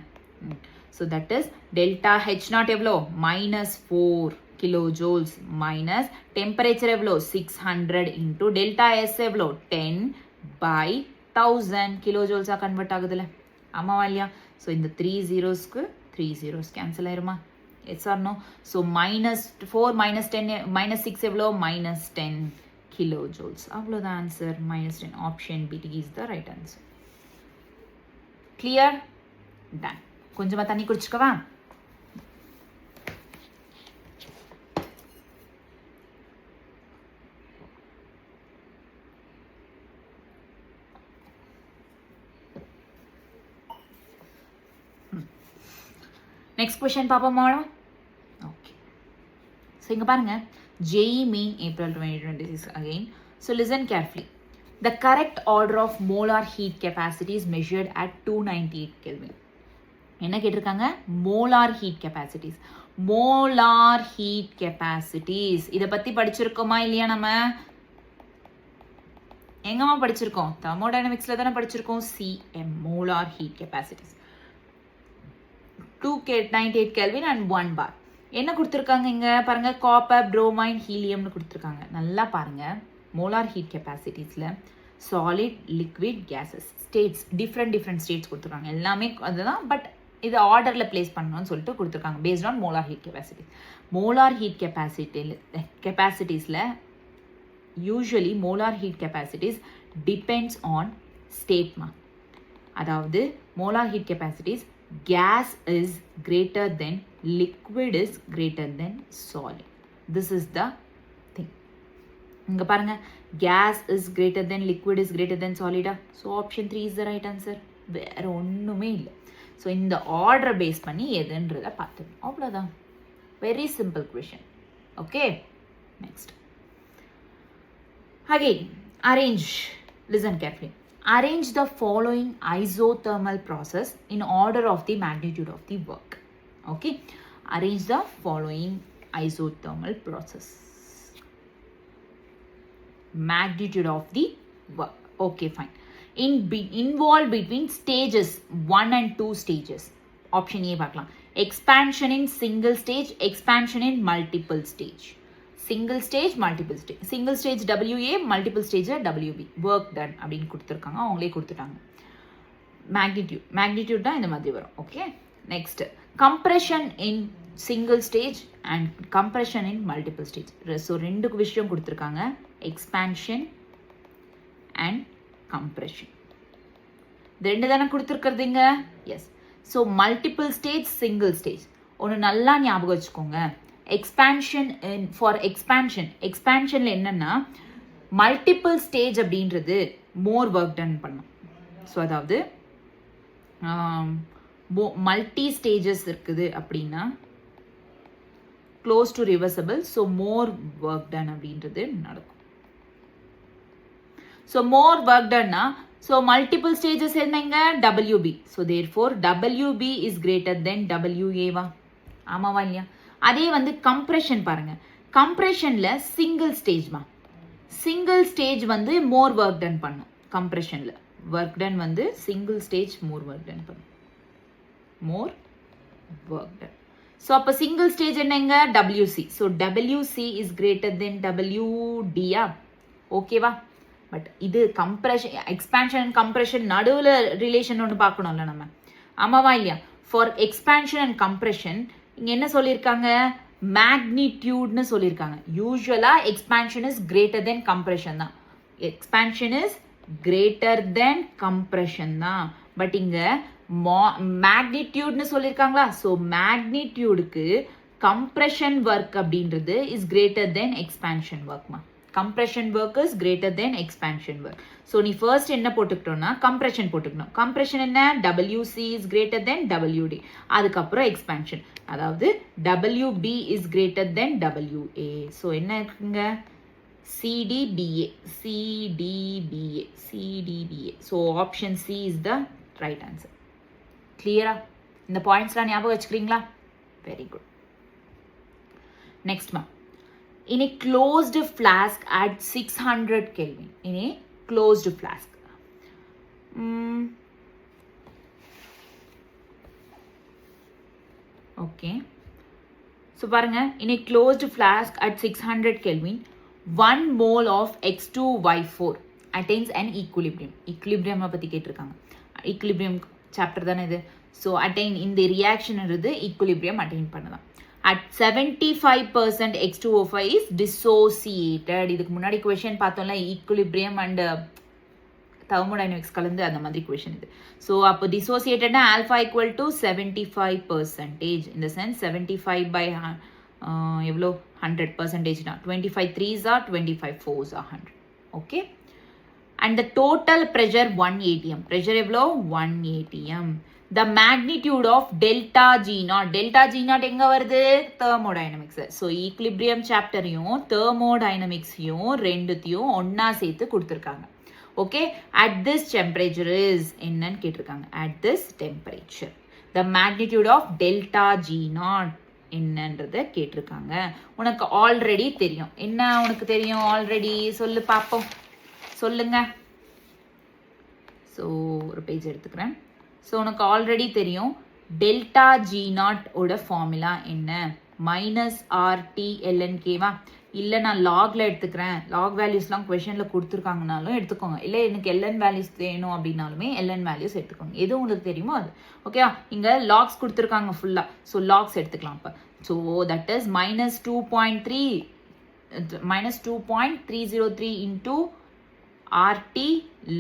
So that is delta H naught எவ்வளோ? -4 kilojoules மைனஸ் டெம்பரேச்சர் எவ்வளோ? 600 இன்டூ டெல்டா எஸ் எவ்வளோ? 10 by 1000 kilojoules கன்வெர்ட் ஆகுதுல்ல, ஆமாவா இல்லையா? ஸோ இந்த 3 zeros-க்கு 3 zeros கேன்சல் ஆயிருமா? Yes or no? ஸோ -4 -6 எவ்வளோ? -10 kilojoules. அவ்வளோதான் answer. -10. Option B is the right answer. Clear? Done. கொஞ்சமாக தண்ணி குடிச்சுக்கவா? நெக்ஸ்ட் கொஸ்டின் பார்ப்போமா? ஓகே, ஸோ இங்கே பாருங்க, JEE Main April 2026 again. So listen carefully. The correct order of molar heat capacity is measured at 298 Kelvin. என்ன கேட்டிருக்காங்க? Molar heat capacities. Molar heat capacities இதை பற்றி படிச்சிருக்கோமா இல்லையா? நம்ம எங்கம்மா படிச்சிருக்கோம்? தெர்மோடைனமிக்ஸில் தானே படிச்சிருக்கோம். CM molar heat capacities 298 Kelvin and 1 bar. என்ன கொடுத்துருக்காங்க இங்கே பாருங்க, காப்பர், புரோமைன், ஹீலியம்னு கொடுத்துருக்காங்க. நல்லா பாருங்க, மோலார் ஹீட் கெப்பாசிட்டிஸில் solid, liquid, gases states different states கொடுத்துருக்காங்க. எல்லாமே அதுதான், பட் இது ஆர்டரில் பிளேஸ் பண்ணணும்னு சொல்லிட்டு கொடுத்துருக்காங்க based on molar heat capacity. Molar heat கெப்பாசிட்டிஸில் usually molar heat capacities depends on ஸ்டேட்மா. அதாவது molar heat capacities gas is greater than liquid is greater than solid. This is the thing. இங்க பாருங்க, gas is greater than liquid is greater than solid. So option 3 is the right answer. வேற ஒண்ணுமே இல்லை. ஸோ இந்த ஆர்டரை பேஸ் பண்ணி எதுன்றதை பார்த்துக்கணும், அவ்வளோதான். Very simple question. Okay, next. Again, arrange. Listen carefully. Arrange the following isothermal process in order of the magnitude of the work. Okay, arrange the following isothermal process. Magnitude of the work. Okay, fine. Involved between stages 1 and 2 stages. Option A பார்க்கலாம். Expansion in single stage, expansion in multiple stage. Single stage, multiple stage. Single stage WA, multiple stage WB. Work done அப்படின்னு கொடுத்துருக்காங்க, அவங்களே கொடுத்துட்டாங்க. மேக்னிடியூட் தான் இந்த மாதிரி வரும். Okay, next. Compression in single stage and compression in multiple stage. So ரெண்டு விஷயம் கொடுத்துருக்காங்க, எக்ஸ்பான்ஷன் அண்ட் கம்ப்ரெஷன். இது ரெண்டு தானே கொடுத்துருக்குறதுங்க. Yes. So multiple stage, single stage ஒன்று நல்லா ஞாபகம் வச்சுக்கோங்க. எக்ஸ்பான்ஷன் ஃபார் எக்ஸ்பான்ஷனில் என்னென்னா மல்டிபிள் ஸ்டேஜ் அப்படின்றது மோர் ஒர்க் டன் பண்ணும். ஸோ அதாவது மல்டி ஸ்டேஜஸ் இருக்குது அப்படின்னா close to reversible, so more work done அப்படின்றது நடக்கும். ஸோ மோர் ஒர்க் டன்னா, ஸோ மல்டிபிள் ஸ்டேஜஸ் என்னங்க? WB. So therefore WB is greater than WAவா? ஆமாவா இல்லையா? அதே வந்து கம்ப்ரெஷன் பாருங்க, கம்ப்ரெஷன்ல சிங்கிள் ஸ்டேஜ்மா, சிங்கிள் ஸ்டேஜ் வந்து மோர் ஒர்க் டன் பண்ணும். கம்ப்ரெஷன்ல ஒர்க் டன் வந்து single stage more work done பண்ணும், மோர் ஒர்க் டன். ஸோ அப்போ சிங்கிள் ஸ்டேஜ் என்னங்க? WC. So WC is greater than WDயா? ஓகேவா? பட் இது கம்ப்ரெஷன், எக்ஸ்பான்ஷன் அண்ட் கம்ப்ரெஷன் நடுவில் ரிலேஷன் ஒன்று பார்க்கணும்ல நம்ம, ஆமாவா இல்லையா? ஃபார் எக்ஸ்பான்ஷன் அண்ட் கம்ப்ரெஷன் இங்கே என்ன சொல்லியிருக்காங்க? மேக்னிடியூட்னு சொல்லியிருக்காங்க. யூஸ்வலாக expansion is greater than compression தான். Expansion is greater than compression தான். பட் இங்கே மேக்னிடியூட்னு சொல்லியிருக்காங்களா? ஸோ மேக்னிடியூடுக்கு கம்ப்ரெஷன் ஒர்க் அப்படின்றது இஸ் கிரேட்டர் தென் எக்ஸ்பான்ஷன் ஒர்க்மா. Compression work is greater than expansion work. So நீ ஃபர்ஸ்ட் என்ன போட்டுக்கிட்டோம்னா கம்ப்ரெஷன் போட்டுக்கணும். கம்ப்ரெஷன் என்ன? WC is greater than WD. அதுக்கப்புறம் எக்ஸ்பான்ஷன், அதாவது WB is greater than WA. So என்ன இருக்குங்க? CDBA. So option C is the right answer. கிளியரா? இந்த பாயிண்ட்ஸ்லாம் ஞாபகம் வச்சுக்கிறீங்களா? Very good. நெக்ஸ்ட் மா, in a closed flask at 600 Kelvin. In a closed flask. Okay. So பாருங்க, in a closed flask at 600 Kelvin, 1 mole of X2Y4 attains an equilibrium. Equilibrium பத்தி கேட்டிருக்காங்க. Equilibrium chapter தானே இது. So attain இந்த reaction இருந்து equilibrium attain பண்ணலாம். At 75% X2O5 is dissociated. இதுக்கு முன்னாடி question பார்த்தோம்ல, ஈக்குலிபிரியம் அண்ட் தெர்மோடைனமிக்ஸ் கலந்து அந்த மாதிரி question இது. ஸோ அப்போ டிசோசியேட்டட்னா ஆல்ஃபா ஈக்குவல் டு 75%. இந்த சென்ஸ் 75 by எவ்வளோ 100%. 25 3s are 25 4s are 100. Okay. And the total pressure 1 atm. Pressure எவ்வளோ? 1 atm. the magnitude of delta G naught. Delta G naught எங்க வருது? thermodynamics. So equilibrium chapterயும் thermodynamicsயும் ரெண்டுத்தையும் ஒண்ணா சேர்த்து கொடுத்திருக்காங்க. Okay, at this temperature is என்னன்னு கேட்டிருக்காங்க. At this temperature the magnitude of delta G naught என்னன்றத கேட்டிருக்காங்க. உனக்கு ஆல்ரெடி தெரியும். என்ன உனக்கு தெரியும் ஆல்ரெடி? சொல்லு பாப்போம், சொல்லுங்க. ஸோ ஒரு பேஜ் எடுத்துக்கிறேன். ஸோ உனக்கு ஆல்ரெடி தெரியும் டெல்டா ஜி நாட் ஓட ஃபார்முலா என்ன? மைனஸ் ஆர்டி எல்என்கேவா? இல்லை நான் லாகில் எடுத்துக்கிறேன், லாக் வேல்யூஸ்லாம் கொஷனில் கொடுத்துருக்காங்கனாலும் எடுத்துக்கோங்க. இல்லை எனக்கு எல்என் வேல்யூஸ் வேணும் அப்படின்னாலுமே எல்என் வேல்யூஸ் எடுத்துக்கோங்க. எது உங்களுக்கு தெரியுமோ அது. ஓகேவா? இங்கே லாக்ஸ் கொடுத்துருக்காங்க ஃபுல்லாக. ஸோ லாக்ஸ் எடுத்துக்கலாம் இப்போ. So that is minus 2.303 into RT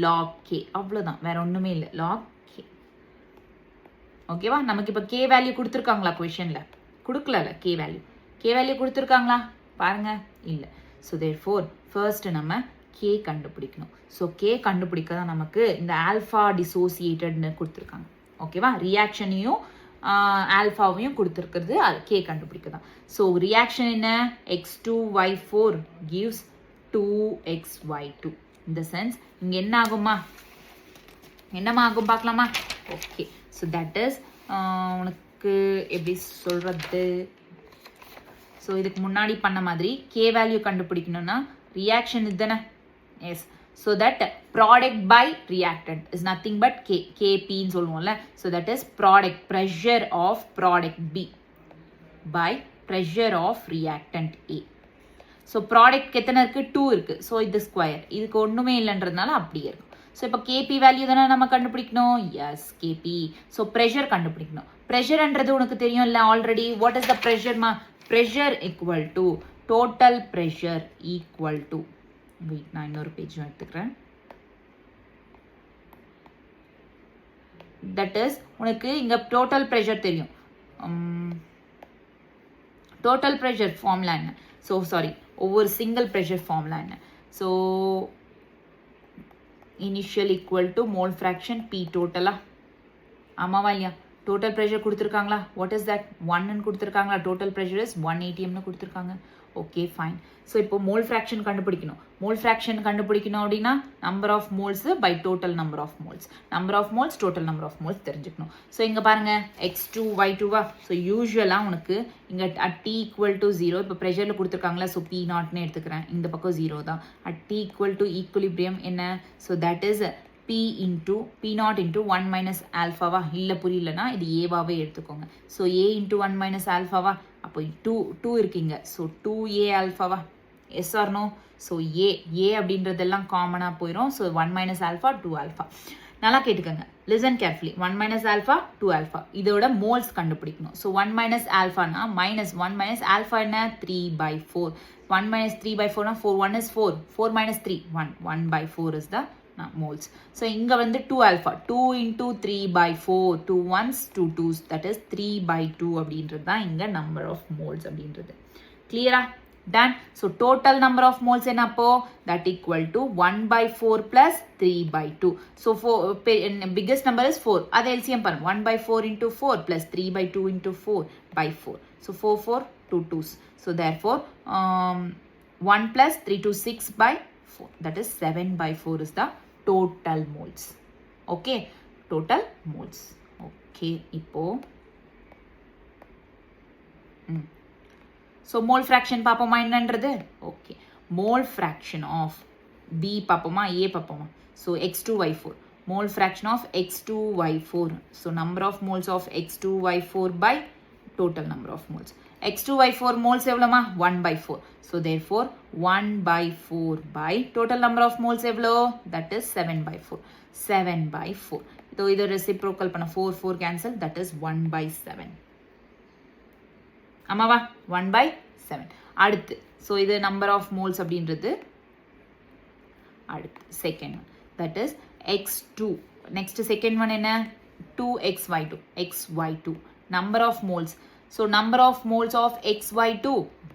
log K. அவ்வளோதான், வேற ஒன்றுமே இல்லை. Log K. ஓகேவா? நமக்கு இப்போ கே வேல்யூ கொடுத்துருக்காங்களா கொஷனில்? கொடுக்கல. கே வேல்யூ கொடுத்துருக்காங்களா பாருங்க? இல்லை. ஸோ தேர்ஃபோர் ஃபர்ஸ்ட் நம்ம கே கண்டுபிடிக்கணும். ஸோ கே கண்டுபிடிக்க தான் நமக்கு இந்த ஆல்ஃபா டிசோசியேட்டட்னு கொடுத்துருக்காங்க. ஓகேவா? ரியாக்ஷனையும் ஆல்ஃபாவையும் கொடுத்துருக்கிறது அது கே கண்டுபிடிக்க தான். ஸோ ரியாக்ஷன் என்ன? X2Y4 gives 2XY2. இந்த சென்ஸ் இங்கே என்ன ஆகுமா? என்னமா ஆகும் பார்க்கலாமா? ஓகே. ஸோ தட் இஸ் உனக்கு எப்படி சொல்கிறது? ஸோ இதுக்கு முன்னாடி பண்ண மாதிரி கே வேல்யூ கண்டுபிடிக்கணும்னா ரியாக்ஷன் இதுதானே? Yes. So that product by reactant is nothing but K. கேபின்னு சொல்லுவோம்ல. So that is product pressure of product P by pressure of reactant A. ஸோ ப்ராடக்ட்க்கு எத்தனை இருக்குது? 2 இருக்குது. ஸோ இது ஸ்கொயர். இதுக்கு ஒன்றுமே இல்லைன்றதுனால அப்படியே இருக்கும். ஸோ இப்போ கேபி வேல்யூ தானே நம்ம கண்டுபிடிக்கணும். S, KP. ஸோ ப்ரெஷர் கண்டுபிடிக்கணும். ப்ரெஷர்ன்றது உனக்கு தெரியும் இல்லை ஆல்ரெடி? வாட் இஸ் த ப்ரெஷர்மா? Pressure equal to total pressure equal to, wait நான் இன்னொரு பேஜும் எடுத்துக்கிறேன். தட் இஸ் உனக்கு இங்கே டோட்டல் ப்ரெஷர் தெரியும். டோட்டல் ப்ரெஷர் ஃபார்முலா என்ன? ஸோ சாரி, ஒவ்வொரு சிங்கிள் ப்ரெஷர் ஃபார்முலா என்ன? So initial equal to mole fraction P டோட்டலா? ஆமாவா இல்லையா? டோட்டல் ப்ரெஷர் கொடுத்துருக்காங்களா? What is that? 1ன்னு கொடுத்துருக்காங்களா? டோட்டல் ப்ரெஷர் இஸ் 1 atmனு கொடுத்துருக்காங்க. Okay fine. ஸோ இப்போ மோல் ஃப்ராக்ஷன் கண்டுபிடிக்கணும். மோல் ஃப்ராக்ஷன் கண்டுபிடிக்கணும் அப்படின்னா number of moles by total number of moles. Number of moles total number of moles தெரிஞ்சுக்கணும். ஸோ இங்கே பாருங்க X2Y2வா? ஸோ யூஸ்வலாக உனக்கு இங்கே அட் T ஈக்குவல் டு 0, இப்போ ப்ரெஷரில் கொடுத்துருக்காங்களா? ஸோ P நாட்னு எடுத்துக்கிறேன். இந்த பக்கம் 0 தான். At T equal to equilibrium என்ன? So that is P into P0 into 1 minus ஆல்ஃபாவா? இல்லை புரியலன்னா இது ஏவாவே எடுத்துக்கோங்க. ஸோ A இன்டூ 1 மைனஸ் ஆல்ஃபாவா? அப்போ 2 இருக்கீங்க. ஸோ 2A ஆல்ஃபாவா? Yes or no? So A அப்படின்றதெல்லாம் காமனாக போயிடும். So 1 minus alpha 2 alpha. நல்லா கேட்டுக்கோங்க, listen carefully. 1 minus alpha 2 alpha. இதோட மோல்ஸ் கண்டுபிடிக்கணும். ஸோ 1 மைனஸ் ஆல்ஃபானா -1 மைனஸ் ஆல்ஃபா என்ன? 3/4. 1 minus 3/4 na 4. 1 is 4. 4 minus 3. 1. 1/4 is the moles. So, inga vandu 2 alpha. 2 into 3/4. 2 ones, 2 twos. That is 3/2 அப்படின்றது தான் இங்க number of moles அப்படின்றது. Clear? Done. So, total number of moles என்ன அப்போ? That equal to 1/4 plus 3/2. So, biggest number is 4. அது LCM பாருங்க. 1/4 into 4 plus 3/2 into 4/4. So, 4, 4, 2 twos. So, therefore, 1 plus 3 to 6/4. That is 7/4 is the total moles. Okay. Total moles. Okay. இப்போ So, mole fraction பாப்போமா என்னன்றது? Okay. Mole fraction of B பாப்போமா? A பாப்போமா? So, X2Y4. Mole fraction of X2Y4. So, number of moles of X2Y4 by total number of moles. X2Y4 moles எவ்வளோமா? 1/4. So, therefore, 1/4 by total number of moles எவ்வளோ? That is 7/4. 7/4. So, இது reciprocal பண்ண 4, 4 cancel. That is 1/7. ஆமாவா? 1/7. அடுத்து ஸோ இது நம்பர் ஆஃப் மோல்ஸ் அப்படின்றது அடுத்து second one. That is X2. Next second one என்ன? 2XY2. XY2 number of moles. So number of moles of XY2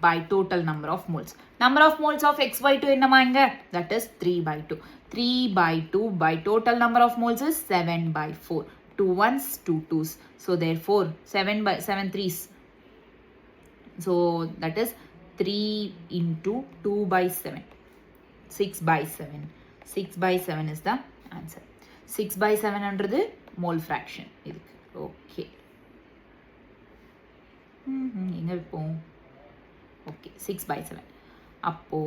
by total number of moles. Number of moles of XY2 என்னமா இங்க? That is 3/2. 3/2 by total number of moles is 7/4. 2 1s, 2 2s. So therefore 7 by 7 3s. So that is 3 into 2 by 7. 6 by 7. 6 by 7 is the answer. 6 by 7 under the mole fraction. Okay. Okay, 6 by 7. அப்போ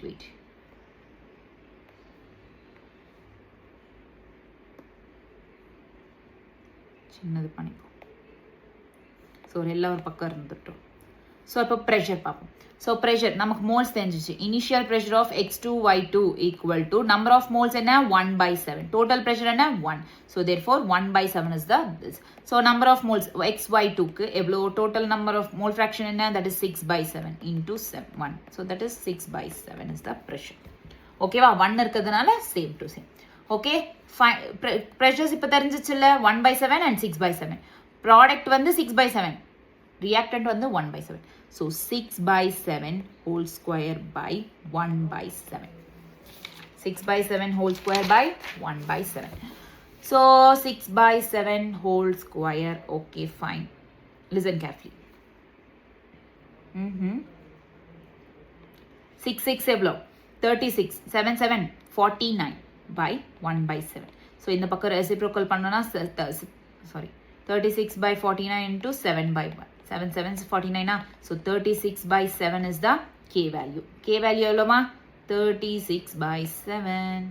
wait. சின்னது பண்ணிப்போம். ஸோ எல்லா ஒரு பக்கம் இருந்துட்டோம். ஸோ இப்போ ப்ரெஷர் பார்ப்போம். ஸோ ப்ரெஷர் நமக்கு மோல்ஸ் தெரிஞ்சிச்சு. Initial pressure of x2 y2 equal to number of moles என்ன 1 by 7. டோட்டல் ப்ரெஷர் என்ன 1. So therefore 1 by 7 is the this. So number of moles xy2க்கு எவ்வளோ total number of mole fraction என்ன, that is 6 by 7 into 1. So that is 6 by 7 is the pressure. ஓகேவா, 1 இருக்கிறதுனால same to same. Okay, pressures இப்போ தெரிஞ்சிச்சுல்ல, 1 by 7 and 6 by 7. ப்ராடக்ட் வந்து 6 by 7, reactant வந்து 1 by 7. So 6 by 7 whole square by 1 by 7. 6 by 7 whole square by 1 by 7. So 6 by 7 whole square. Okay, fine. Listen carefully. 6 6 எவ்வளோ 36. 7 7 49 by 1 by 7. So இந்த பக்கம் reciprocal பண்ணோம்னா sorry 36 by 49 into 7 by 1. 7 7 is 49. So 36 by 7 is the K value. K value எவ்வளோமா 36 by 7.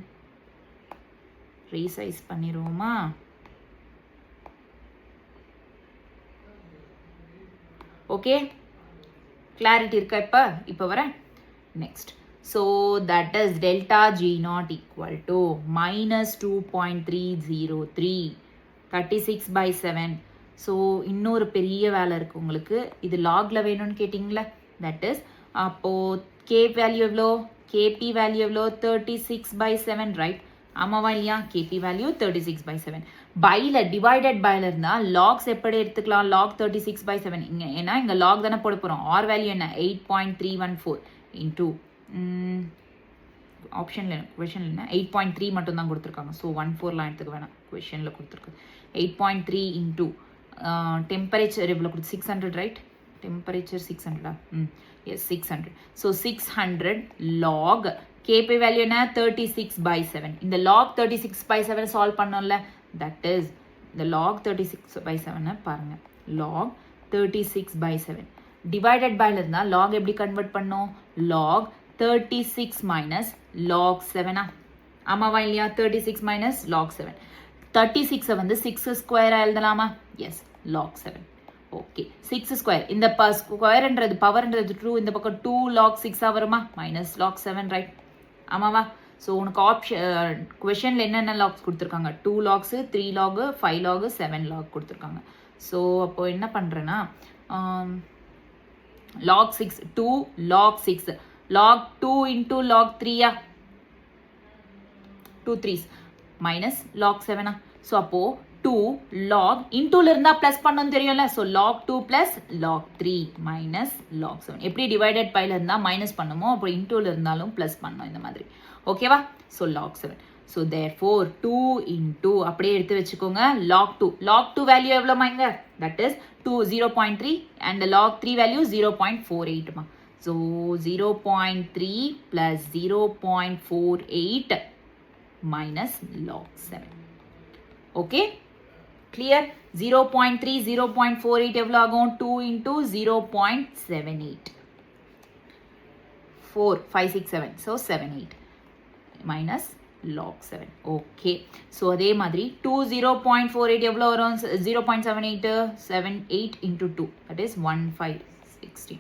ரீசைஸ் பண்ணிடுவோமா? ஓகே, கிளாரிட்டி இருக்கா? இப்போ வரேன் next. So that is delta G naught equal to minus 2.303. 36 by 7. ஸோ இன்னொரு பெரிய வேலை இருக்குது உங்களுக்கு. இது லாகில் வேணும்னு கேட்டிங்களா? தட் இஸ் அப்போது கே வேல்யூ எவ்வளோ, கேபி வேல்யூ எவ்வளோ 36 by 7, ரைட்? ஆமாவா இல்லையா? K P value 36 by 7. பையில் டிவைடட் பையில் இருந்தால் லாக்ஸ் எப்படி எடுத்துக்கலாம்? லாக் 36 by 7 இங்கே, ஏன்னா இங்கே லாக் தானே போட போகிறோம். ஆர் வேல்யூ என்ன 8.314 இன்டூ ஆப்ஷனில் கொஷனில் என்ன 8.3 மட்டும் தான் கொடுத்துருக்காங்க. ஸோ 14லாம் எடுத்துக்க வேணாம், கொஷனில் கொடுத்துருக்கு 8.3 இன்டூ டெம்பரேச்சர் எவ்வளோ கொடுத்து 600, right? Temperature 600. Yes 600. So 600 log Kp value என்ன 36 by 7. இந்த லாக் 36 by 7 சால்வ் பண்ணோம்ல, தட் இஸ் இந்த லாக் 36 by 7 பாருங்கள். லாக் 36 by 7 டிவைடட் பைல இருந்தால் லாக் எப்படி கன்வெர்ட் பண்ணோம்? Log 36 minus log 7. ஆமாவா இல்லையா? 36 மைனஸ் லாக் 7. 36 வந்து 6 ஸ்கொயராக எழுதலாமா? S, lock 7. ஓகே, 6 ஸ்கொயர், இந்த ஸ்கொயர்ன்றது பவர்ன்றது ட்ரூ, இந்த பக்கம் 2 log 6 வருமா? Minus log 7, right? ஆமாவா? ஸோ உனக்கு ஆப்ஷன் கொஷனில் என்னென்ன லாக்ஸ் கொடுத்துருக்காங்க? 2 logs, 3 log, 5 log, 7 log கொடுத்துருக்காங்க. ஸோ அப்போ என்ன பண்ணுறேன்னா log 6, 2 log 6, log 2 into log 3 2 3s minus log 7. So அப்போது 2 log இன்டூவில் இருந்தால் ப்ளஸ் பண்ணணும்னு தெரியும்ல. So log 2 plus log 3 minus log 7. எப்படி டிவைடட் பையில் இருந்தால் மைனஸ் பண்ணுமோ அப்புறம் இன்டூவில் இருந்தாலும் ப்ளஸ் பண்ணணும் இந்த மாதிரி. ஓகேவா? So log 7. So therefore 2 into அப்படியே எடுத்து வச்சுக்கோங்க. log 2. log 2 வேல்யூ எவ்வளோமா இங்கே? That is 0.3 and log 3 value 0.48மா. So 0.3 plus 0.48 minus log 7. Okay, clear? 0.3 0.48 எவ்வளோ ஆகும்? 2 into 0.78 4 5 6 7. So 78 minus log 7. Okay, so அதே மாதிரி 2 0.48 எவ்வளோ வரும்? 0.78 78 into 2, that is 1516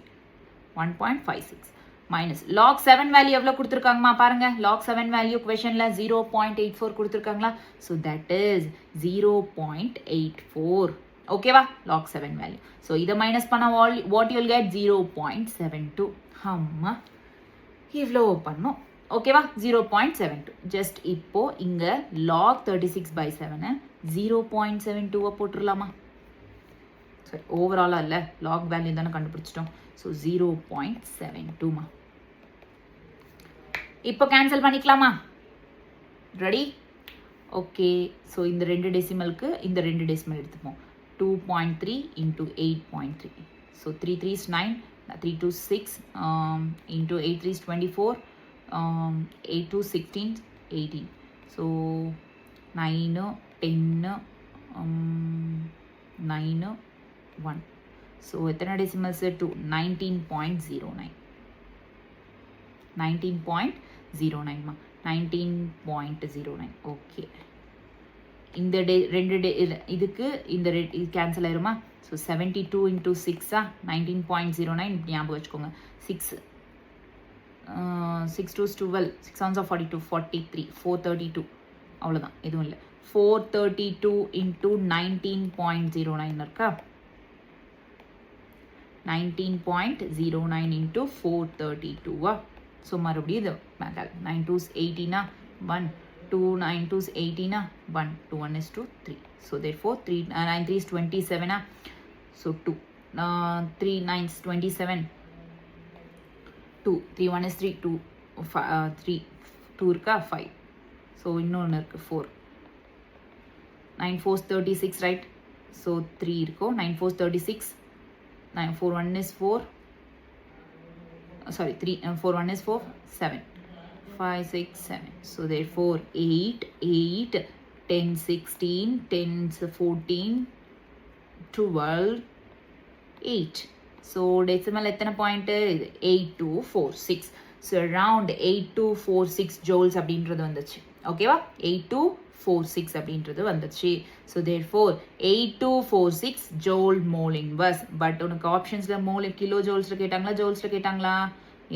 1.56 minus log 7 value எவ்வளோ கொடுத்துருக்காங்கம்மா பாருங்க. லாக் 7 வேல்யூ கொஷனில் 0.84 கொடுத்துருக்காங்களா? So that is 0.84. ஓகேவா? Log 7 value. ஸோ இதை மைனஸ் பண்ண வாட் யூல் கெட் 0.72. அம்மா இவ்வளோ பண்ணும். ஓகேவா? 0.72. ஜஸ்ட் இப்போ இங்கே லாக் 36 by 7 0.72 போட்டுடலாமா? சரி, ஓவராலாக இல்லை, லாக் வேல்யூ தானே கண்டுபிடிச்சிட்டோம். ஸோ 0.72மா. இப்போ கேன்சல் பண்ணிக்கலாமா? ரெடி? ஓகே, ஸோ இந்த 2 டெசிமலுக்கு இந்த 2 டெசிமல் எடுத்துப்போம். 2.3 into 8.3. So 3 3 is 9, 3 2 6 into 8 3 is 24, 8 2 16, 18. So 9 10 9 1. So எத்தனை டெசிமல்ஸ்? 2. 19.09. 19.09மா, 19.09. ஓகே, இந்த இதுக்கு இந்த கேன்சல் ஆயிருமா? ஸோ 72 into 6 19.09 இப்படி ஞாபகம் வச்சுக்கோங்க. 6 2 12, 6 ones 42, 43, 432, அவ்வளோதான், எதுவும் இல்லை. 432 into 19.09 இருக்கா? 19.09 into 432. ஸோ மறுபடியும் இது 9 2s 18, 1 2 9 2s 18, 1 2 1 is 2 3. So therefore 3 9 3 is 27. So 2 3 9 is 27. 2 3 1 is 3, 2 3 2 இருக்கா? 5. ஸோ இன்னொன்று இருக்குது 4. 9 4 is 36, right? ஸோ 3 இருக்கும். 9 4 is 36. 9 4 1 is 4. Sorry, 3 4 1 is 4, 7 5 6 7. So therefore 8 8 10 16 10 14 12 8. So decimal எத்தனை பாயிண்ட்? 8246. So around 8246 joules அப்படின்றது வந்துச்சு. ஓகேவா? 8246 அப்படின்றது வந்துச்சு. So therefore 8246 joule mole inverse. But உனக்கு ஆப்ஷன்ஸில் மோல் கிலோ ஜோல்ஸில் கேட்டாங்களா ஜோல்ஸில் கேட்டாங்களா?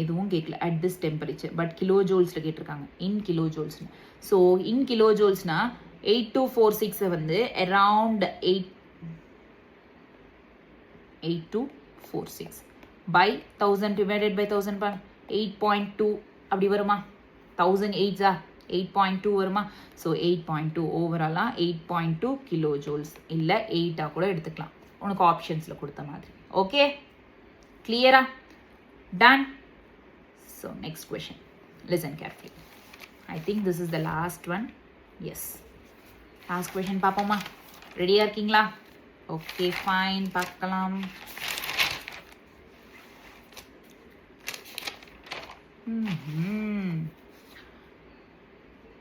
எதுவும் கேட்கல. At this temperature. But kilo ஜோல்ஸில் கேட்டிருக்காங்க. இன் கிலோ ஜோல்ஸ்னு. ஸோ இன் கிலோ ஜோல்ஸ்னா 8246 வந்து around 8246 by 1000 divided by 1000 pa 8.2 அப்படி வருமா? 1008 8.2 வருமா? ஸோ 8.2 ஓவராலாக 8.2 கிலோ ஜோல்ஸ் இல்லை 8 கூட எடுத்துக்கலாம் உனக்கு ஆப்ஷன்ஸில் கொடுத்த மாதிரி. ஓகே, கிளியரா? Done. So next question, listen carefully. I think this is the last one. Yes, last question பார்ப்போமா? ரெடியாக இருக்கீங்களா? ஓகே ஃபைன், பார்க்கலாம்.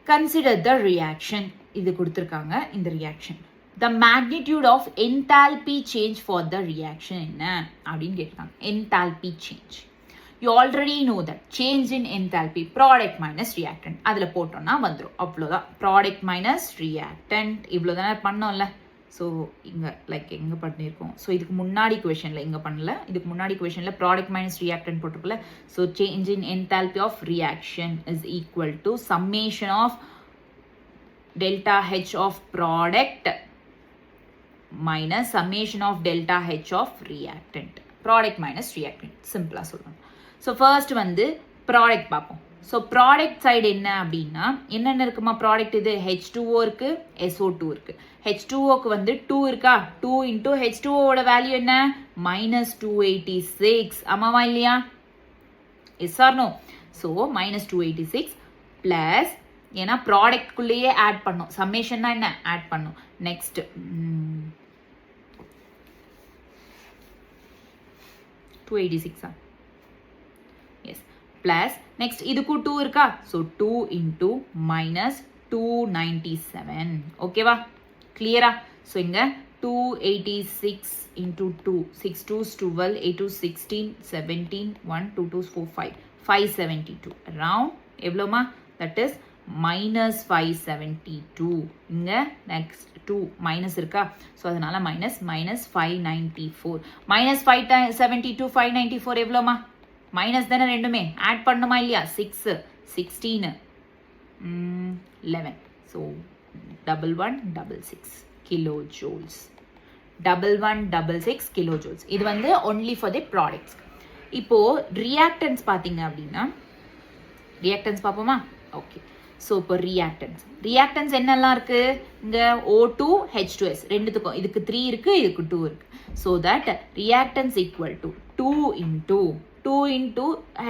Consider the reaction. இது கொடுத்திருக்காங்க. இந்த reaction, the magnitude of enthalpy change for the reaction என்ன அப்படின்னு கேட்டிருக்காங்க. enthalpy change, you already know that change in enthalpy product minus reactant. அதில் போட்டோம்னா வந்துடும். அவ்வளோதான், product minus reactant. இவ்வளோ தானே பண்ணோம்ல. ஸோ இங்கே லைக் எங்கே பண்ணியிருக்கோம்? ஸோ இதுக்கு முன்னாடி கொஷனில் இங்கே பண்ணல. இதுக்கு முன்னாடி கொஷனில் ப்ராடக்ட் மைனஸ் ரியாக்டன் போட்டிருக்குல்ல. So change in enthalpy of reaction is equal to summation of delta H of product minus summation of delta H of reactant. Product minus reactant சிம்பிளாக சொல்லணும். ஸோ ஃபர்ஸ்ட் வந்து ப்ராடக்ட் பார்ப்போம். ஸோ ப்ராடக்ட் சைடு என்ன அப்படின்னா என்னென்ன இருக்குமா? ப்ராடக்ட் இது H2O இருக்கு, SO2 இருக்கு. H2Oக்கு வந்து 2 இருக்கா? 2 இன்டூ H2Oட வேல்யூ என்ன? -286. ஆமாவா இல்லையா? Yes or no? So -286 plus, ஏன்னா ப்ராடக்ட்குள்ளேயே ஆட் பண்ணும். சம்மேஷன்னா என்ன? ஆட் பண்ணும். நெக்ஸ்ட் 286. எஸ், பிளஸ் நெக்ஸ்ட் இதுக்கு 2 இருக்கா? So 2 into -297. ஓகேவா? கிளியரா? ஸோ இங்கே 286 into 2, 6 2s 12, 8 2s 16, 17, 1 2 2s 4 5, 572. Around எவ்வளோமா? That is -572. இங்கே நெக்ஸ்ட் 2 மைனஸ் இருக்கா? ஸோ அதனால -594. -572 594 எவ்வளோமா? மைனஸ் தானே ரெண்டுமே, ஆட் பண்ணுமா இல்லையா? 6 16 11. So 1166 kilo joules. 1166 kilo joules. இது வந்து ஒன்லி ஃபார் தி ப்ராடக்ட்ஸ். இப்போ ரியாக்டன்ஸ் பார்த்தீங்க அப்படின்னா, ரியாக்டன்ஸ் பார்ப்போமா? ஓகே, ஸோ இப்போ ரியாக்டன்ஸ் என்னெல்லாம் இருக்கு? இங்கே O2 H2S ரெண்டுத்துக்கும், இதுக்கு 3 இருக்கு, இதுக்கு 2 இருக்கு. So that reactance equal to 2 into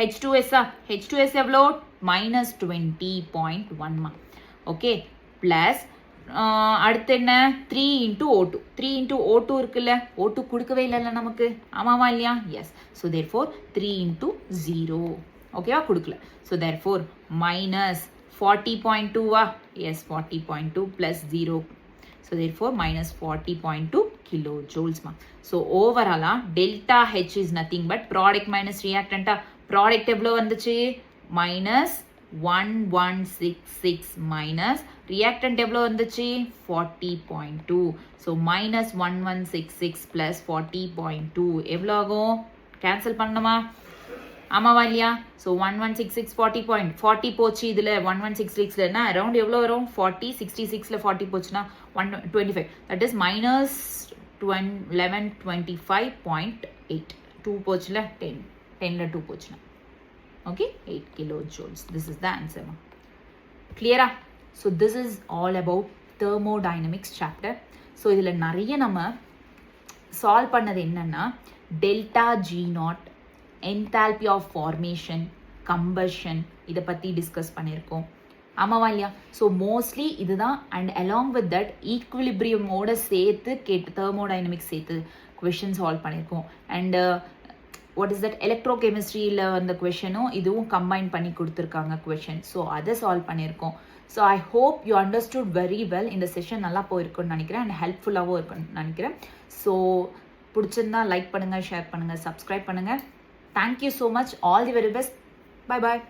H2S. H2S எவ்வளோ? -20.1. ஓகே, ப்ளஸ் அடுத்து என்ன 3 இன்ட்டு O2 3 இன்ட்டு O2 இருக்குல்ல O2 கொடுக்கவே இல்லைல்ல நமக்கு ஆமாவா இல்லையா எஸ் ஸோ தேர்ஃபோர் 3 இன்ட்டு 0 ஓகேவா கொடுக்கல ஸோ தேர்ஃபோர் மைனஸ் 40.2வா yes 40.2 plus 0 so therefore minus 40.2 kilo ஜூல்ஸ்மா ஸோ ஓவராலாக delta H is nothing but product minus ரியாக்டண்ட்டா ப்ராடக்ட் எவ்வளோ வந்துச்சு மைனஸ் 1166 மைனஸ் ரியாக்டன்ட் எவ்வளோ வந்துச்சு 40.2 ஸோ மைனஸ் 1166 ப்ளஸ் 40.2 எவ்வளோ ஆகும் கேன்சல் பண்ணணுமா ஆமாவா இல்லையா ஸோ 1166 40 போச்சு இதில் 1166னா அரௌண்ட் எவ்வளோ வரும் 66ல 40 போச்சுன்னா 125 தட் இஸ் மைனஸ் 1125.8 2 போச்சுல 10ல 2 போச்சுன்னா okay 8 kilojoules this is the answer clear so this is all about thermodynamics chapter so idhula nariya nama solve பண்ணது என்னன்னா delta G naught enthalpy of formation combustion இத பத்தி டிஸ்கஸ் பண்ணிருக்கோம் ஆமாவா இல்லையா ஸோ மோஸ்ட்லி இதுதான் அண்ட் அலாங் வித் தட் ஈக்குவிலிபிரியமோட சேர்த்து கேட்டு தெர்மோடைனமிக்ஸ் சேர்த்து கொஷின் சால்வ் பண்ணியிருக்கோம் அண்ட் வாட் இஸ் தட் எலக்ட்ரோகெமிஸ்ட்ரியில் வந்த கொஷனும் இதுவும் கம்பைன் பண்ணி கொடுத்துருக்காங்க கொஷின் ஸோ அதை சால்வ் பண்ணியிருக்கோம் so I hope you understood very well இந்த செஷன் நல்லா போயிருக்குன்னு நினைக்கிறேன் அண்ட் ஹெல்ப்ஃபுல்லாகவும் இருக்குன்னு நினைக்கிறேன் ஸோ பிடிச்சிருந்தா லைக் பண்ணுங்கள் ஷேர் பண்ணுங்கள் சப்ஸ்கிரைப் பண்ணுங்கள் thank you so much all the very best bye bye